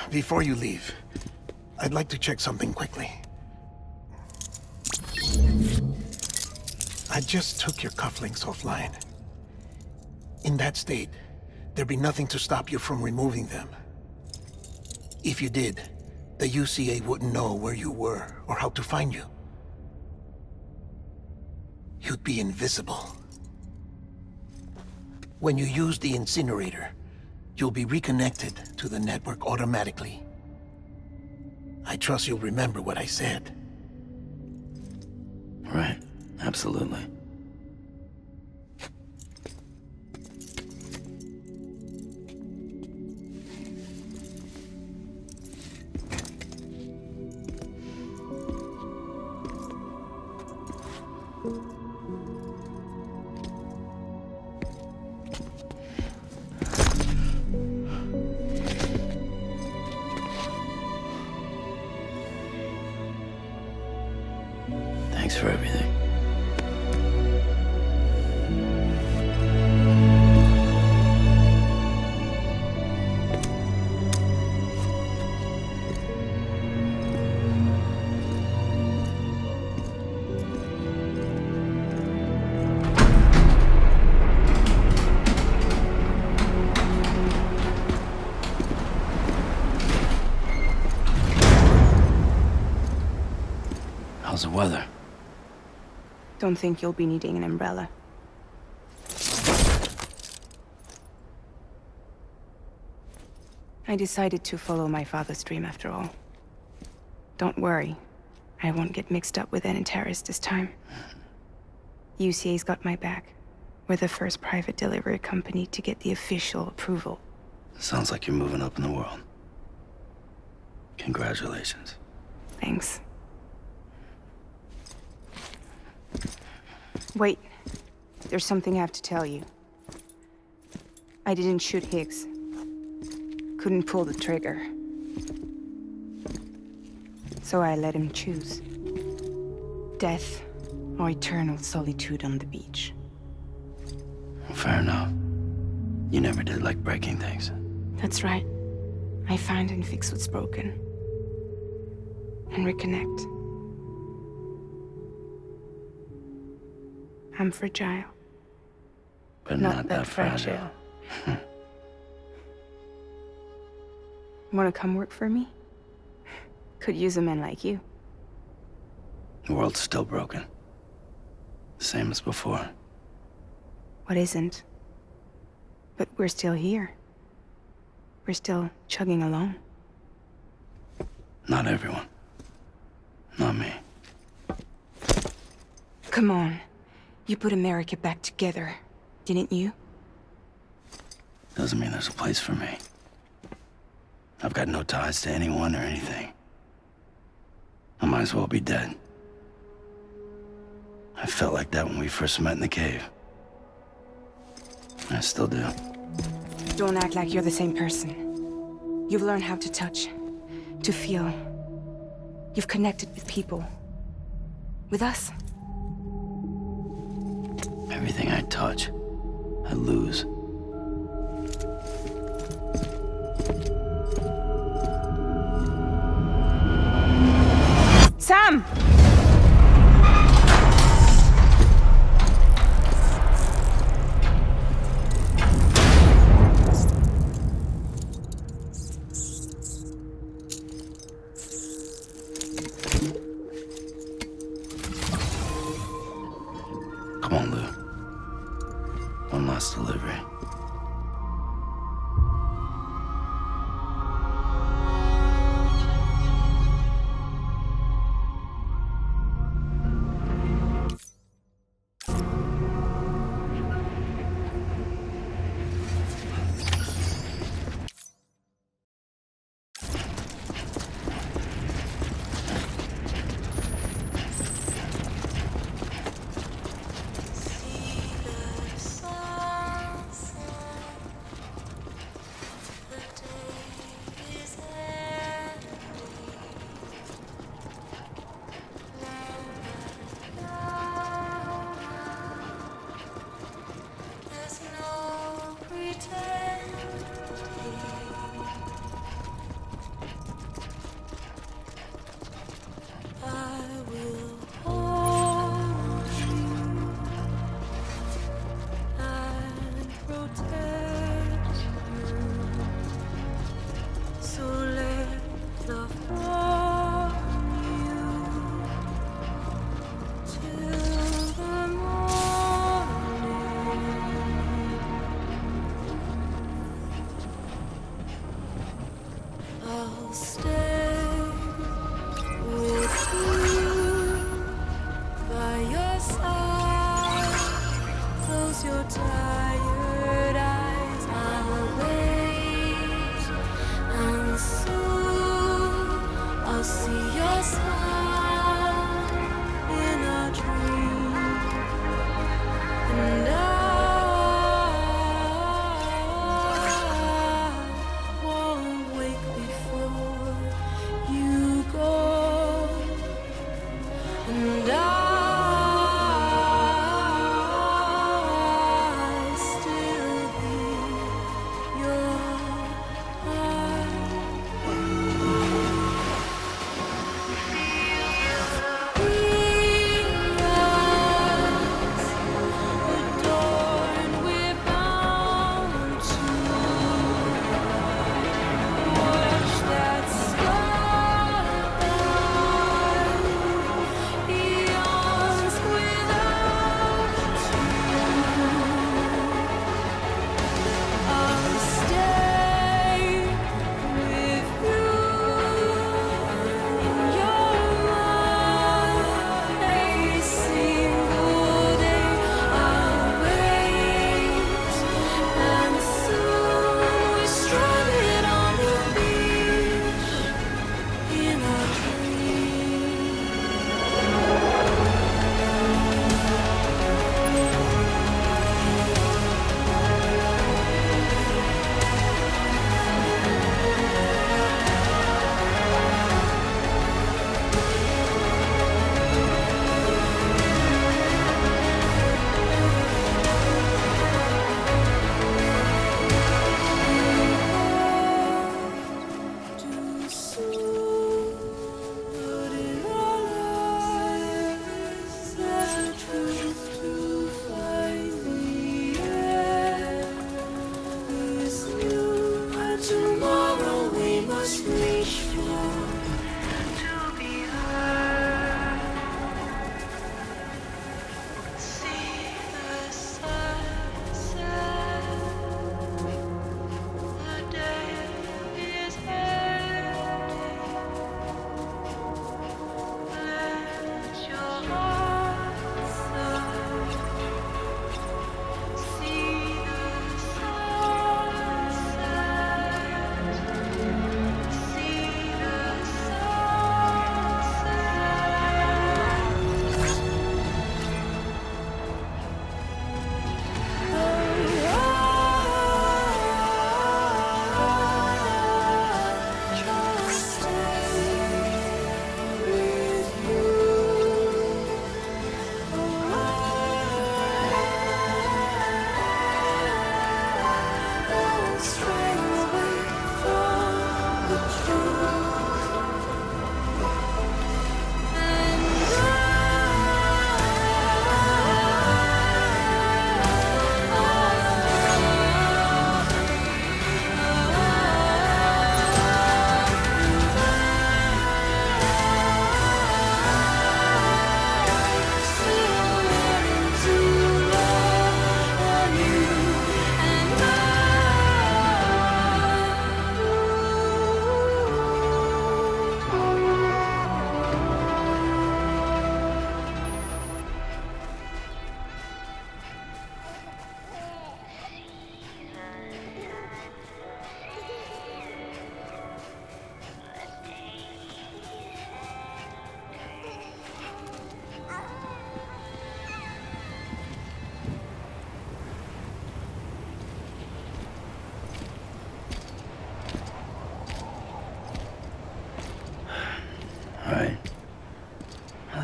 Before you leave, I'd like to check something quickly. I just took your cufflinks offline. In that state, there'd be nothing to stop you from removing them. If you did, the UCA wouldn't know where you were or how to find you. You'd be invisible. When you use the incinerator, you'll be reconnected to the network automatically. I trust you'll remember what I said. Right. Absolutely. Thanks for everything. How's the weather? Don't think you'll be needing an umbrella. I decided to follow my father's dream after all. Don't worry, I won't get mixed up with any terrorists this time. UCA's got my back. We're the first private delivery company to get the official approval. Sounds like you're moving up in the world. Congratulations. Thanks. Wait, there's something I have to tell you. I didn't shoot Higgs. Couldn't pull the trigger. So I let him choose. Death or eternal solitude on the beach. Fair enough. You never did like breaking things. That's right. I find and fix what's broken. And reconnect. I'm fragile. But not that fragile. Wanna come work for me? Could use a man like you. The world's still broken. Same as before. What isn't? But we're still here. We're still chugging along. Not everyone. Not me. Come on. You put America back together, didn't you? Doesn't mean there's a place for me. I've got no ties to anyone or anything. I might as well be dead. I felt like that when we first met in the cave. I still do. Don't act like you're the same person. You've learned how to touch, to feel. You've connected with people. With us. Everything I touch, I lose. Sam! Come on, Lou. One last delivery.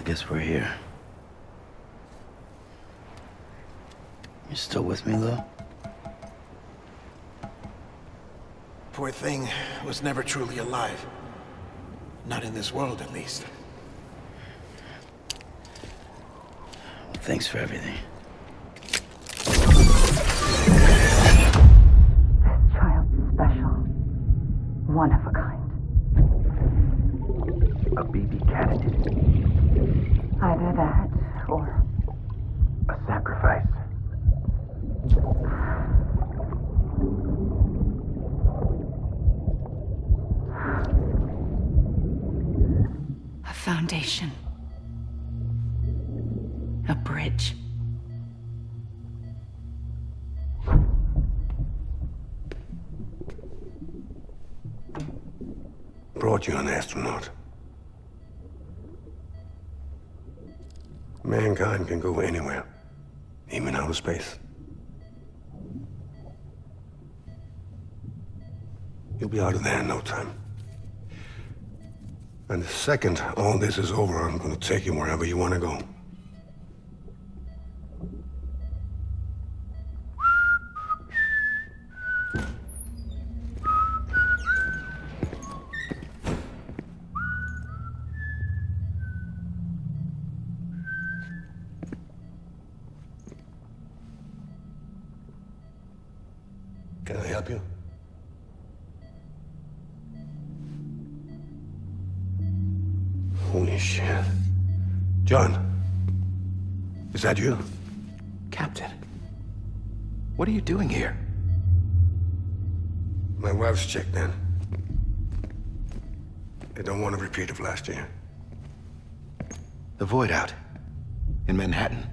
guess we're here. You still with me, Lou? Poor thing was never truly alive. Not in this world, at least. Thanks for everything. This child's special. One of a kind. A BB candidate. Either that, or... A sacrifice. A foundation. A bridge. Brought you an astronaut. Mankind can go anywhere, even outer space. You'll be out of there in no time. And the second all this is over, I'm gonna take you wherever you wanna go. Can I help you? Holy shit. John, is that you? Captain, what are you doing here? My wife's checked in. They don't want a repeat of last year. The void out in Manhattan.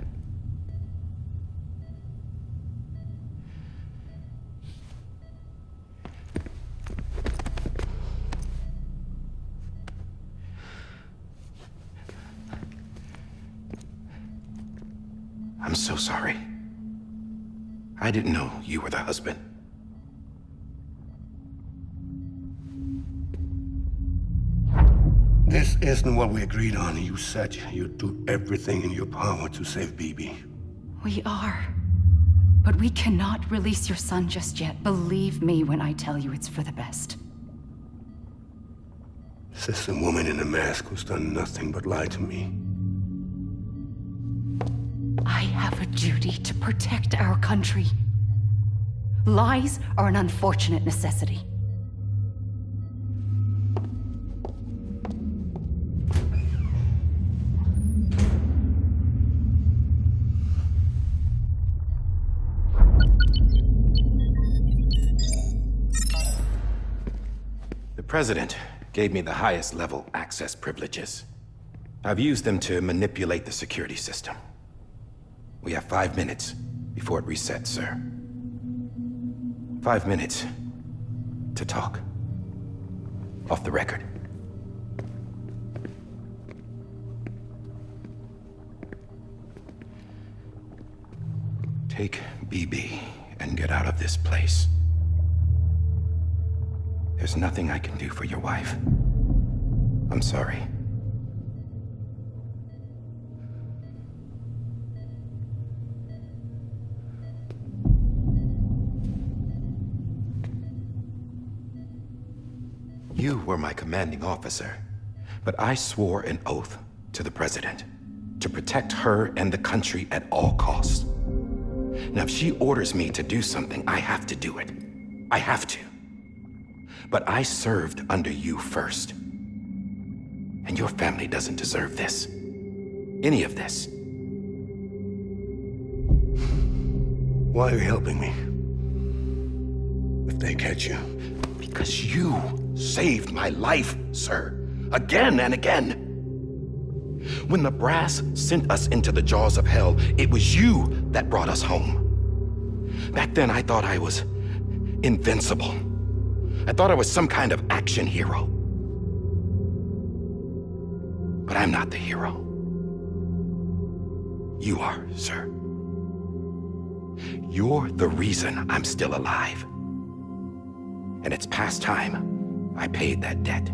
I'm so sorry. I didn't know you were the husband. This isn't what we agreed on. You said you'd do everything in your power to save BB. We are. But we cannot release your son just yet. Believe me when I tell you it's for the best. This is a woman in a mask who's done nothing but lie to me. I have a duty to protect our country. Lies are an unfortunate necessity. The President gave me the highest level access privileges. I've used them to manipulate the security system. We have 5 minutes before it resets, sir. 5 minutes to talk. Off the record. Take BB and get out of this place. There's nothing I can do for your wife. I'm sorry. You were my commanding officer, but I swore an oath to the President to protect her and the country at all costs. Now, if she orders me to do something, I have to do it. I have to. But I served under you first. And your family doesn't deserve this. Any of this. Why are you helping me? If they catch you. Because you saved my life, sir. Again and again. When the brass sent us into the jaws of hell, it was you that brought us home. Back then, I thought I was invincible. I thought I was some kind of action hero. But I'm not the hero. You are, sir. You're the reason I'm still alive. And it's past time I paid that debt.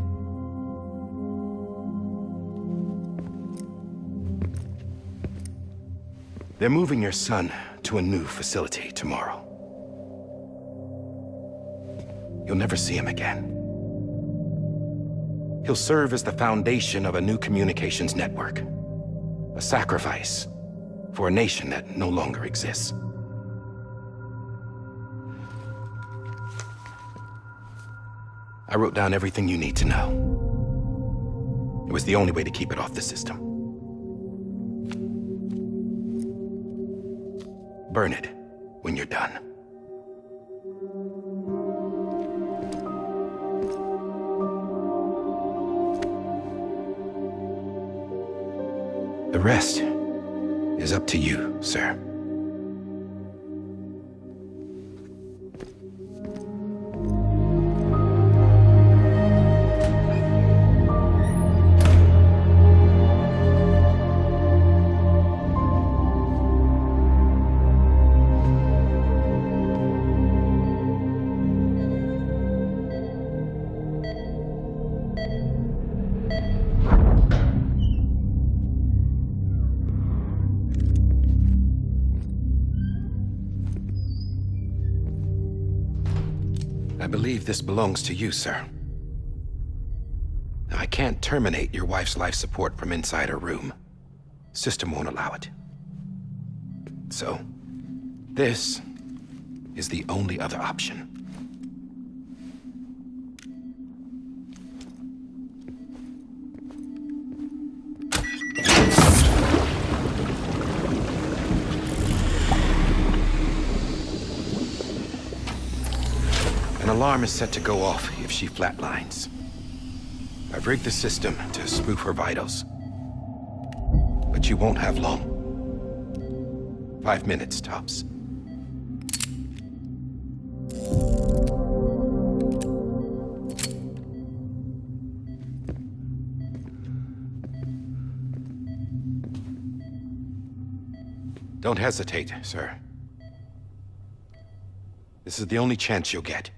They're moving your son to a new facility tomorrow. You'll never see him again. He'll serve as the foundation of a new communications network. A sacrifice for a nation that no longer exists. I wrote down everything you need to know. It was the only way to keep it off the system. Burn it when you're done. The rest is up to you, sir. I believe this belongs to you, sir. I can't terminate your wife's life support from inside her room. System won't allow it. So, this is the only other option. An alarm is set to go off if she flatlines. I've rigged the system to spoof her vitals. But you won't have long. 5 minutes, tops. Don't hesitate, sir. This is the only chance you'll get.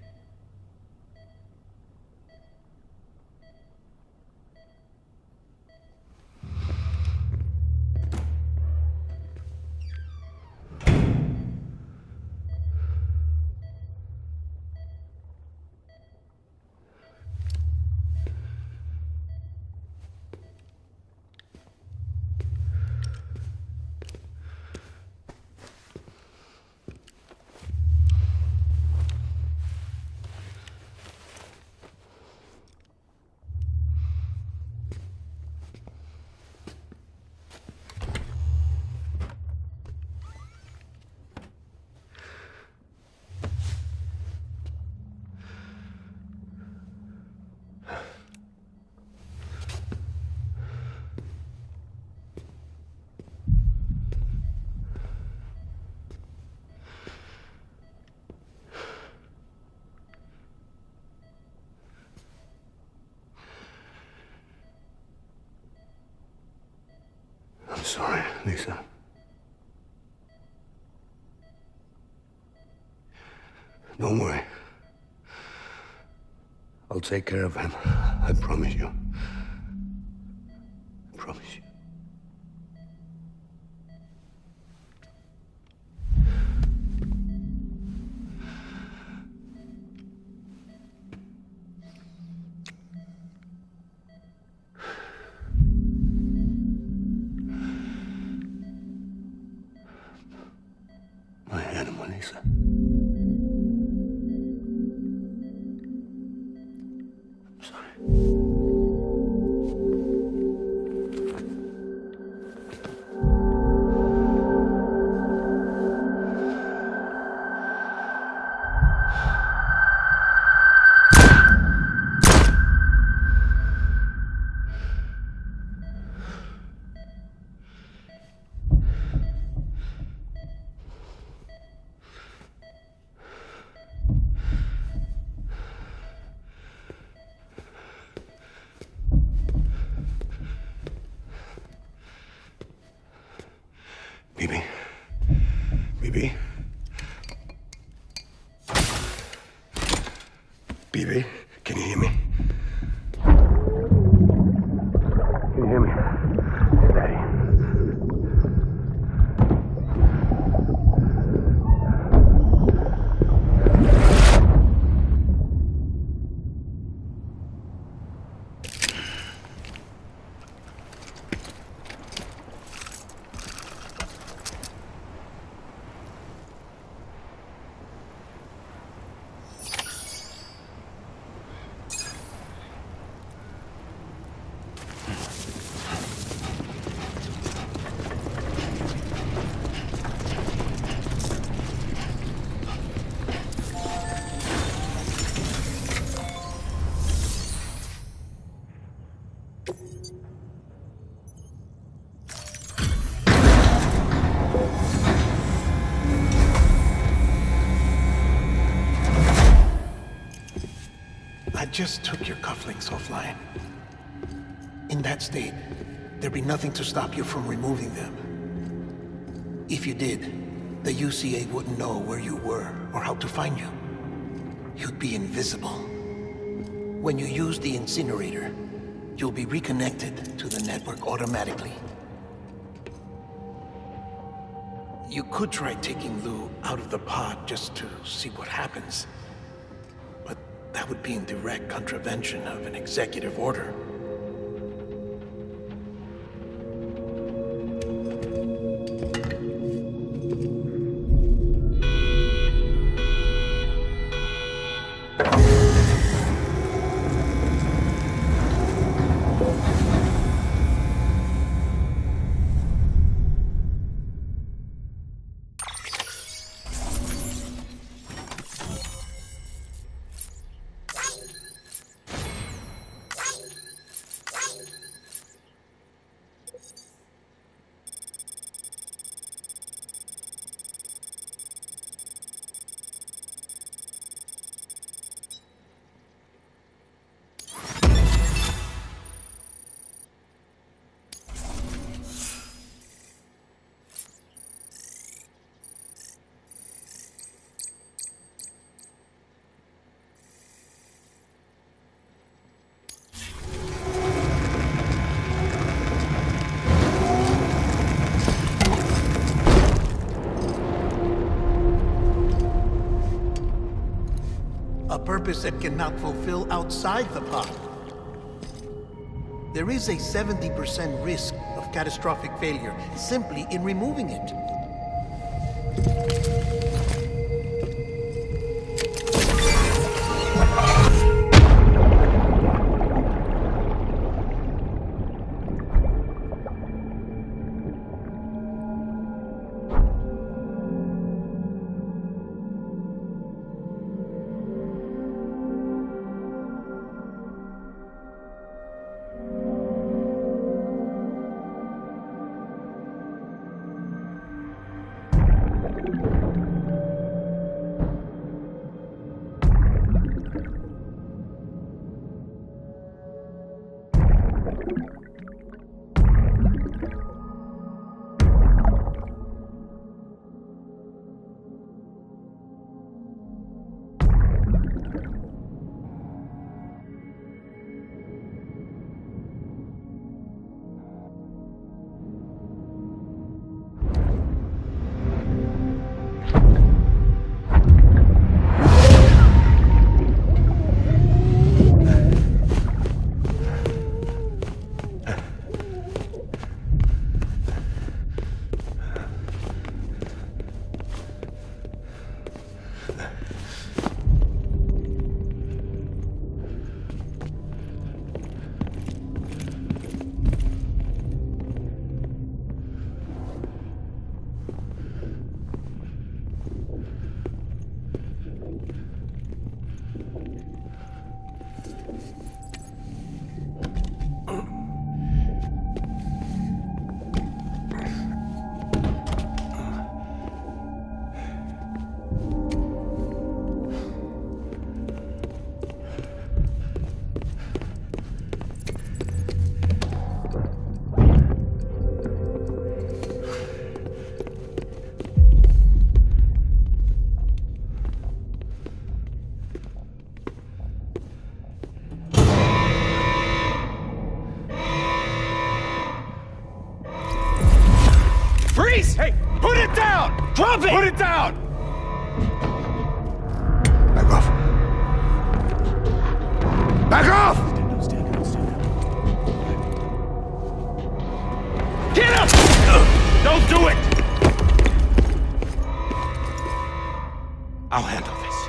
I'm sorry, Lisa. Don't worry. I'll take care of him. I promise you. I promise you. My animal, Lisa. Bibi? Bibi? Bibi, can you hear me? Can you hear me? It's Daddy. just took your cufflinks offline. In that state, there'd be nothing to stop you from removing them. If you did, the UCA wouldn't know where you were or how to find you. You'd be invisible. When you use the incinerator, you'll be reconnected to the network automatically. You could try taking Lou out of the pod just to see what happens. But that would be in direct contravention of an executive order. A purpose that cannot fulfill outside the pod. There is a 70% risk of catastrophic failure simply in removing it. Hey, put it down! Drop it! Put it down! Back off. Back off! Get up! Don't do it! I'll handle this.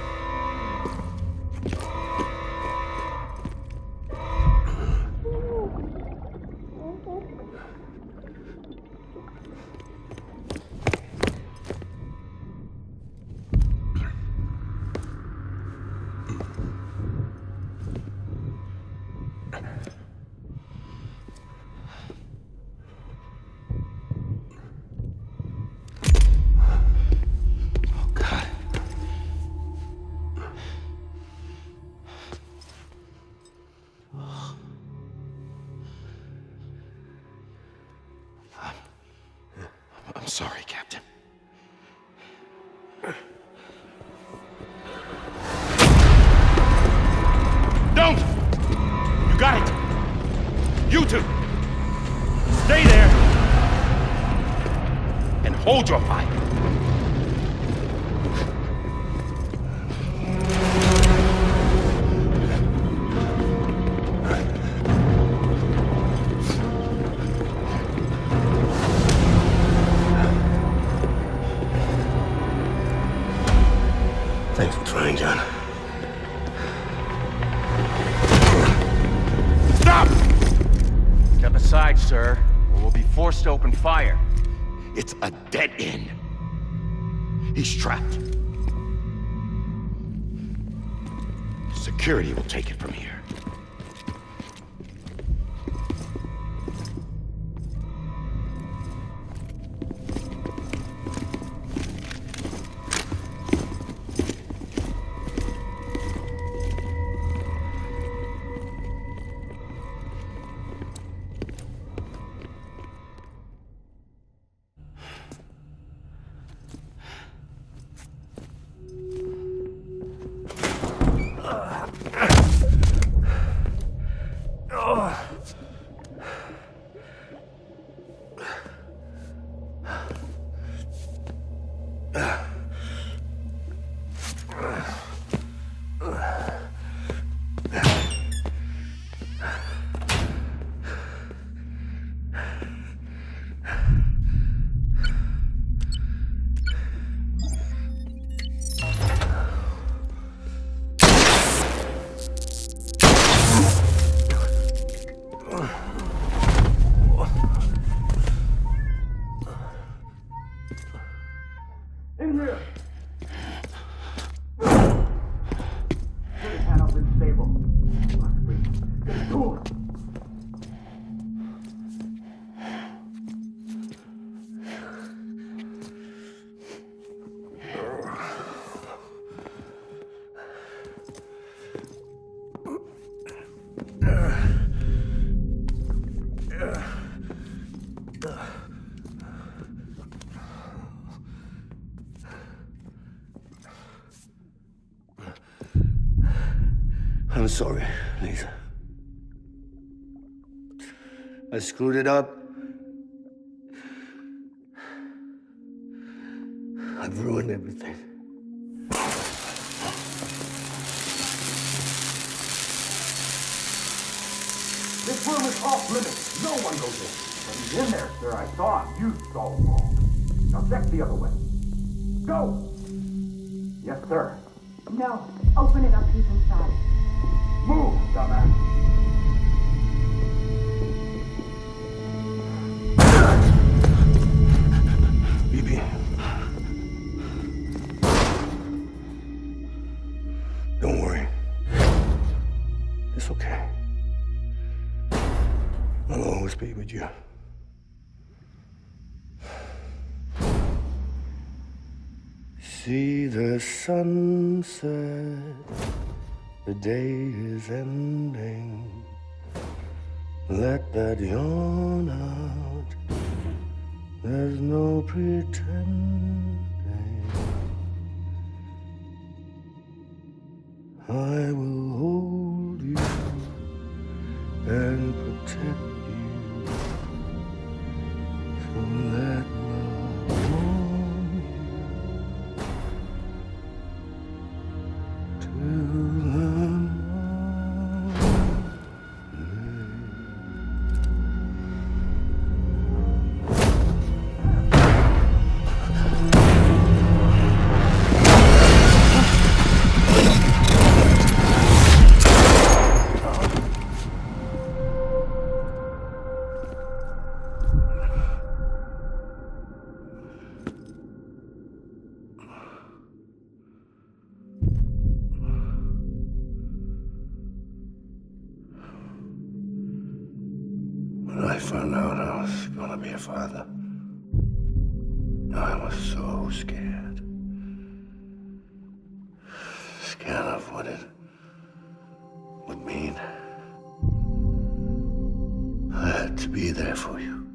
sorry, Captain. Don't! You got it! You two! Stay there! And hold your fire! Thanks for trying, John. Stop! Step aside, sir, or we'll be forced to open fire. It's a dead end. He's trapped. Security will take it from here. I'm sorry, Lisa. I screwed it up. I've ruined everything. This room is off limits. No one goes in. But he's in there, sir. I saw him. You saw him all. Now check the other way. Go! Yes, sir. No. Open it up. He's inside. Move, dumbass. BB. Don't worry. It's okay. I'll always be with you. See the sunset. The day is ending. Let that yawn out. There's no pretending. I will hold you and protect you. So let love warm you till When I found out I was gonna be a father, I was so scared. Scared of what it would mean. I had to be there for you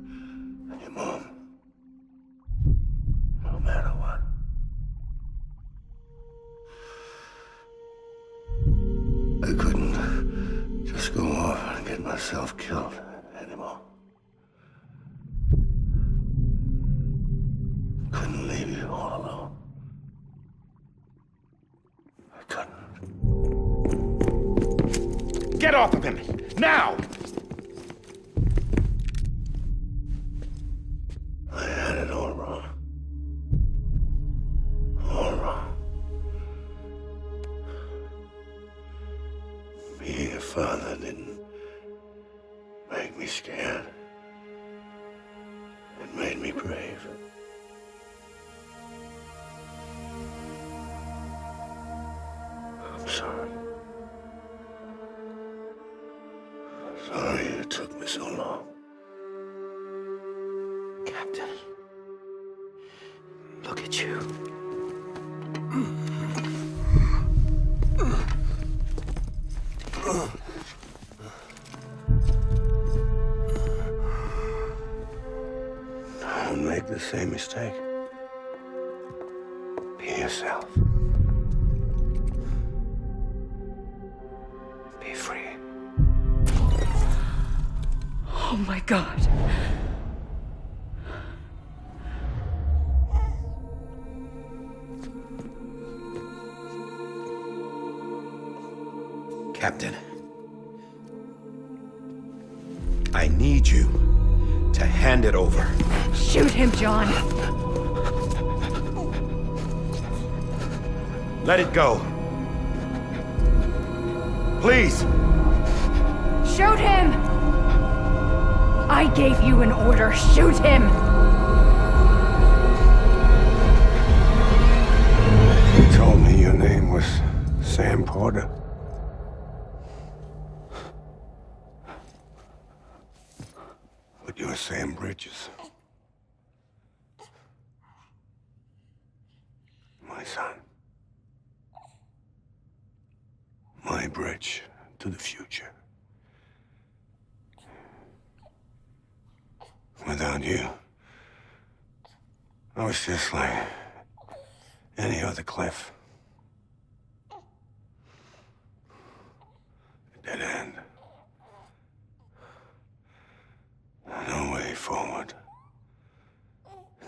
and your mom. myself killed anymore. Couldn't leave you all alone. I couldn't. Get off of him! Now! I had it all wrong. All wrong. Being a father didn't make me scared. It made me brave. I'm sorry. Sorry it took me so long. Captain, look at you. Don't make the same mistake. Be yourself. Be free. Oh my God. Captain, I need you to hand it over. Shoot him, John. Let it go. Please. Shoot him! I gave you an order. Shoot him! You told me your name was Sam Porter. But you're Sam Bridges. My son. My bridge to the future. Without you, I was just like any other Cliff. A dead end. No way forward.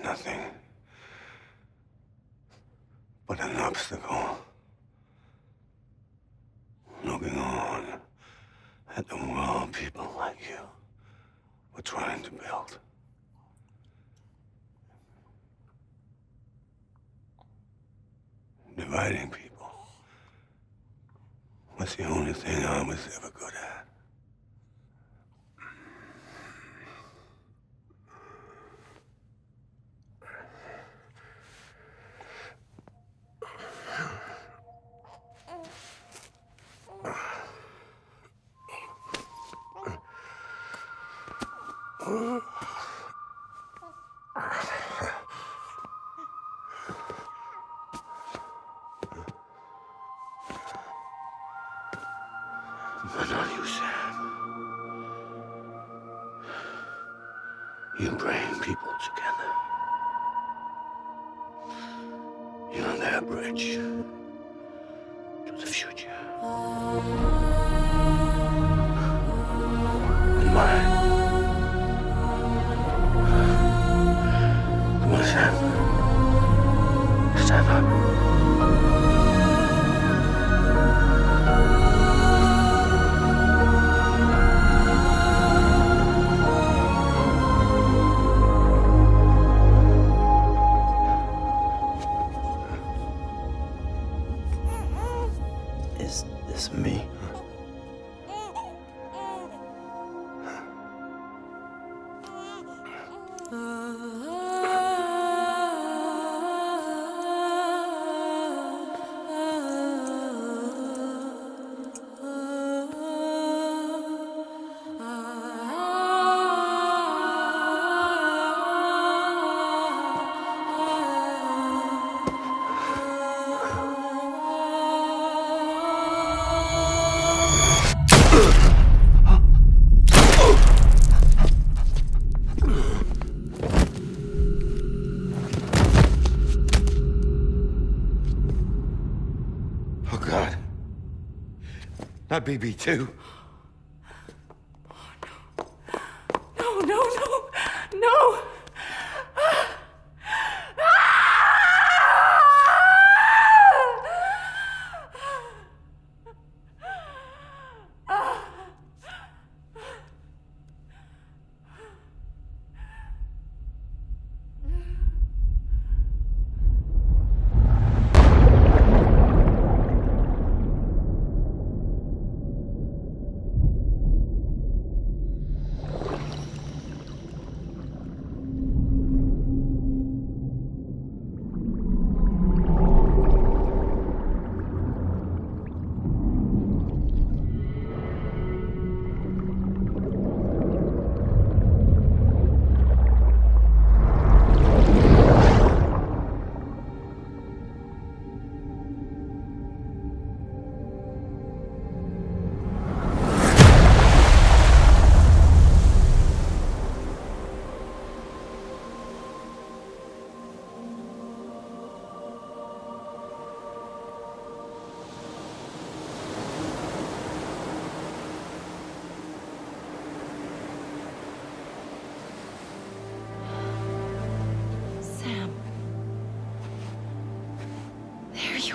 Nothing but an obstacle. Looking on at the world people like you were trying to build. Dividing people was the only thing I was ever good at. But not you, Sam. You bring people together. You're their bridge to the future. And mine. Come on, Sam. Stand up. Is this me? Oh, God. Not BB2.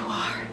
you are.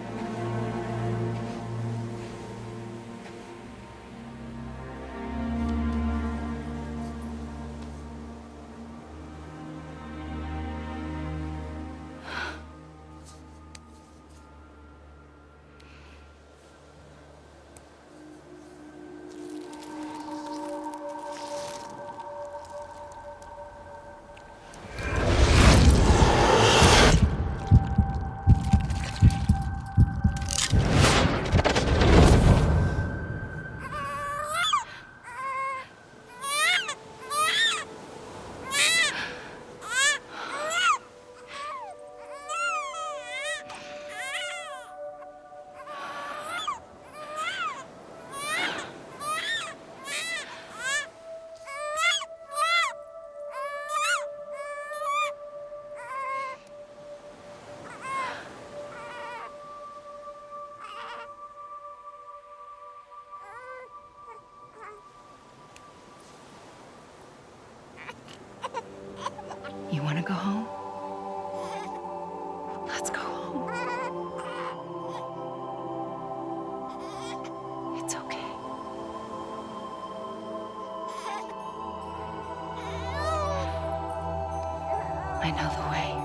You want to go home? Let's go home. It's okay. I know the way.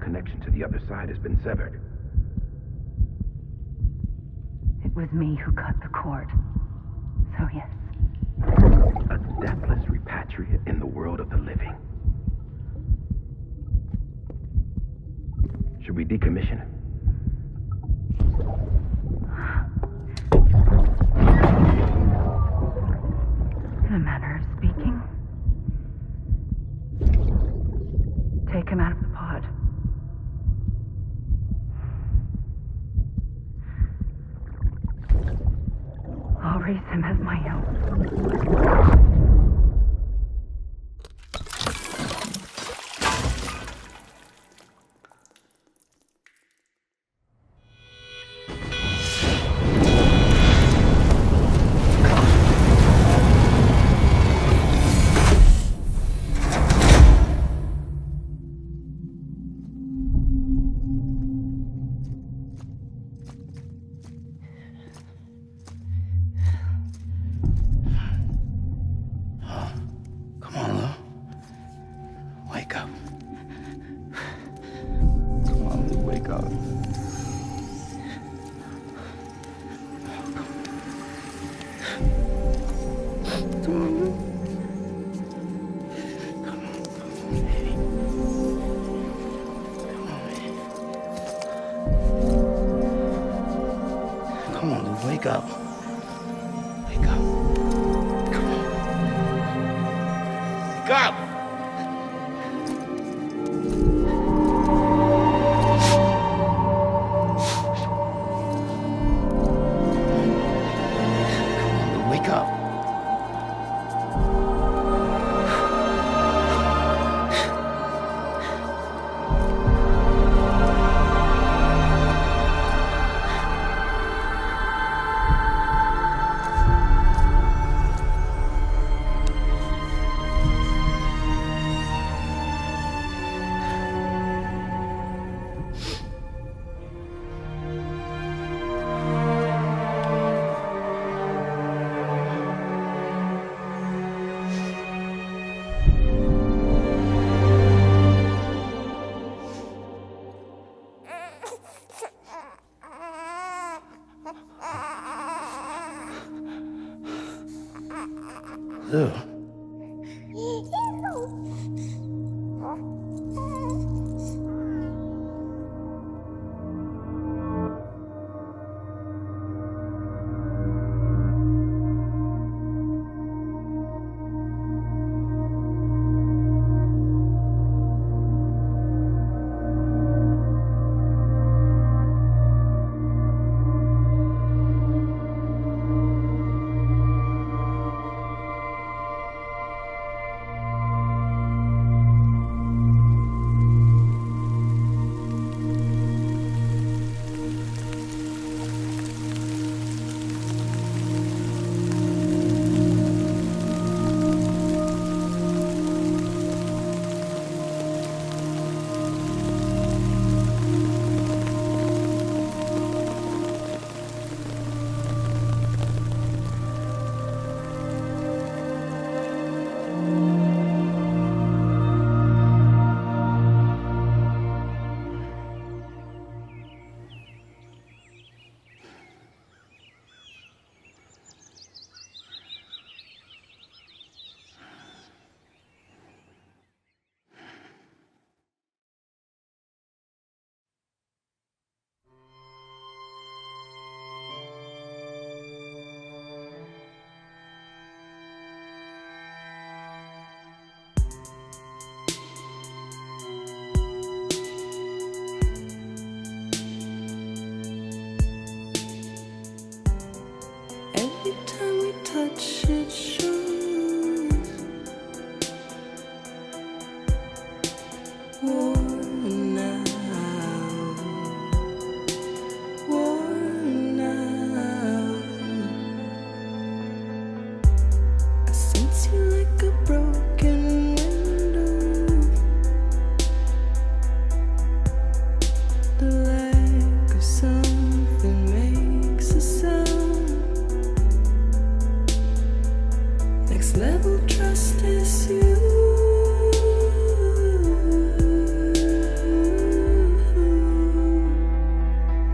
connection to the other side has been severed. It was me who cut the cord. So yes. A deathless repatriate in the world of the living. Should we decommission him? In a manner of speaking. Take him out of the pod. I'll raise him as my own. Wake up. Wake up. Come on. Wake up! Worn out. Worn out. I sense you like a broken window. The lack of something makes a sound. Next level trust is you.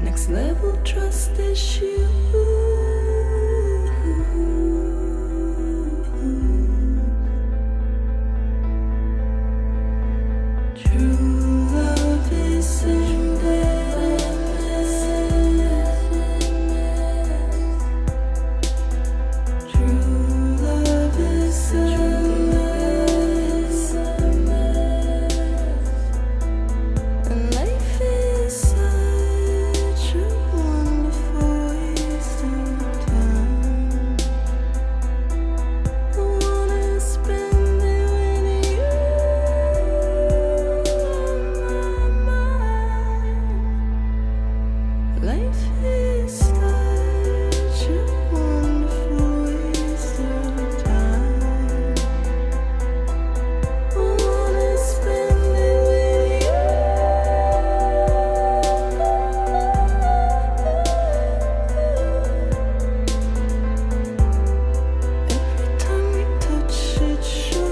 Next level trust is you. True love is endless. True love is endless. And life is such a wonderful waste of time. I wanna spend it with you on my mind. Life is such a wonderful waste of time. I wanna spend it with you. Every time we touch it shows.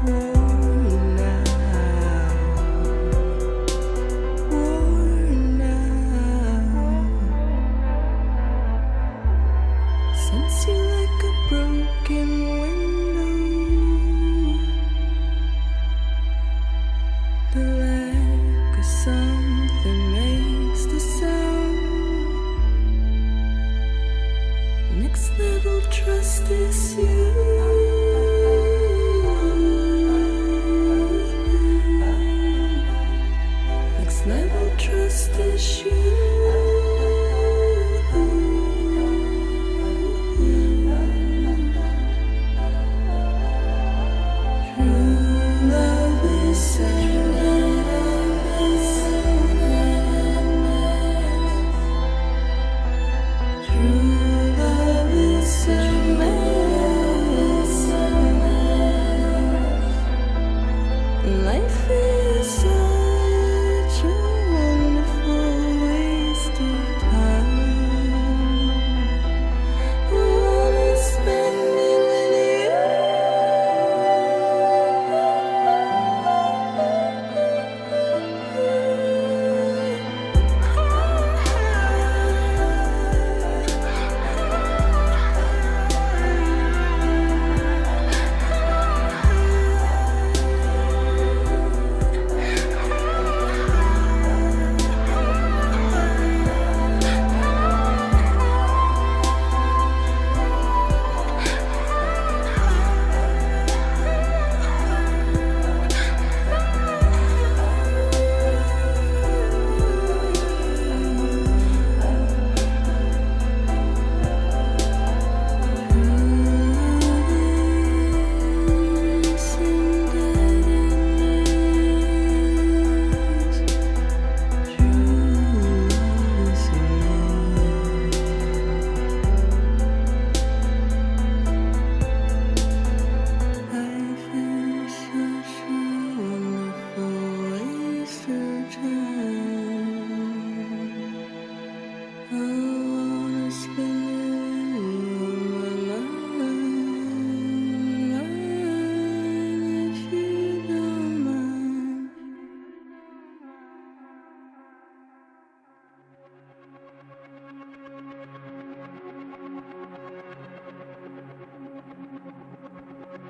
Worn out. Worn out. Sense you like a broken window. The lack of something makes the sound. Next level trust is you. Next level trust is you. True love is endless. True love is endless. Life is such a wonderful waste of time. I wanna spend it with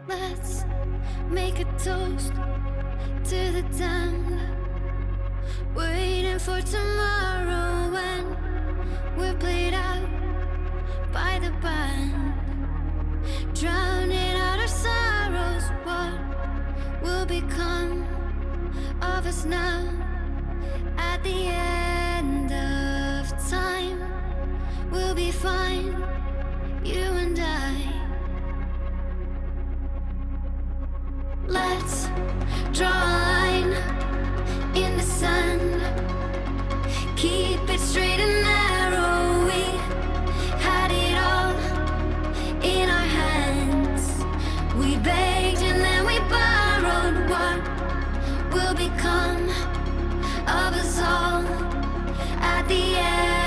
Let's make a toast to the damned. Waiting for tomorrow when we're played out by the band. Drowning out our sorrows, what will become of us now? At the end of time, we'll be fine, you and I. Let's draw a line in the sand. Keep it straight and narrow. We had it all in our hands. We begged and then we borrowed. What will become of us all at the end?